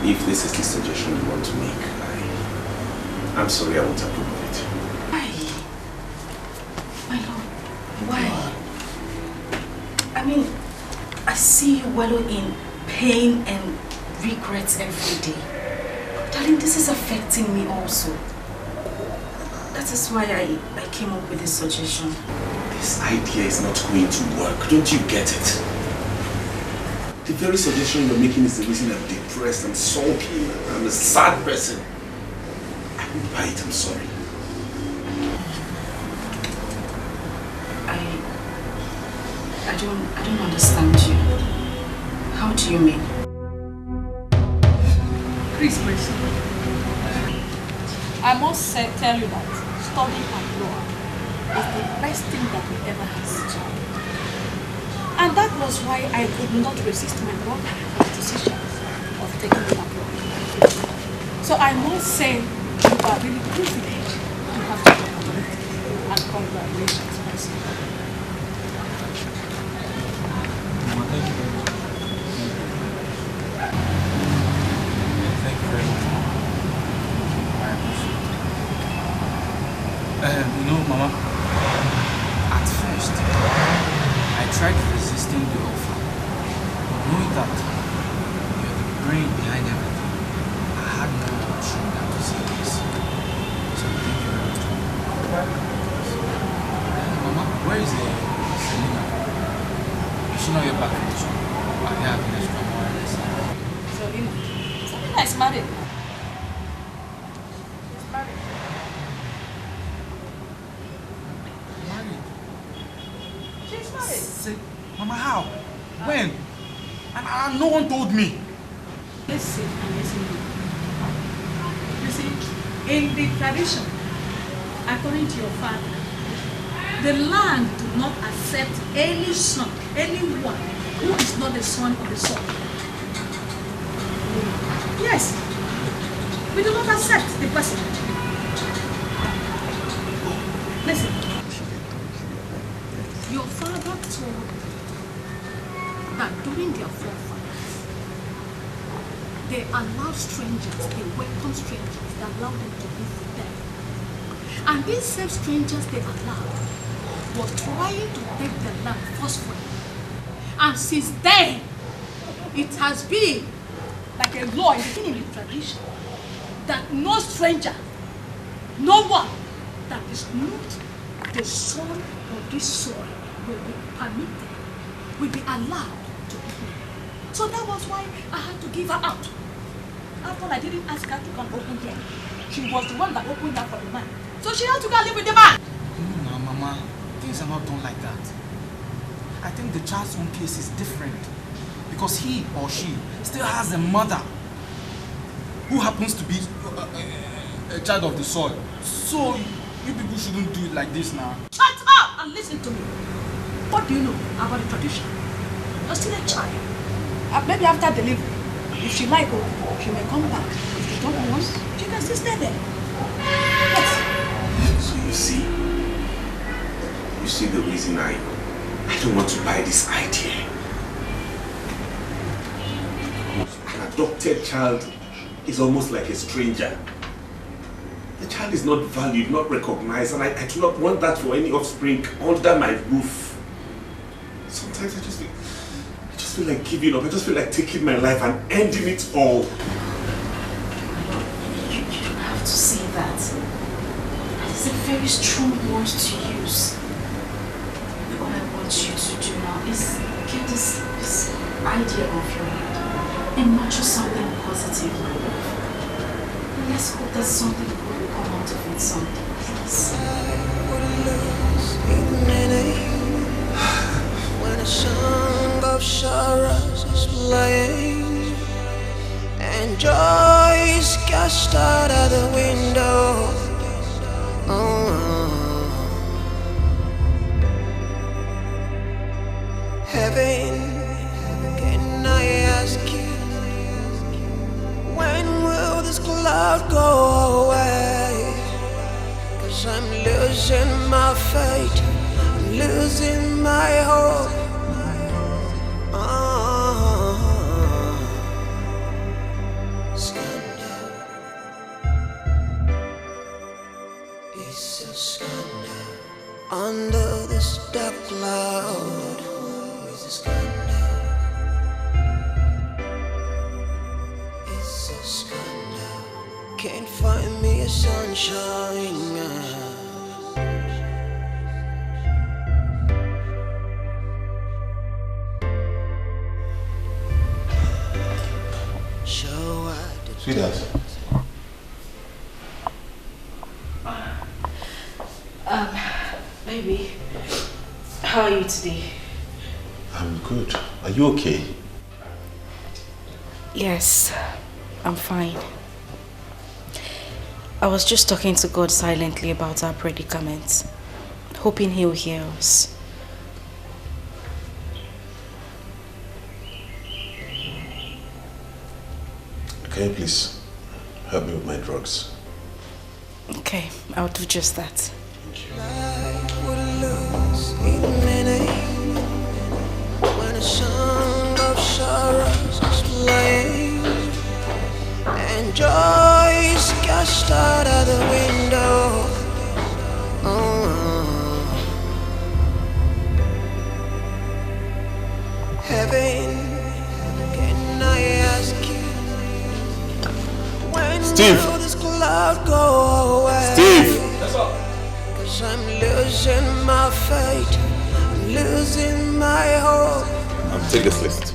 if this is the suggestion you want to make, I'm sorry, I won't approve of it. Why? My lord, why? I mean, I see you wallow in pain and regrets every day. Darling, this is affecting me also. That is why I came up with this suggestion. This idea is not going to work. Don't you get it? The very suggestion you're making is the reason I'm depressed and sulky. I'm a sad person. I won't buy it, I'm sorry. I don't understand you. How do you mean? Please, Grace. I must tell you that studying abroad is the best thing that we ever had. And that was why I could not resist my brother's decision of taking it abroad. So I must say you are really privileged to have the opportunity. And congratulations, my son. Thank you very much. Thank you very much. I appreciate it. You know, Mama, at first, I tried resisting the offer. But knowing that you're the brain behind everything, I had no option than to say yes. So thank you very much. Mama, where is Selena? Is she not yet back from the shop? Are they having extra wireless? Selena is married. She's married. Say, Mama, how? When? And no one told me. Listen and listen. You see, in the tradition, according to your father, the land do not accept any son, anyone who is not the son of the son. Yes, we do not accept the person. Listen, your father told that during their forefathers, they allowed strangers, they welcomed strangers, they allowed them to live with them. And these same strangers they allowed were trying to take the land forcefully. And since then, it has been like a law in the tradition that no stranger, no one that is not the son of this soil will be permitted, will be allowed to be here. So that was why I had to give her out. After I didn't ask her to come open here. She was the one that opened up for the man. So she had to go and live with the man. No, Mama. Things are not done like that. I think the child's own case is different because he or she still has a mother who happens to be a child of the soil. So you people shouldn't do it like this now. Shut up and listen to me. What do you know about the tradition? You're still a child. Maybe after delivery, if she like, she may come back. If she don't want, she can still stay there. Yes. So you see the reason I don't want to buy this idea. An adopted child is almost like a stranger. The child is not valued, not recognized, and I do not want that for any offspring under my roof. Sometimes I just feel like giving up. I just feel like taking my life and ending it all. You don't have to say that. It's a very strong word to use. All I want you to do now is get this idea off your head and nurture something positive. And let's hope that something good will come out of it someday, please. When a song of sorrows is playing and joy is cast out of the window. Heaven, can I ask you, when will this cloud go away? 'Cause I'm losing my faith, I'm losing my hope. Scandal, it's a scandal under this dark cloud. It's a scandal, it's a scandal. Can't find me a sunshine. Sweetheart. Baby, how are you today? I'm good. Are you okay? Yes, I'm fine. I was just talking to God silently about our predicament, hoping He'll hear us. Can you please help me with my drugs? Okay, I'll do just that. When a song of sorrows is playing and joy is cast out of the window. Heaven, can I ask you, when will this cloud go away? Steve! 'Cause I'm losing my faith, I'm losing my hope. Take this list.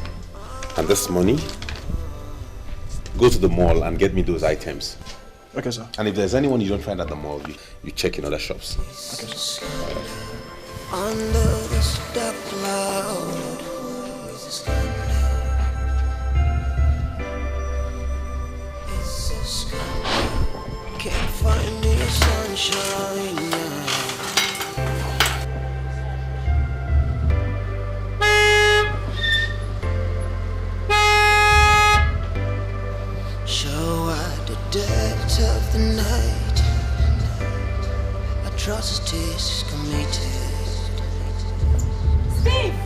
And this money, go to the mall and get me those items. Okay, sir. And if there's anyone you don't find at the mall, you check in other shops. Okay, sir. Under this dark cloud, can't find the sunshine now. So at the depth of the night, atrocities committed. Steve!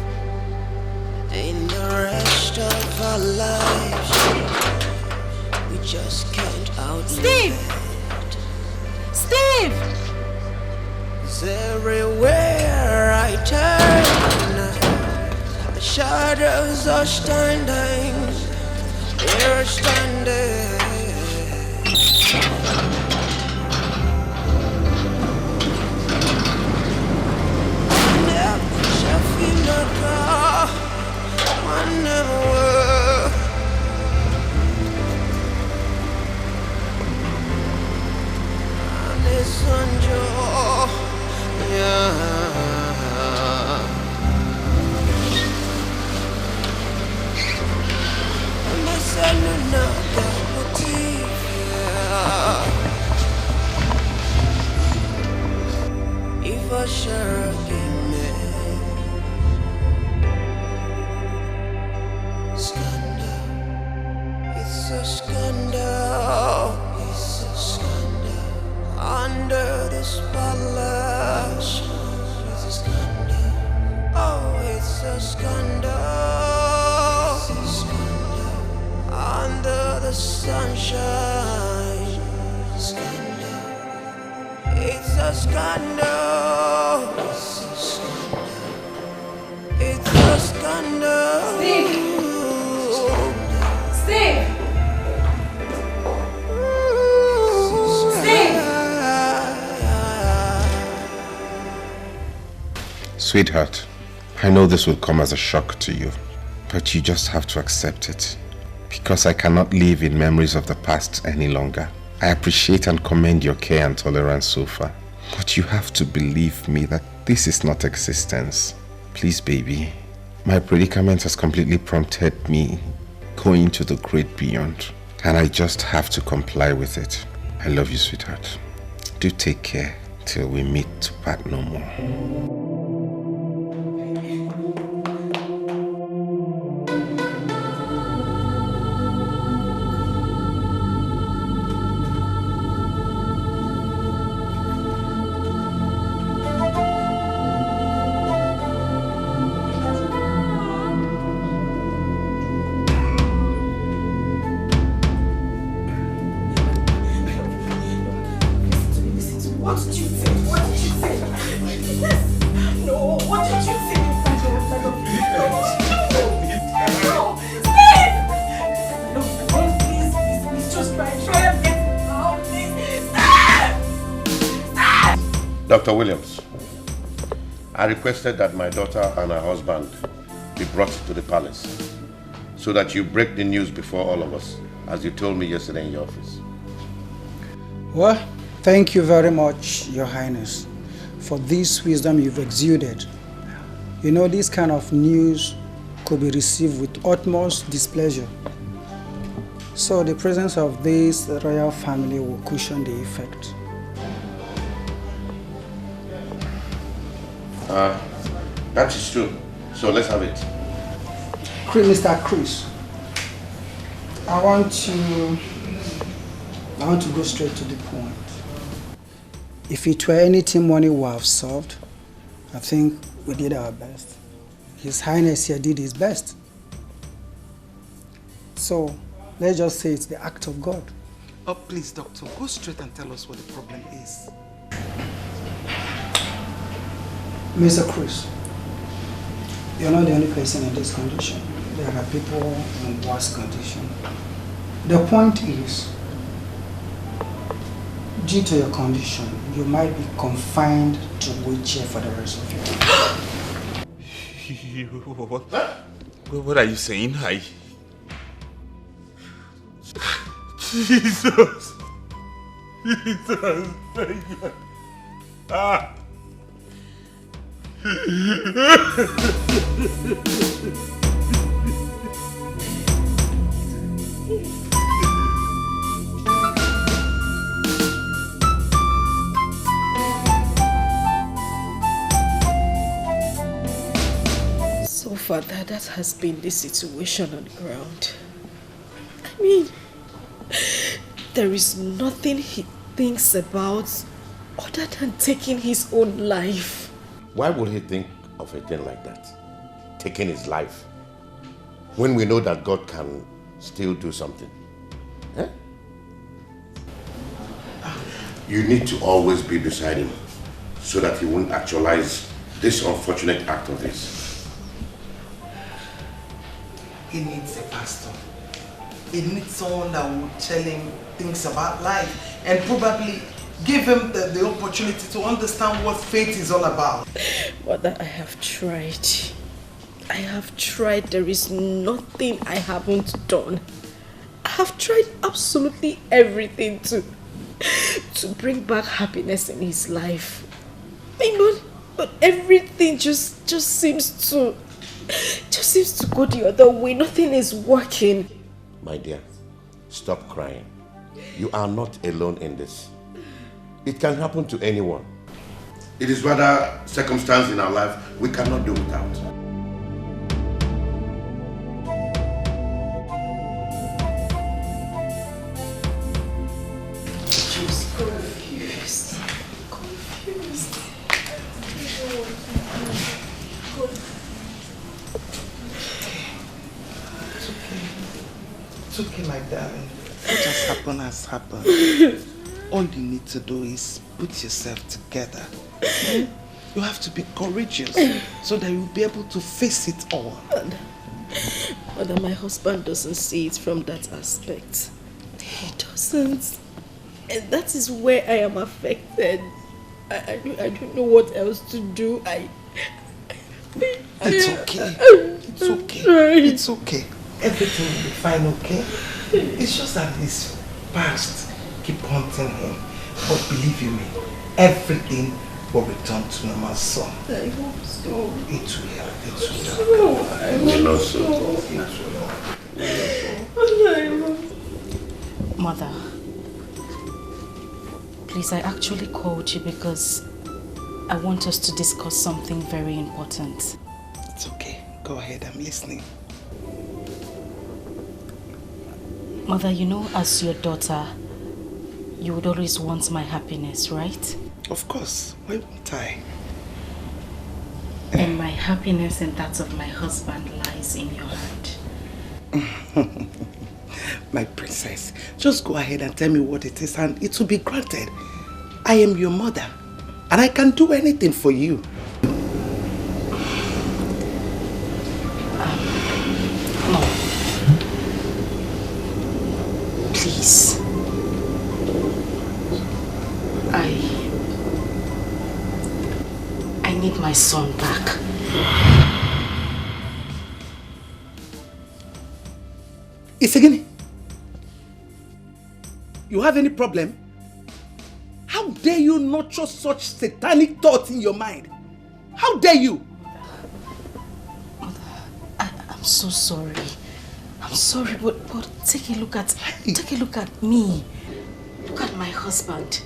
In the rest of our lives, we just can't outlive. Steve! Steve! 'Cause everywhere I turn, the shadows are standing. They're standing. Never shall feel like I never. And it's on joy, yeah. If I share scandal, it's a scandal, it's a scandal. Under the spotlight, it's a scandal. Oh, it's a scandal. Under the sunshine, scandal. It's a scandal. It's a scandal. Steve! Steve! Steve! Sweetheart, I know this will come as a shock to you, but you just have to accept it. Because I cannot live in memories of the past any longer. I appreciate and commend your care and tolerance so far. But you have to believe me that this is not existence. Please, baby. My predicament has completely prompted me going to the great beyond. And I just have to comply with it. I love you, sweetheart. Do take care till we meet to part no more. Dr. Williams, I requested that my daughter and her husband be brought to the palace so that you break the news before all of us, as you told me yesterday in your office. Well, thank you very much, Your Highness, for this wisdom you've exuded. You know, this kind of news could be received with utmost displeasure. So the presence of this royal family will cushion the effect. That is true. So let's have it. Mr. Chris, I want to go straight to the point. If it were anything money would have solved, I think we did our best. His Highness here did his best. So, let's just say it's the act of God. Oh, please, doctor, go straight and tell us what the problem is. Mr. Chris, you're not the only person in this condition. There are people in worse condition. The point is, due to your condition, you might be confined to wheelchair for the rest of your life. What are you saying? Jesus! Jesus! Thank you. Ah! So far, that has been the situation on the ground. I mean, there is nothing he thinks about other than taking his own life. Why would he think of a thing like that? Taking his life? When we know that God can still do something. Eh? You need to always be beside him so that he won't actualize this unfortunate act of his. He needs a pastor. He needs someone that will tell him things about life and probably give him the opportunity to understand what faith is all about. Mother, I have tried. I have tried. There is nothing I haven't done. I have tried absolutely everything to bring back happiness in his life. But everything just seems to go the other way. Nothing is working. My dear, stop crying. You are not alone in this. It can happen to anyone. It is rather circumstance in our life we cannot do without. Just confused. It's okay, my darling. What has happened. All you need to do is put yourself together. You have to be courageous so that you'll be able to face it all. Mother, my husband doesn't see it from that aspect. He doesn't. And that is where I am affected. I don't know what else to do. It's okay. It's okay. It's okay. Everything will be fine, okay? It's just that his past keep haunting him. But believe you me, everything will return to normal soon. I hope so. It will. I hope so. Mother, please, I actually called you because I want us to discuss something very important. It's okay. Go ahead, I'm listening. Mother, you know, as your daughter, you would always want my happiness, right? Of course. Why won't I? And my happiness and that of my husband lies in your hand. My princess, just go ahead and tell me what it is and it will be granted. I am your mother and I can do anything for you. No. Please. I need my son back. Isegini, you have any problem? How dare you nurture such satanic thoughts in your mind? How dare you? I'm so sorry. I'm sorry, but take a look at me. Look at my husband.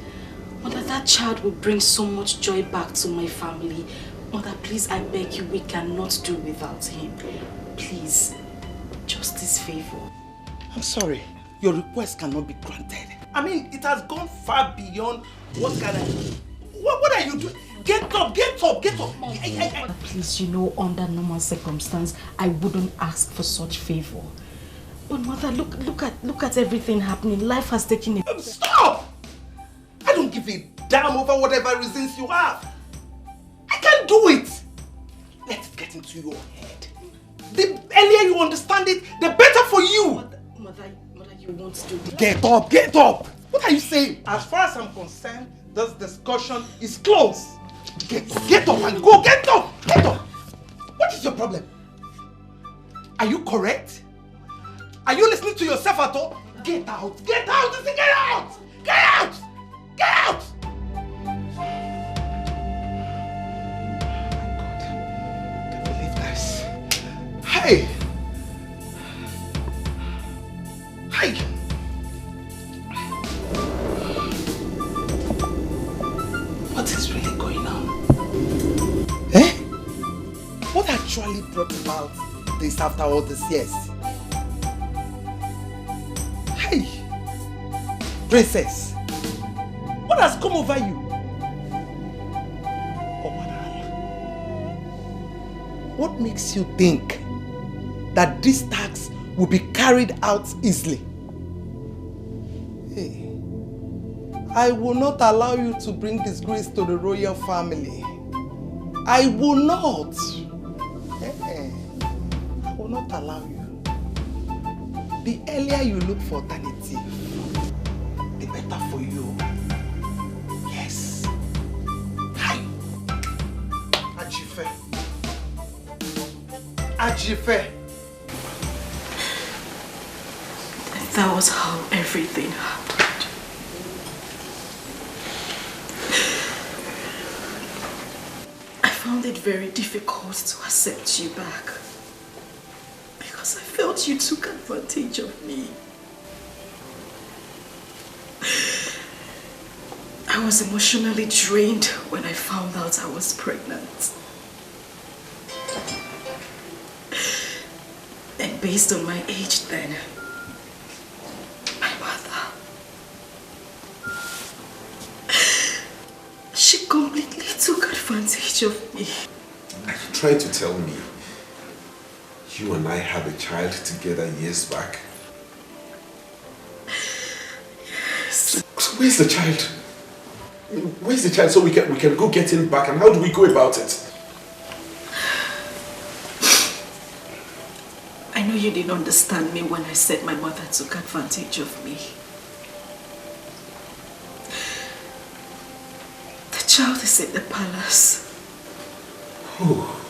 Mother, that child will bring so much joy back to my family. Mother, please, I beg you, we cannot do without him. Please, just this favor. I'm sorry, your request cannot be granted. I mean, it has gone far beyond what can I... What are you doing? Get up, get up, get up! Please, you know, under normal circumstance, I wouldn't ask for such favor. But Mother, look at everything happening. Life has taken a... Stop! I don't give a damn over whatever reasons you have. I can't do it. Let it get into your head. The earlier you understand it, the better for you. Mother, you won't do this. Get up, get up! What are you saying? As far as I'm concerned, this discussion is closed. Get up and go, get up, get up! What is your problem? Are you correct? Are you listening to yourself at all? Get out, get out, get out! Get out! Get out! Can't believe this. Hey! Hey! What is really going on? Eh? What actually brought about this after all these years? Hey! Princess! What has come over you? What makes you think that this tax will be carried out easily? Hey, I will not allow you to bring disgrace to the royal family. I will not. I will not allow you. The earlier you look for alternative, the better for you. Yes. Hi. Ajife. Ajife. That was how everything happened. I found it very difficult to accept you back because I felt you took advantage of me. I was emotionally drained when I found out I was pregnant. And based on my age then, my mother, she completely took advantage of me. Are you trying to tell me you and I had a child together years back? Yes. So where's the child? Where's the child so we can go get him back, and how do we go about it? I know you didn't understand me when I said my mother took advantage of me. The child is in the palace. Oh,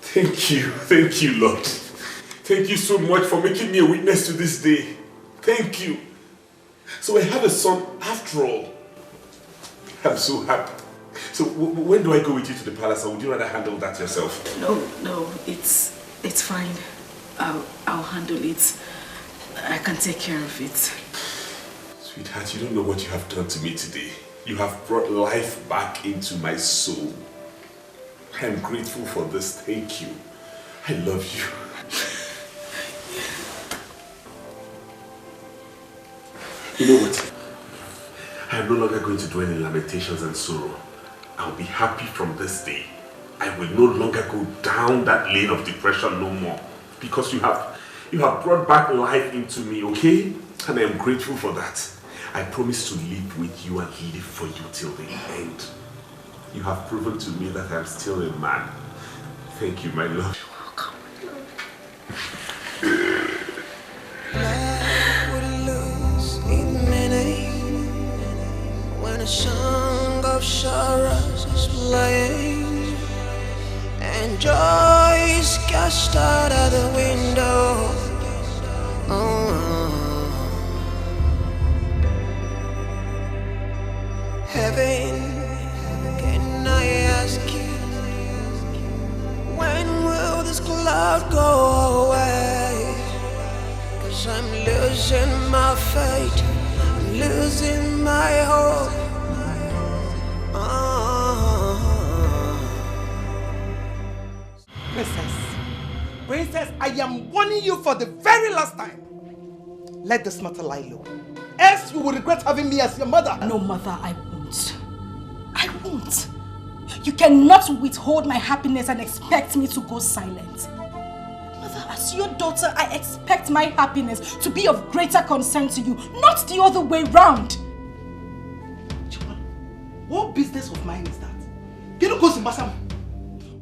thank you, Lord. Thank you so much for making me a witness to this day. Thank you. So I have a son after all. I'm so happy. So when do I go with you to the palace, or would you rather handle that yourself? No, it's fine. I'll handle it. I can take care of it. Sweetheart, you don't know what you have done to me today. You have brought life back into my soul. I am grateful for this. Thank you. I love you. You know what? I am no longer going to dwell in lamentations and sorrow. I'll be happy from this day. I will no longer go down that lane of depression no more. Because you have brought back life into me, okay? And I am grateful for that. I promise to live with you and live for you till the end. You have proven to me that I am still a man. Thank you, my love. You're welcome. Life would lose its meaning when a song of sorrows is playing and joy is cast out of the window. Heaven, can I ask you, when will this cloud go away? losing my faith, I'm losing my hope. Princess, I am warning you for the very last time. Let this matter lie low. Else you will regret having me as your mother. No, mother, I won't. I won't. You cannot withhold my happiness and expect me to go silent. Mother, as your daughter, I expect my happiness to be of greater concern to you, not the other way round. What business of mine is that?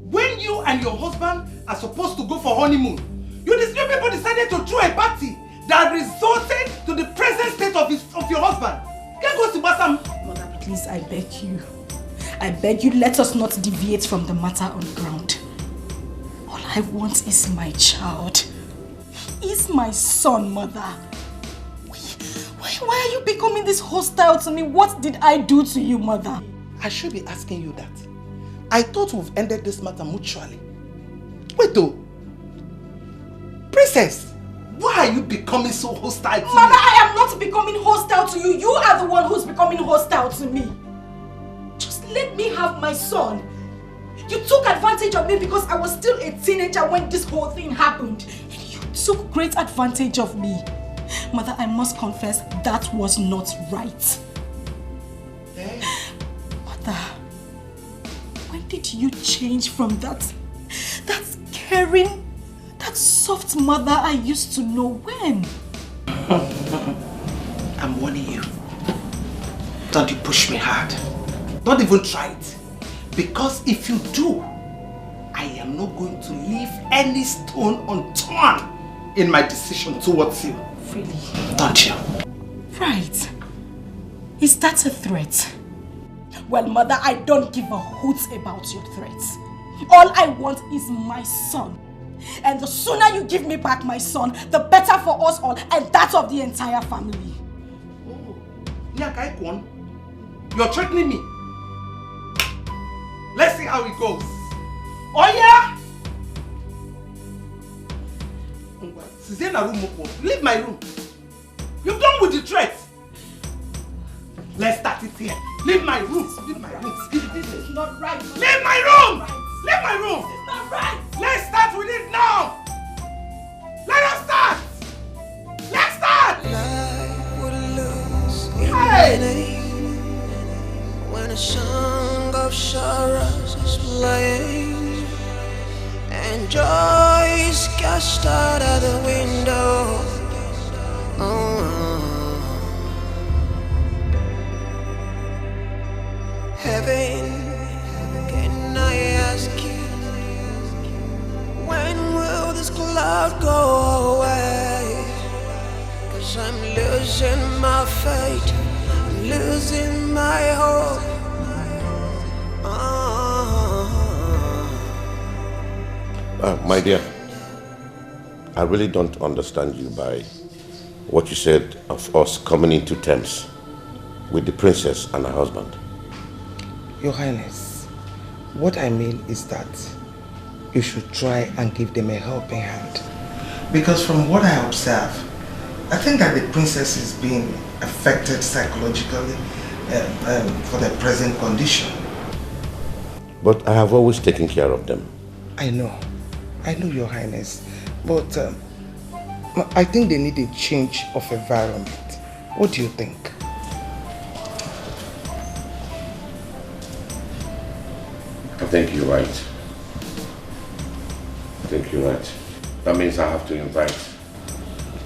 When you and your husband are supposed to go for honeymoon, you people decided to throw a party that resulted to the present state of your husband. Mother, please, I beg you. I beg you, let us not deviate from the matter on ground. All I want is my child. He is my son, Mother. Why are you becoming this hostile to me? What did I do to you, Mother? I should be asking you that. I thought we've ended this matter mutually. Wait though. Princess, why are you becoming so hostile to me? Mother, I am not becoming hostile to you. You are the one who's becoming hostile to me. Just let me have my son. You took advantage of me because I was still a teenager when this whole thing happened. And you took great advantage of me. Mother, I must confess, that was not right. Hey. Mother, when did you change from that caring, that soft mother I used to know? When? I'm warning you. Don't you push me hard. Don't even try it. Because if you do, I am not going to leave any stone unturned in my decision towards you. Really? Don't you? Right. Is that a threat? Well, Mother, I don't give a hoot about your threats. All I want is my son. And the sooner you give me back my son, the better for us all and that of the entire family. Oh, Nyakaikwan, you're threatening me. Let's see how it goes. Oh yeah? Leave my room. You're done with the threats. Let's start it here. Leave my room. Leave my room. This is not right. Leave my room. Leave my room. This is not right. Let's start with it now. Let us start. Let's start. Life would lose its Hey. meaning when a song of sorrows is playing and joy is cast out of the window. Heaven, can I ask you, when will this cloud go away? 'Cause I'm losing my faith, I'm losing my hope. My dear, I really don't understand you by what you said of us coming into terms with the princess and her husband. Your Highness, what I mean is that you should try and give them a helping hand. Because from what I observe, I think that the princess is being affected psychologically for the present condition. But I have always taken care of them. I know, Your Highness, but I think they need a change of environment. What do you think? I think you're right. That means I have to invite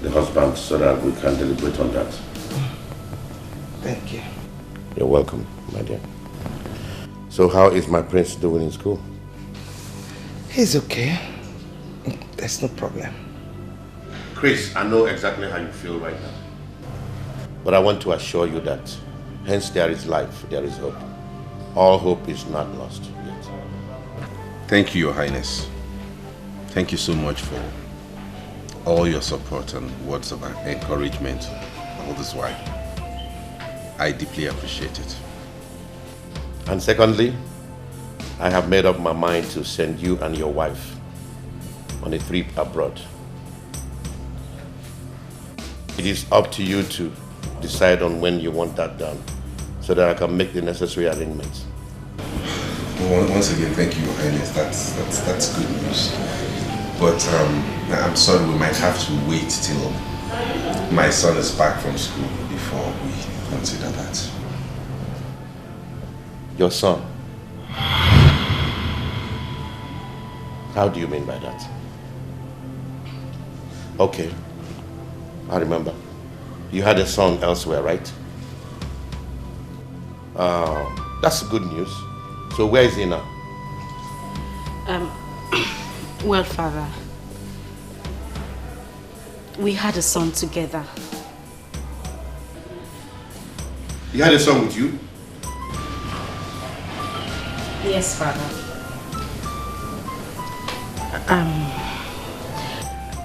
the husband so that we can deliberate on that. Thank you. You're welcome, my dear. So how is my prince doing in school? He's okay. There's no problem. Chris, I know exactly how you feel right now. But I want to assure you that hence there is life, there is hope. All hope is not lost yet. Thank you, Your Highness. Thank you so much for all your support and words of encouragement all this while. I deeply appreciate it. And secondly, I have made up my mind to send you and your wife on a trip abroad. It is up to you to decide on when you want that done, so that I can make the necessary arrangements. Well, once again, thank you, Your Highness. That's good news. But I'm sorry, we might have to wait till my son is back from school before we consider that. Your son? How do you mean by that? Okay, I remember. You had a son elsewhere, right? That's good news. So where is he now? Well, Father, we had a son together. You had a son with you? Yes, Father.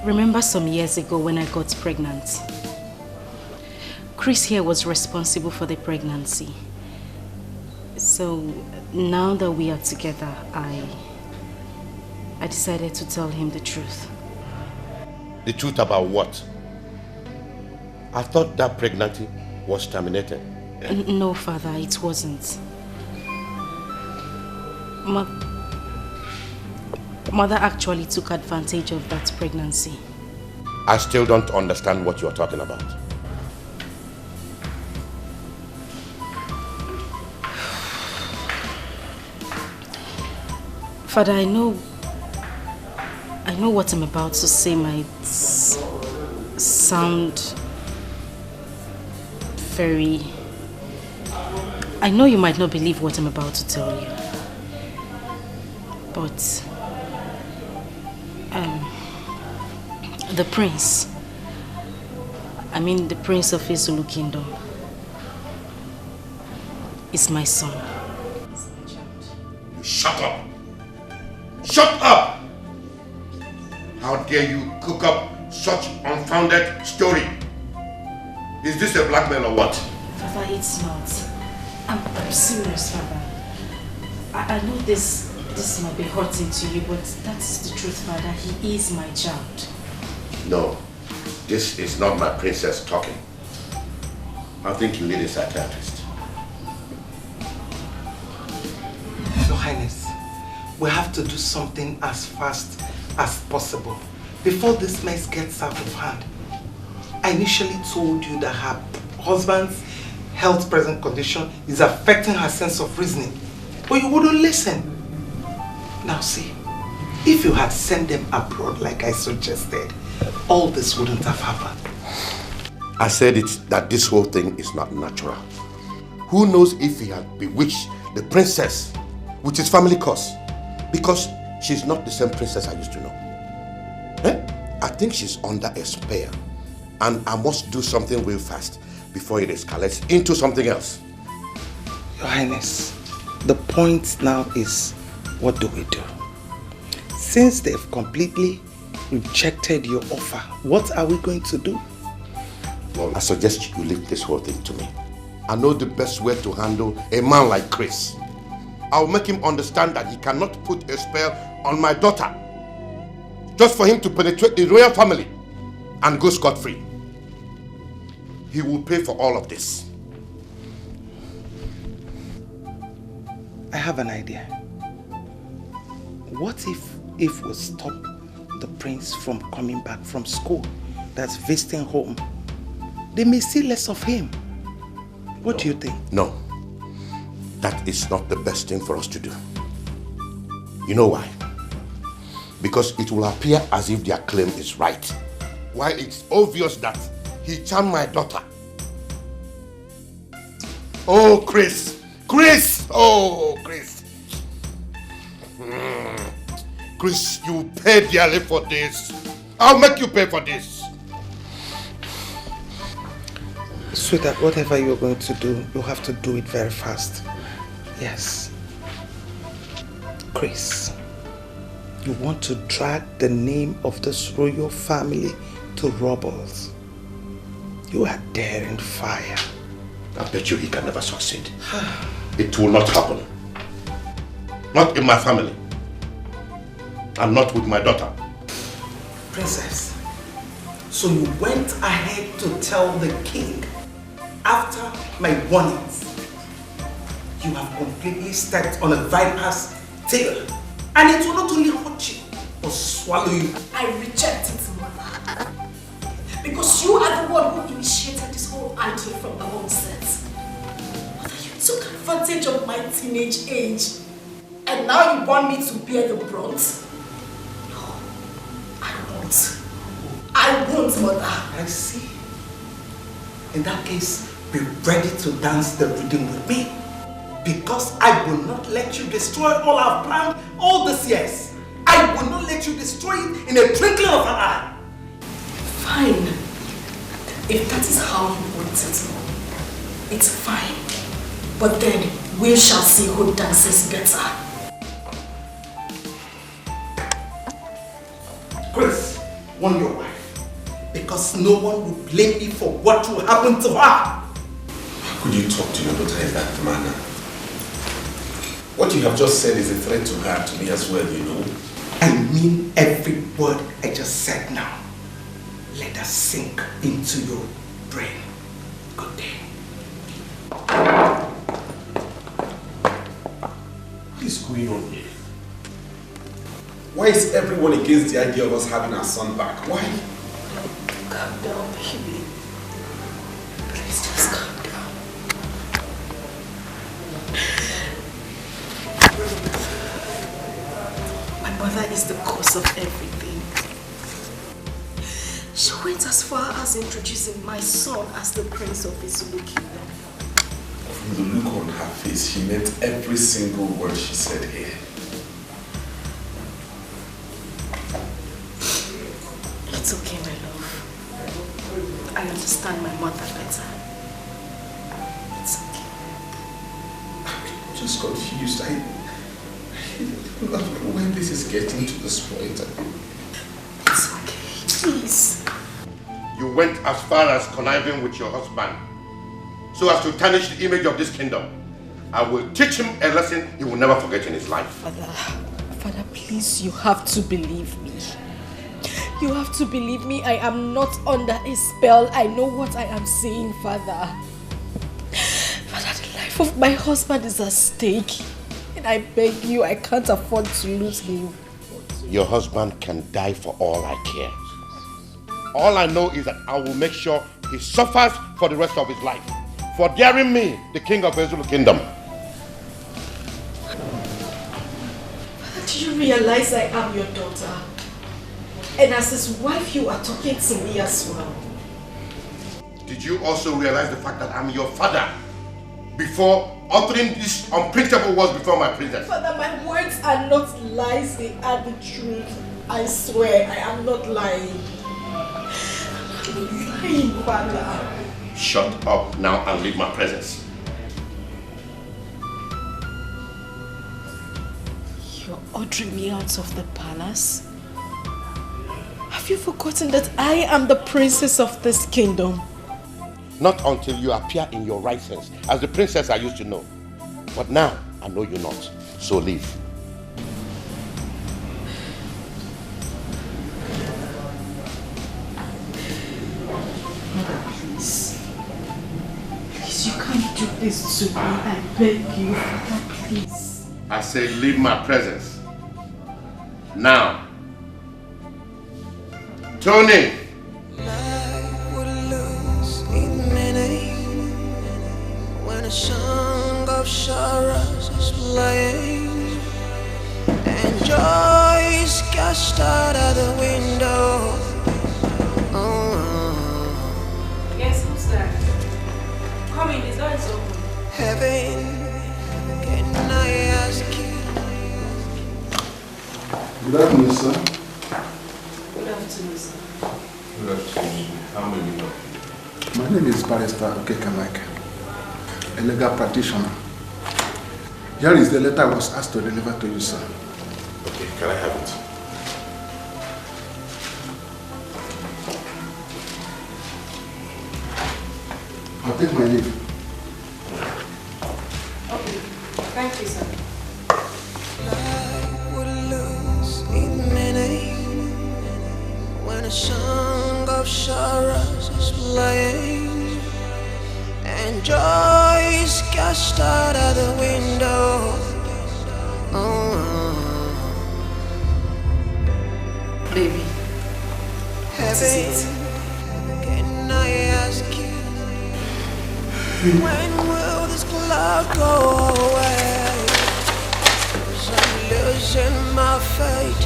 Remember some years ago when I got pregnant? Chris here was responsible for the pregnancy. So now that we are together, I decided to tell him the truth. The truth about what? I thought that pregnancy was terminated. No, Father, it wasn't. Mother actually took advantage of that pregnancy. I still don't understand what you're talking about. Father, I know what I'm about to say might sound very... I know you might not believe what I'm about to tell you. But... the prince, the prince of Izulu Kingdom, is my son. Shut up! Shut up! How dare you cook up such unfounded story? Is this a blackmail or what? Father, it's not. I'm serious, Father. I know this might be hurting to you, but that's the truth, Father. He is my child. No, this is not my princess talking. I think you need a psychiatrist. Your Highness, we have to do something as fast as possible before this mess gets out of hand. I initially told you that her husband's health present condition is affecting her sense of reasoning, but you wouldn't listen. Now see, if you had sent them abroad like I suggested, all this wouldn't have happened. I said that this whole thing is not natural. Who knows if he had bewitched the princess with his family curse? Because she's not the same princess I used to know. I think she's under a spell, and I must do something real fast before it escalates into something else. Your Highness, the point now is, what do we do? Since they've completely rejected your offer, what are we going to do? Well, I suggest you leave this whole thing to me. I know the best way to handle a man like Chris. I'll make him understand that he cannot put a spell on my daughter just for him to penetrate the royal family and go scot-free. He will pay for all of this. I have an idea. What if we stop the prince from coming back from school, that's visiting home? They may see less of him. What do you think? No, that is not the best thing for us to do. You know why? Because it will appear as if their claim is right, while it's obvious that he charmed my daughter. Oh, Chris! Chris! Oh, Chris! Chris, you pay dearly for this. I'll make you pay for this. Sweetheart, whatever you're going to do, you have to do it very fast. Yes. Chris, you want to drag the name of this royal family to rubbles. You are daring fire. I bet you he can never succeed. It will not happen. Not in my family. And not with my daughter. Princess, So you went ahead to tell the king after my warnings. You have completely stepped on a viper's tail. And it will not only hurt you, but swallow you. I reject it, Mother. Because you are the one who initiated this whole idea from the onset. Mother, you took advantage of my teenage age. And now you want me to bear the brunt? No, I won't. I won't, Mother. I see. In that case, be ready to dance the rhythm with me. Because I will not let you destroy all I've planned all these years. I will not let you destroy it in a twinkling of an eye. Fine. If that is how you want it, it's fine. But then we shall see who dances better. Chris, warn your wife. Because no one will blame me for what will happen to her. How could you talk to your daughter in that manner? What you have just said is a threat to her, to me as well, you know. I mean every word I just said now. Let us sink into your brain. Good day. What is going on here? Why is everyone against the idea of us having our son back? Why? Calm down, baby. Please just calm down. My mother is the cause of everything. She went as far as introducing my son as the prince of his Zulu kingdom. From the look on her face, she meant every single word she said here. It's okay, my love. I understand my mother better. It's okay. I'm just confused. I don't know when this is getting to this point. It's okay, please. You went as far as conniving with your husband so as to tarnish the image of this kingdom. I will teach him a lesson he will never forget in his life. Father, please, you have to believe me. You have to believe me. I am not under a spell. I know what I am saying, Father. Father, the life of my husband is at stake. And I beg you, I can't afford to lose him. Your husband can die for all I care. All I know is that I will make sure he suffers for the rest of his life for daring me, the king of the Zulu kingdom. Do you realize I am your daughter? And as his wife, you are talking to me as well. Did you also realize the fact that I'm your father before uttering these unprintable words before my princess? Father, my words are not lies, they are the truth. I swear, I am not lying. I'm not lying, Father. Shut up now and leave my presence. You're ordering me out of the palace? Have you forgotten that I am the princess of this kingdom? Not until you appear in your right sense, as the princess I used to know. But now, I know you not. So leave. Mother, please. Please, you can't do this to me. I beg you, Mother, please. I say leave my presence. Now. Tony! When a song of sorrows is playing and joy is cast out of the window. Yes, who's that? Come in, the door is open. Heaven, can I ask you? Good afternoon, sir. Good afternoon, sir. Good afternoon. How may we help you? My name is Barrister Okekamike, a legal practitioner. Here is the letter I was asked to deliver to you, sir. Okay, can I have it? I'll take my leave. Okay, thank you, sir. Would lose in meaning when a song of sorrows is playing, and joy is cast out of the window. Baby, Heaven, can I ask you, when will this cloud go away? 'Cause I'm losing my faith,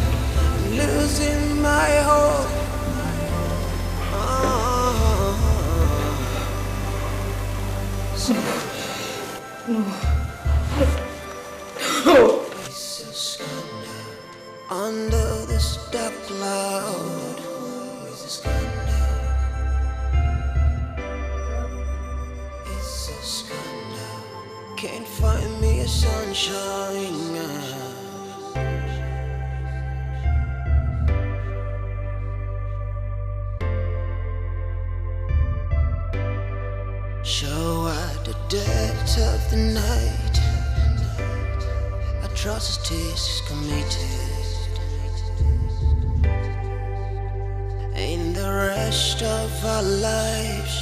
losing my hope. Under this dark cloud, it's a scandal. Can't find me a sunshine. Show at the depth of the night, atrocities committed. In the rest of our lives,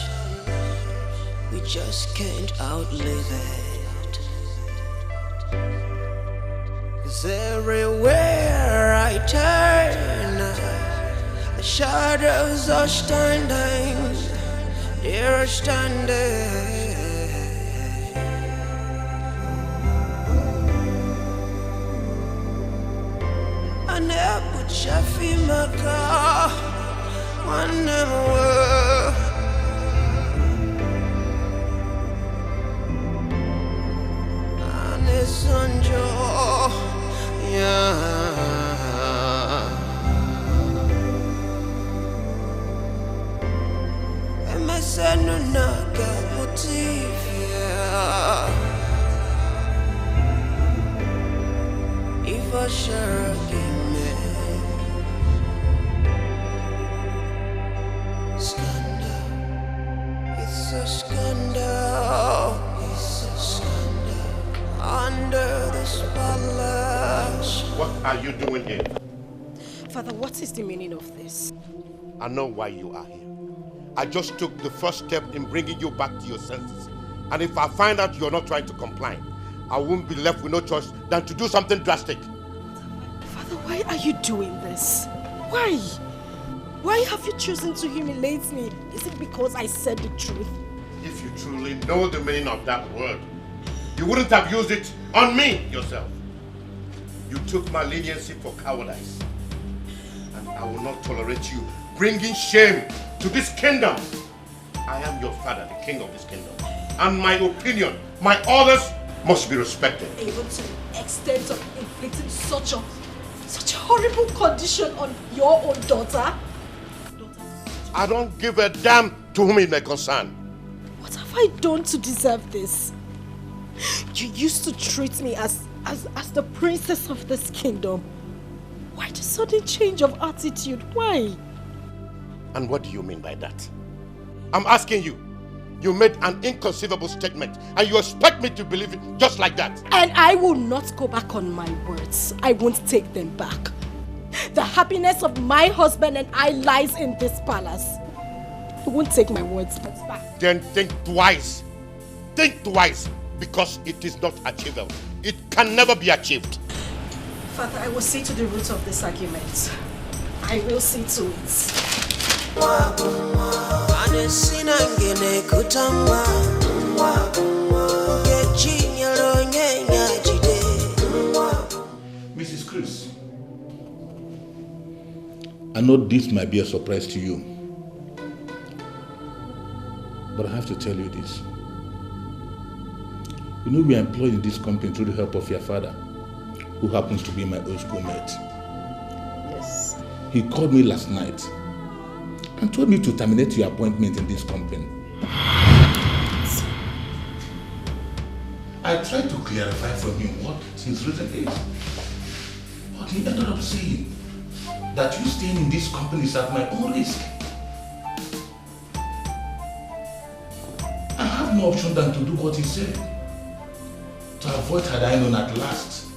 we just can't outlive it. 'Cause everywhere I turn, the shadows are standing, they're standing. I never Shafi Maka, one more. And it's Sanjo, yeah. Emesenu naga motivia. If I share it's a scandal, it's a scandal, under this palace. What are you doing here? Father, what is the meaning of this? I know why you are here. I just took the first step in bringing you back to your senses. And if I find out you're not trying to comply, I won't be left with no choice than to do something drastic. Father, why are you doing this? Why? Why have you chosen to humiliate me? Is it because I said the truth? If you truly know the meaning of that word, you wouldn't have used it on me yourself. You took my leniency for cowardice. And I will not tolerate you bringing shame to this kingdom. I am your father, the king of this kingdom. And my opinion, my orders must be respected. Even to the extent of inflicting such a horrible condition on your own daughter? I don't give a damn to whom it may concern. What have I done to deserve this? You used to treat me as the princess of this kingdom. Why the sudden change of attitude? Why? And what do you mean by that? I'm asking you. You made an inconceivable statement and you expect me to believe it just like that. And I will not go back on my words. I won't take them back. The happiness of my husband and I lies in this palace. I won't take my words back. Then think twice. Think twice, because it is not achievable. It can never be achieved. Father, I will see to the root of this argument. I will see to it. Mrs. Cruz, I know this might be a surprise to you, but I have to tell you this. You know, we are employed in this company through the help of your father, who happens to be my old schoolmate. Yes. He called me last night and told me to terminate your appointment in this company. I tried to clarify from him what his reason is, but he ended up saying that you staying in this company is at my own risk. I have no option than to do what he said, to avoid had I known at last.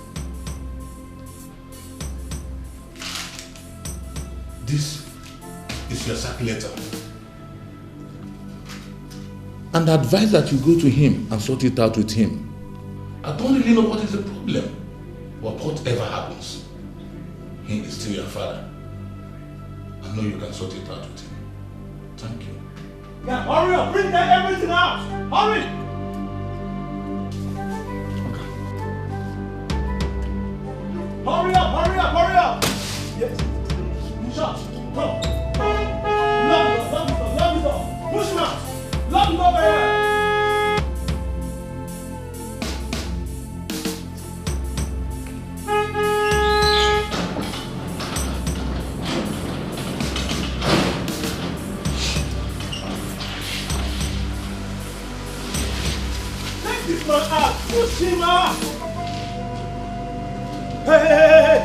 This is your sack letter. And I advise that you go to him and sort it out with him. I don't really know what is the problem. But whatever happens, he is still your father. I know you can sort it out with him. Thank you. Yeah, hurry up! Bring that everything out! Hurry! Hurry up! Hurry up! Hurry up! Yes. Push out. Come. Lock the door. Push him out. Lock the door very well. Take this man out. Push him out. Hey!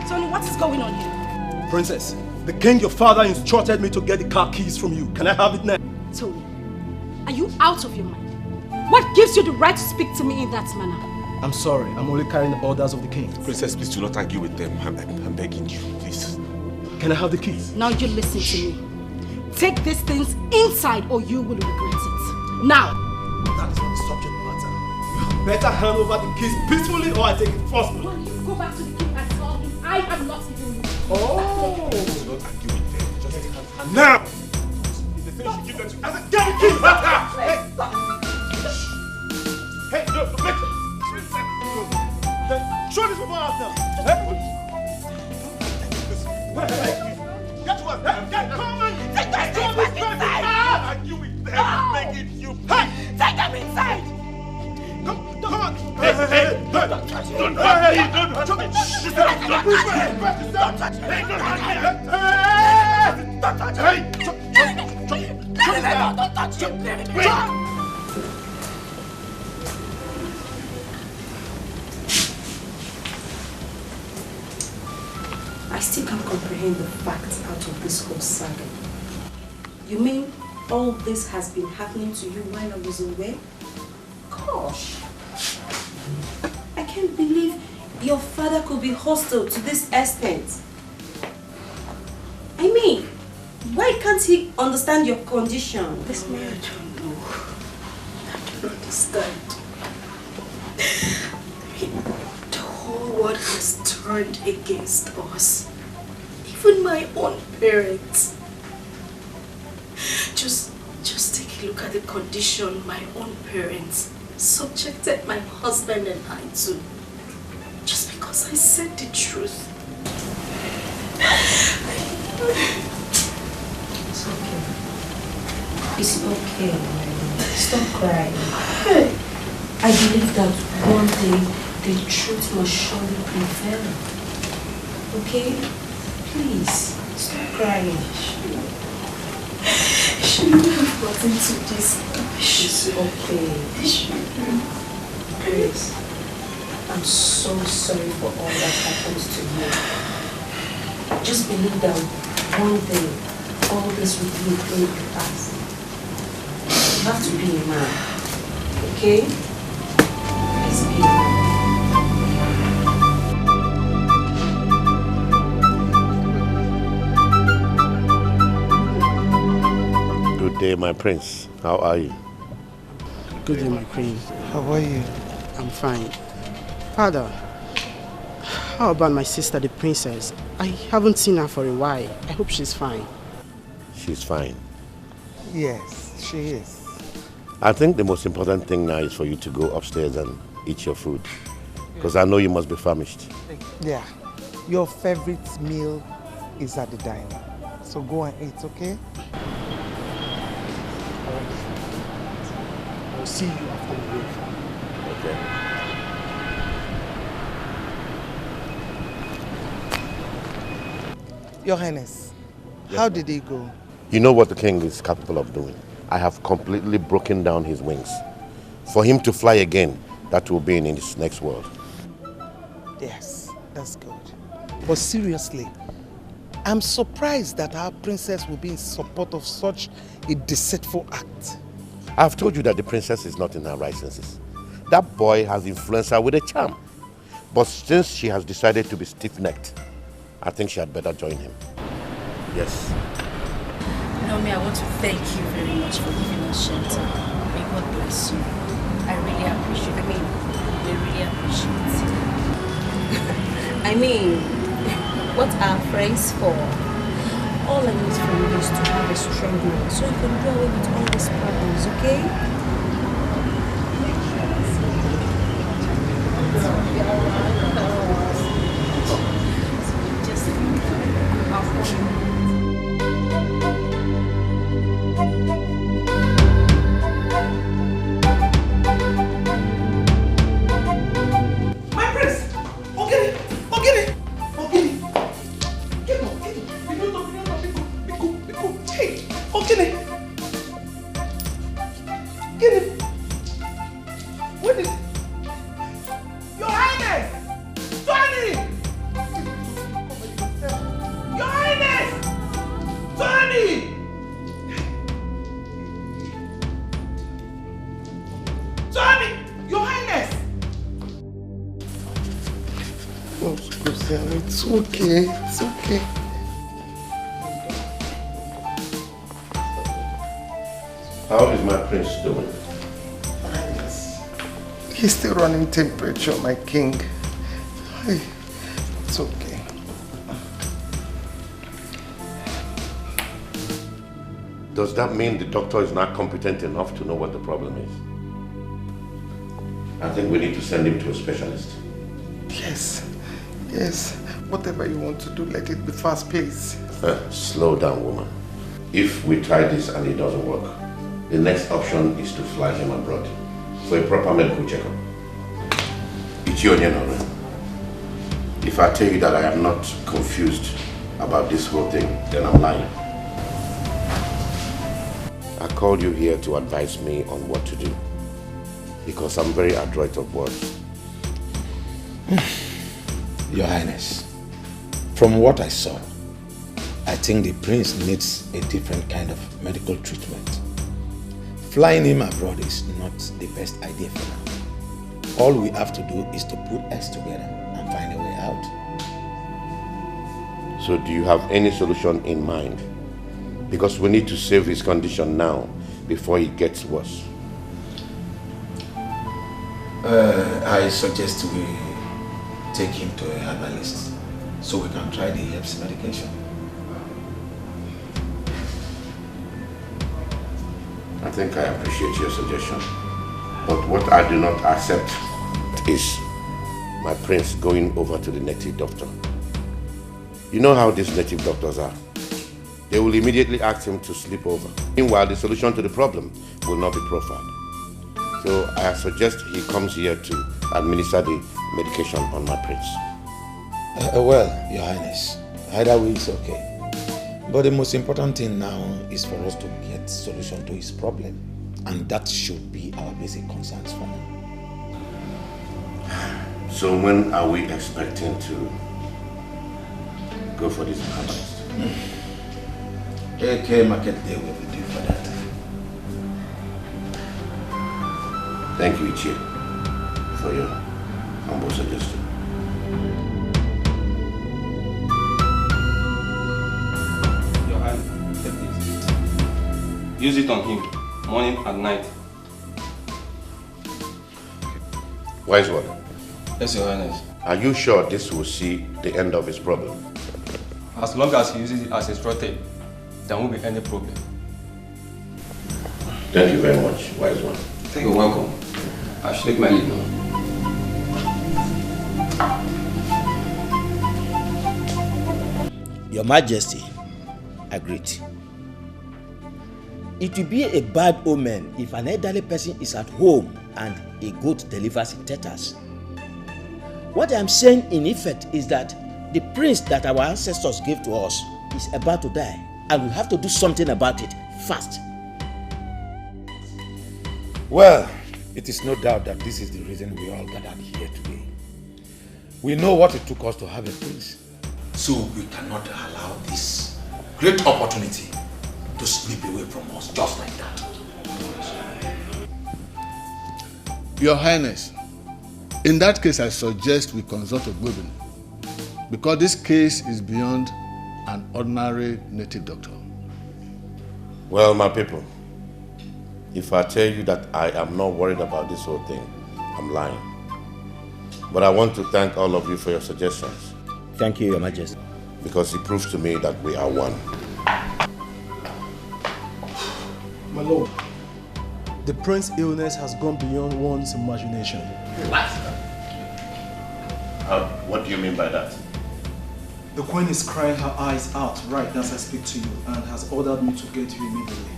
Tony, what is going on here? Princess, the king, your father, instructed me to get the car keys from you. Can I have it now? Tony, are you out of your mind? What gives you the right to speak to me in that manner? I'm sorry. I'm only carrying the orders of the king. Princess, please do not argue with them. I'm begging you, please. Can I have the keys? Now you listen to me. Take these things inside or you will regret it. Now! That is not the subject matter. You have better hand over the keys peacefully or I take it forcefully. Well, you go back to the king and tell him I am not giving you. Oh! Do not argue with them. Just take it now! If they finish, you give them to... I said, get the keys back now! Hey! Hey, no, make it! Show this people out now! Hey! Get to us! Get come on! Take those things back inside! And you with them, make it you... Hey! Take them inside! Come on! Hey! Don't touch me! Don't touch me! Don't touch me! Don't touch me! Don't touch me! I still can't comprehend the facts out of this whole saga. You mean all this has been happening to you while I was away? Gosh! I can't believe your father could be hostile to this extent. I mean, why can't he understand your condition? This man, I don't know. I don't understand. The whole world has turned against us. Even my own parents. Just take a look at the condition my own parents subjected my husband and I to. Just because I said the truth. It's okay. It's okay. Stop crying. I believe that one day the truth must surely prevail. Okay? Please, stop crying. Shouldn't have gotten to this. It's okay. Please. I'm so sorry for all that happens to you. Just believe that one day all this will be a thing to pass. You have to be a man. Okay? Please be a man. Good day, my prince. How are you? Good day, my queen. How are you? I'm fine. Father, how about my sister, the princess? I haven't seen her for a while. I hope she's fine. She's fine. Yes, she is. I think the most important thing now is for you to go upstairs and eat your food. Because I know you must be famished. Yeah. Your favorite meal is at the diner. So go and eat, okay? I'll see you after the break. Okay. Your Highness, how did it go? You know what the king is capable of doing. I have completely broken down his wings. For him to fly again, that will be in his next world. Yes, that's good. But seriously, I'm surprised that our princess will be in support of such a deceitful act. I've told you that the princess is not in her right senses. That boy has influenced her with a charm. But since she has decided to be stiff-necked, I think she had better join him. Yes. Naomi, I want to thank you very much for giving us shelter. May God bless you. I really appreciate it. We really appreciate it. I mean, what are friends for? All I need from you is to have a strong mind so you can do away with all these problems, okay? It's okay. It's okay. How is my prince doing? Yes. He's still running temperature, my king. It's okay. Does that mean the doctor is not competent enough to know what the problem is? I think we need to send him to a specialist. Yes. Yes. Whatever you want to do, let it be fast, please. Slow down, woman. If we try this and it doesn't work, the next option is to fly him abroad for a proper medical checkup. It's your name. If I tell you that I am not confused about this whole thing, then I'm lying. I called you here to advise me on what to do, because I'm very adroit of words. Your Highness, from what I saw, I think the prince needs a different kind of medical treatment. Flying him abroad is not the best idea for now. All we have to do is to put us together and find a way out. So do you have any solution in mind? Because we need to save his condition now before it gets worse. I suggest we take him to a herbalist so we can try the herbs medication. I think I appreciate your suggestion. But what I do not accept is my prince going over to the native doctor. You know how these native doctors are. They will immediately ask him to sleep over. Meanwhile, the solution to the problem will not be profiled. So I suggest he comes here to administer the medication on my prince. Well, Your Highness, either way is okay. But the most important thing now is for us to get solution to his problem. And that should be our basic concerns for now. So when are we expecting to go for this herbalist? AK Market Day will be due for that. Thank you, Ichie, for your humble suggestion. Your hand, take this. Use it on him, morning and night. Wise one. Yes, Your Highness. Are you sure this will see the end of his problem? As long as he uses it as instructed, there won't be any problem. Thank you very much, wise one. You're welcome. I should take my leave now. Your Majesty, agreed. It will be a bad omen if an elderly person is at home and a goat delivers in tetas. What I'm saying in effect is that the prince that our ancestors gave to us is about to die, and we have to do something about it fast. Well, it is no doubt that this is the reason we all gathered here today. We know what it took us to have a prince, so we cannot allow this great opportunity to slip away from us just like that. Your Highness, in that case I suggest we consult Ogbobin, because this case is beyond an ordinary native doctor. Well, my people, if I tell you that I am not worried about this whole thing, I'm lying. But I want to thank all of you for your suggestions. Thank you, Your Majesty. Because it proves to me that we are one. My lord, the prince's illness has gone beyond one's imagination. What? What do you mean by that? The queen is crying her eyes out right as I speak to you and has ordered me to get you immediately.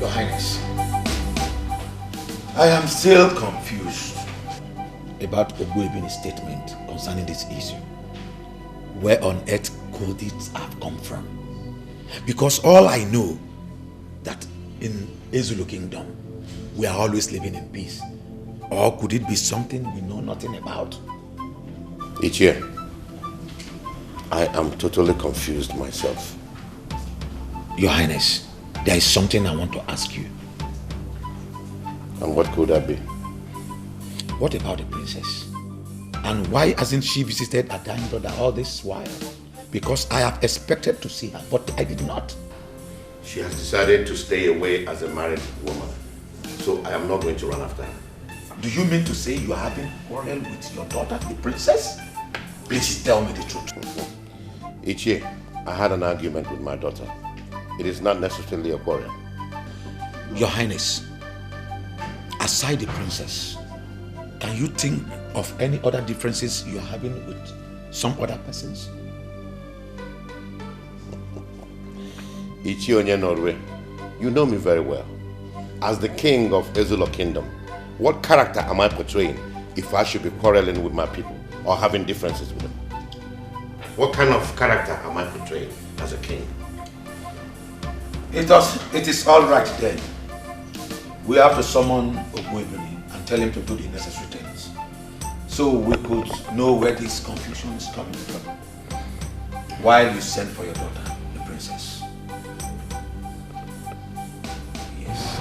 Your Highness, I am still confused about Ogbuebi's statement concerning this issue. Where on earth could it have come from? Because all I know that in Ezulu Kingdom, we are always living in peace. Or could it be something we know nothing about? Ichie, I am totally confused myself. Your Highness, there is something I want to ask you. And what could that be? What about the princess? And why hasn't she visited her dying brother all this while? Because I have expected to see her, but I did not. She has decided to stay away as a married woman. So I am not going to run after her. Do you mean to say you are having a quarrel with your daughter, the princess? Please tell me the truth. Ichie, I had an argument with my daughter. It is not necessarily a quarrel. Your Highness, aside the princess, can you think of any other differences you are having with some other persons? Ichie Onye Norwe, you know me very well. As the king of Ezulu Kingdom, what character am I portraying if I should be quarreling with my people or having differences with them? What kind of character am I portraying as a king? It is all right then. We have to summon Ogbuebi and tell him to do the necessary things, so we could know where this confusion is coming from. While you send for your daughter, the princess. Yes.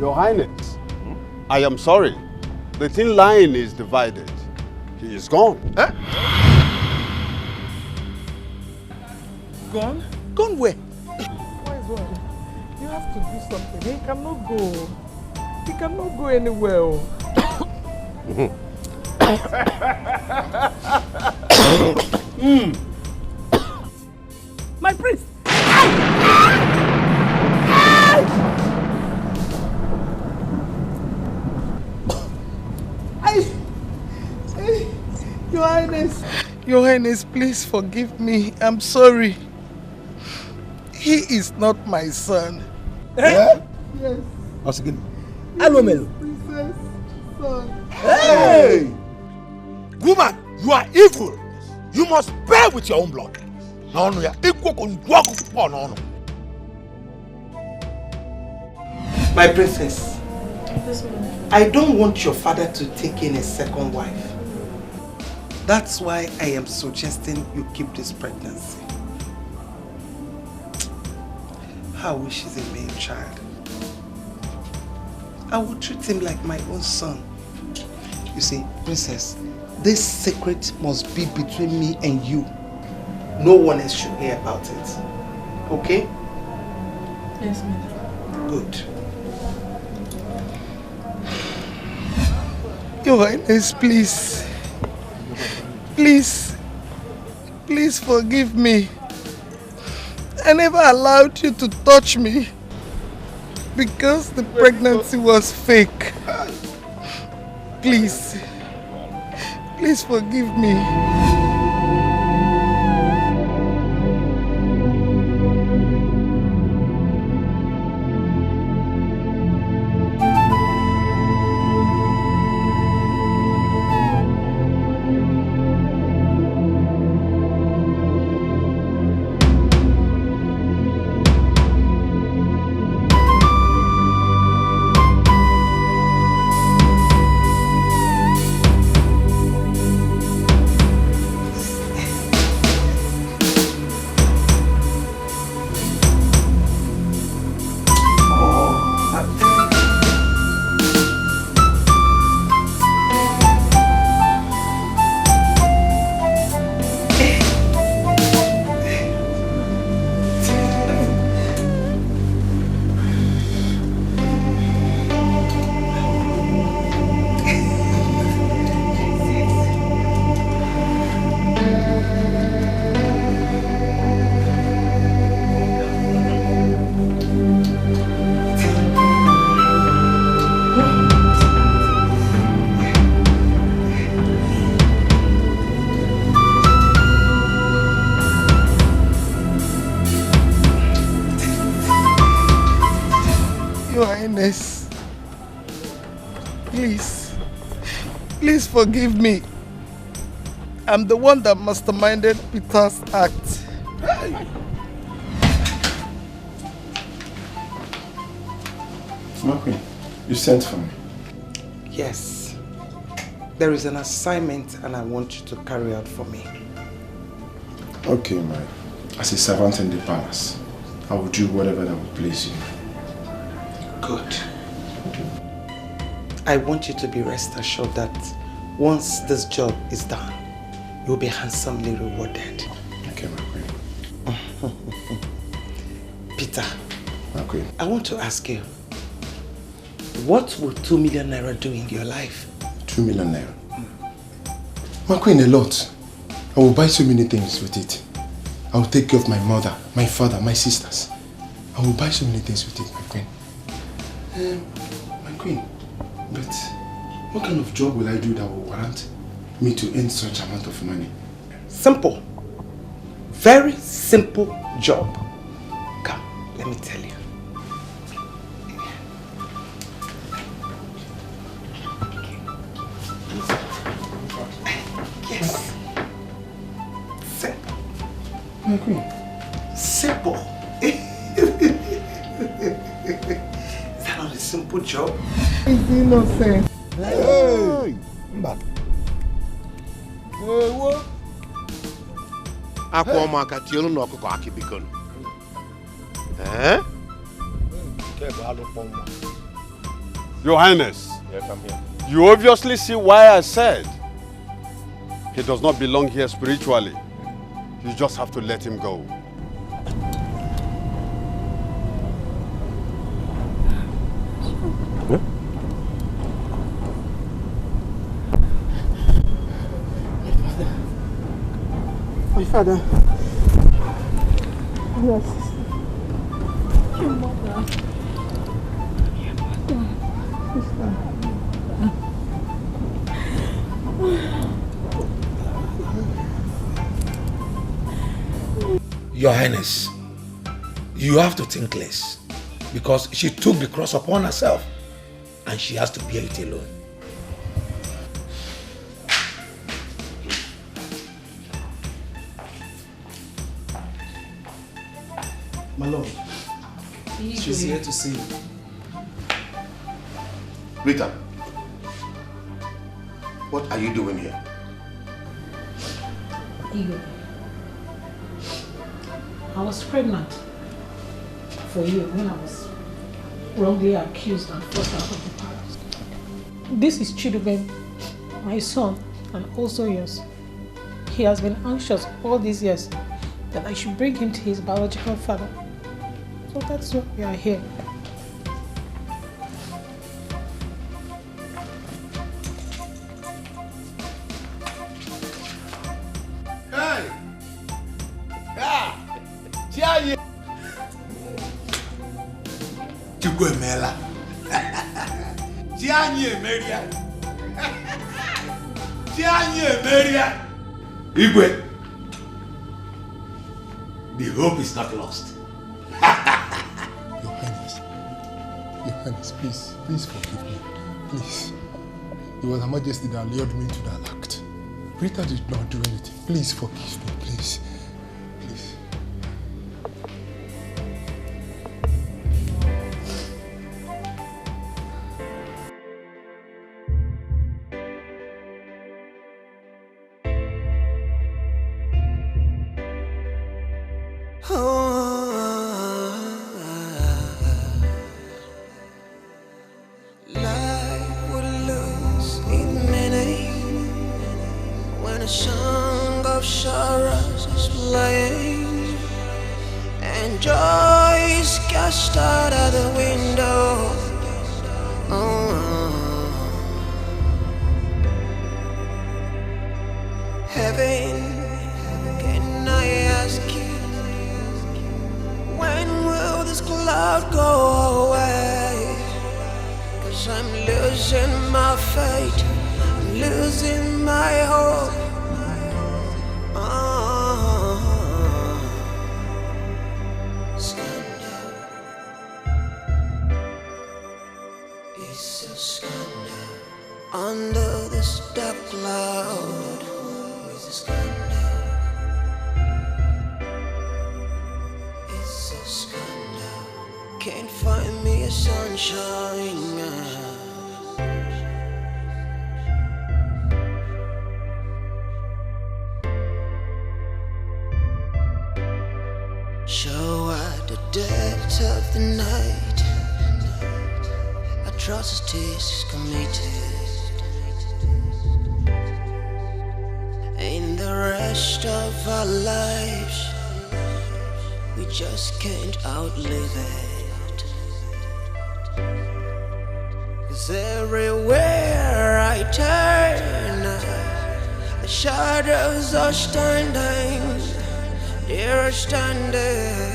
Your Highness, I am sorry. The thin line is divided. He is gone. Eh? Gone? Gone where? Why is one? You have to do something. He cannot go. He cannot go anywhere. My prince! Your Highness, please forgive me. I'm sorry. He is not my son. Eh? Yes. Once again. Princess son. Hey! Woman, you are evil. You must bear with your own blood. No, no, My princess, I don't want your father to take in a second wife. That's why I am suggesting you keep this pregnancy. I wish he's a male child. I will treat him like my own son. You see, princess, this secret must be between me and you. No one else should hear about it. Okay? Yes, ma'am. Good. Your Highness, please. Please forgive me. I never allowed you to touch me because the pregnancy was fake. Please forgive me. Highness, please forgive me. I'm the one that masterminded Peter's act. My queen, you sent for me. Yes. There is an assignment and I want you to carry out for me. Okay, as a servant in the palace, I will do whatever that will please you. Good. I want you to be rest assured that once this job is done, you'll be handsomely rewarded. Okay, my queen. Peter, my queen, I want to ask you, what will 2 million naira do in your life? 2 million naira? My queen, a lot. I will buy so many things with it. I will take care of my mother, my father, my sisters. I will buy so many things with it, my queen. My queen, but what kind of job will I do that will warrant me to earn such amount of money? Simple. Very simple job. Come, let me tell you. Yes. Simple. My queen. Simple. Is that not a simple job? It's innocent. Hey! What? Akwamaka tionu no ọkụkọ akị biko. Eh? Your Highness. Yes, I'm here. You obviously see why I said he does not belong here spiritually. You just have to let him go. Huh? My father. Yes. Your mother. Your Highness, you have to think less because she took the cross upon herself and she has to bear it alone. My lord, she's here to see you. Rita, what are you doing here? Igor, I was pregnant for you when I was wrongly accused and forced out of the palace. This is Chiduben, my son, and also yours. He has been anxious all these years that I should bring him to his biological father. So that's why we are here. Hey! Ah! Chiaye! Chukwu emela. Chianye Emeria! Chianye Emeria! Igwe, the hope is not lost. Your Highness, please forgive me. Please. It was Her Majesty that lured me to that act. Rita did not do anything. Please forgive me, please. Please. Life would lose its meaning when a song of sorrows is playing and joy is cast out of the window. Heaven, can I ask you, when will this cloud go away? 'Cause I'm losing my faith, I'm losing my hope. Stand up. under this dark cloud is a scandal. It's a scandal. Can't find me a sunshine. So at the depth of the night, atrocities committed. In the rest of our lives, we just can't outlive it. 'Cause everywhere I turn, the shadows are standing. They're standing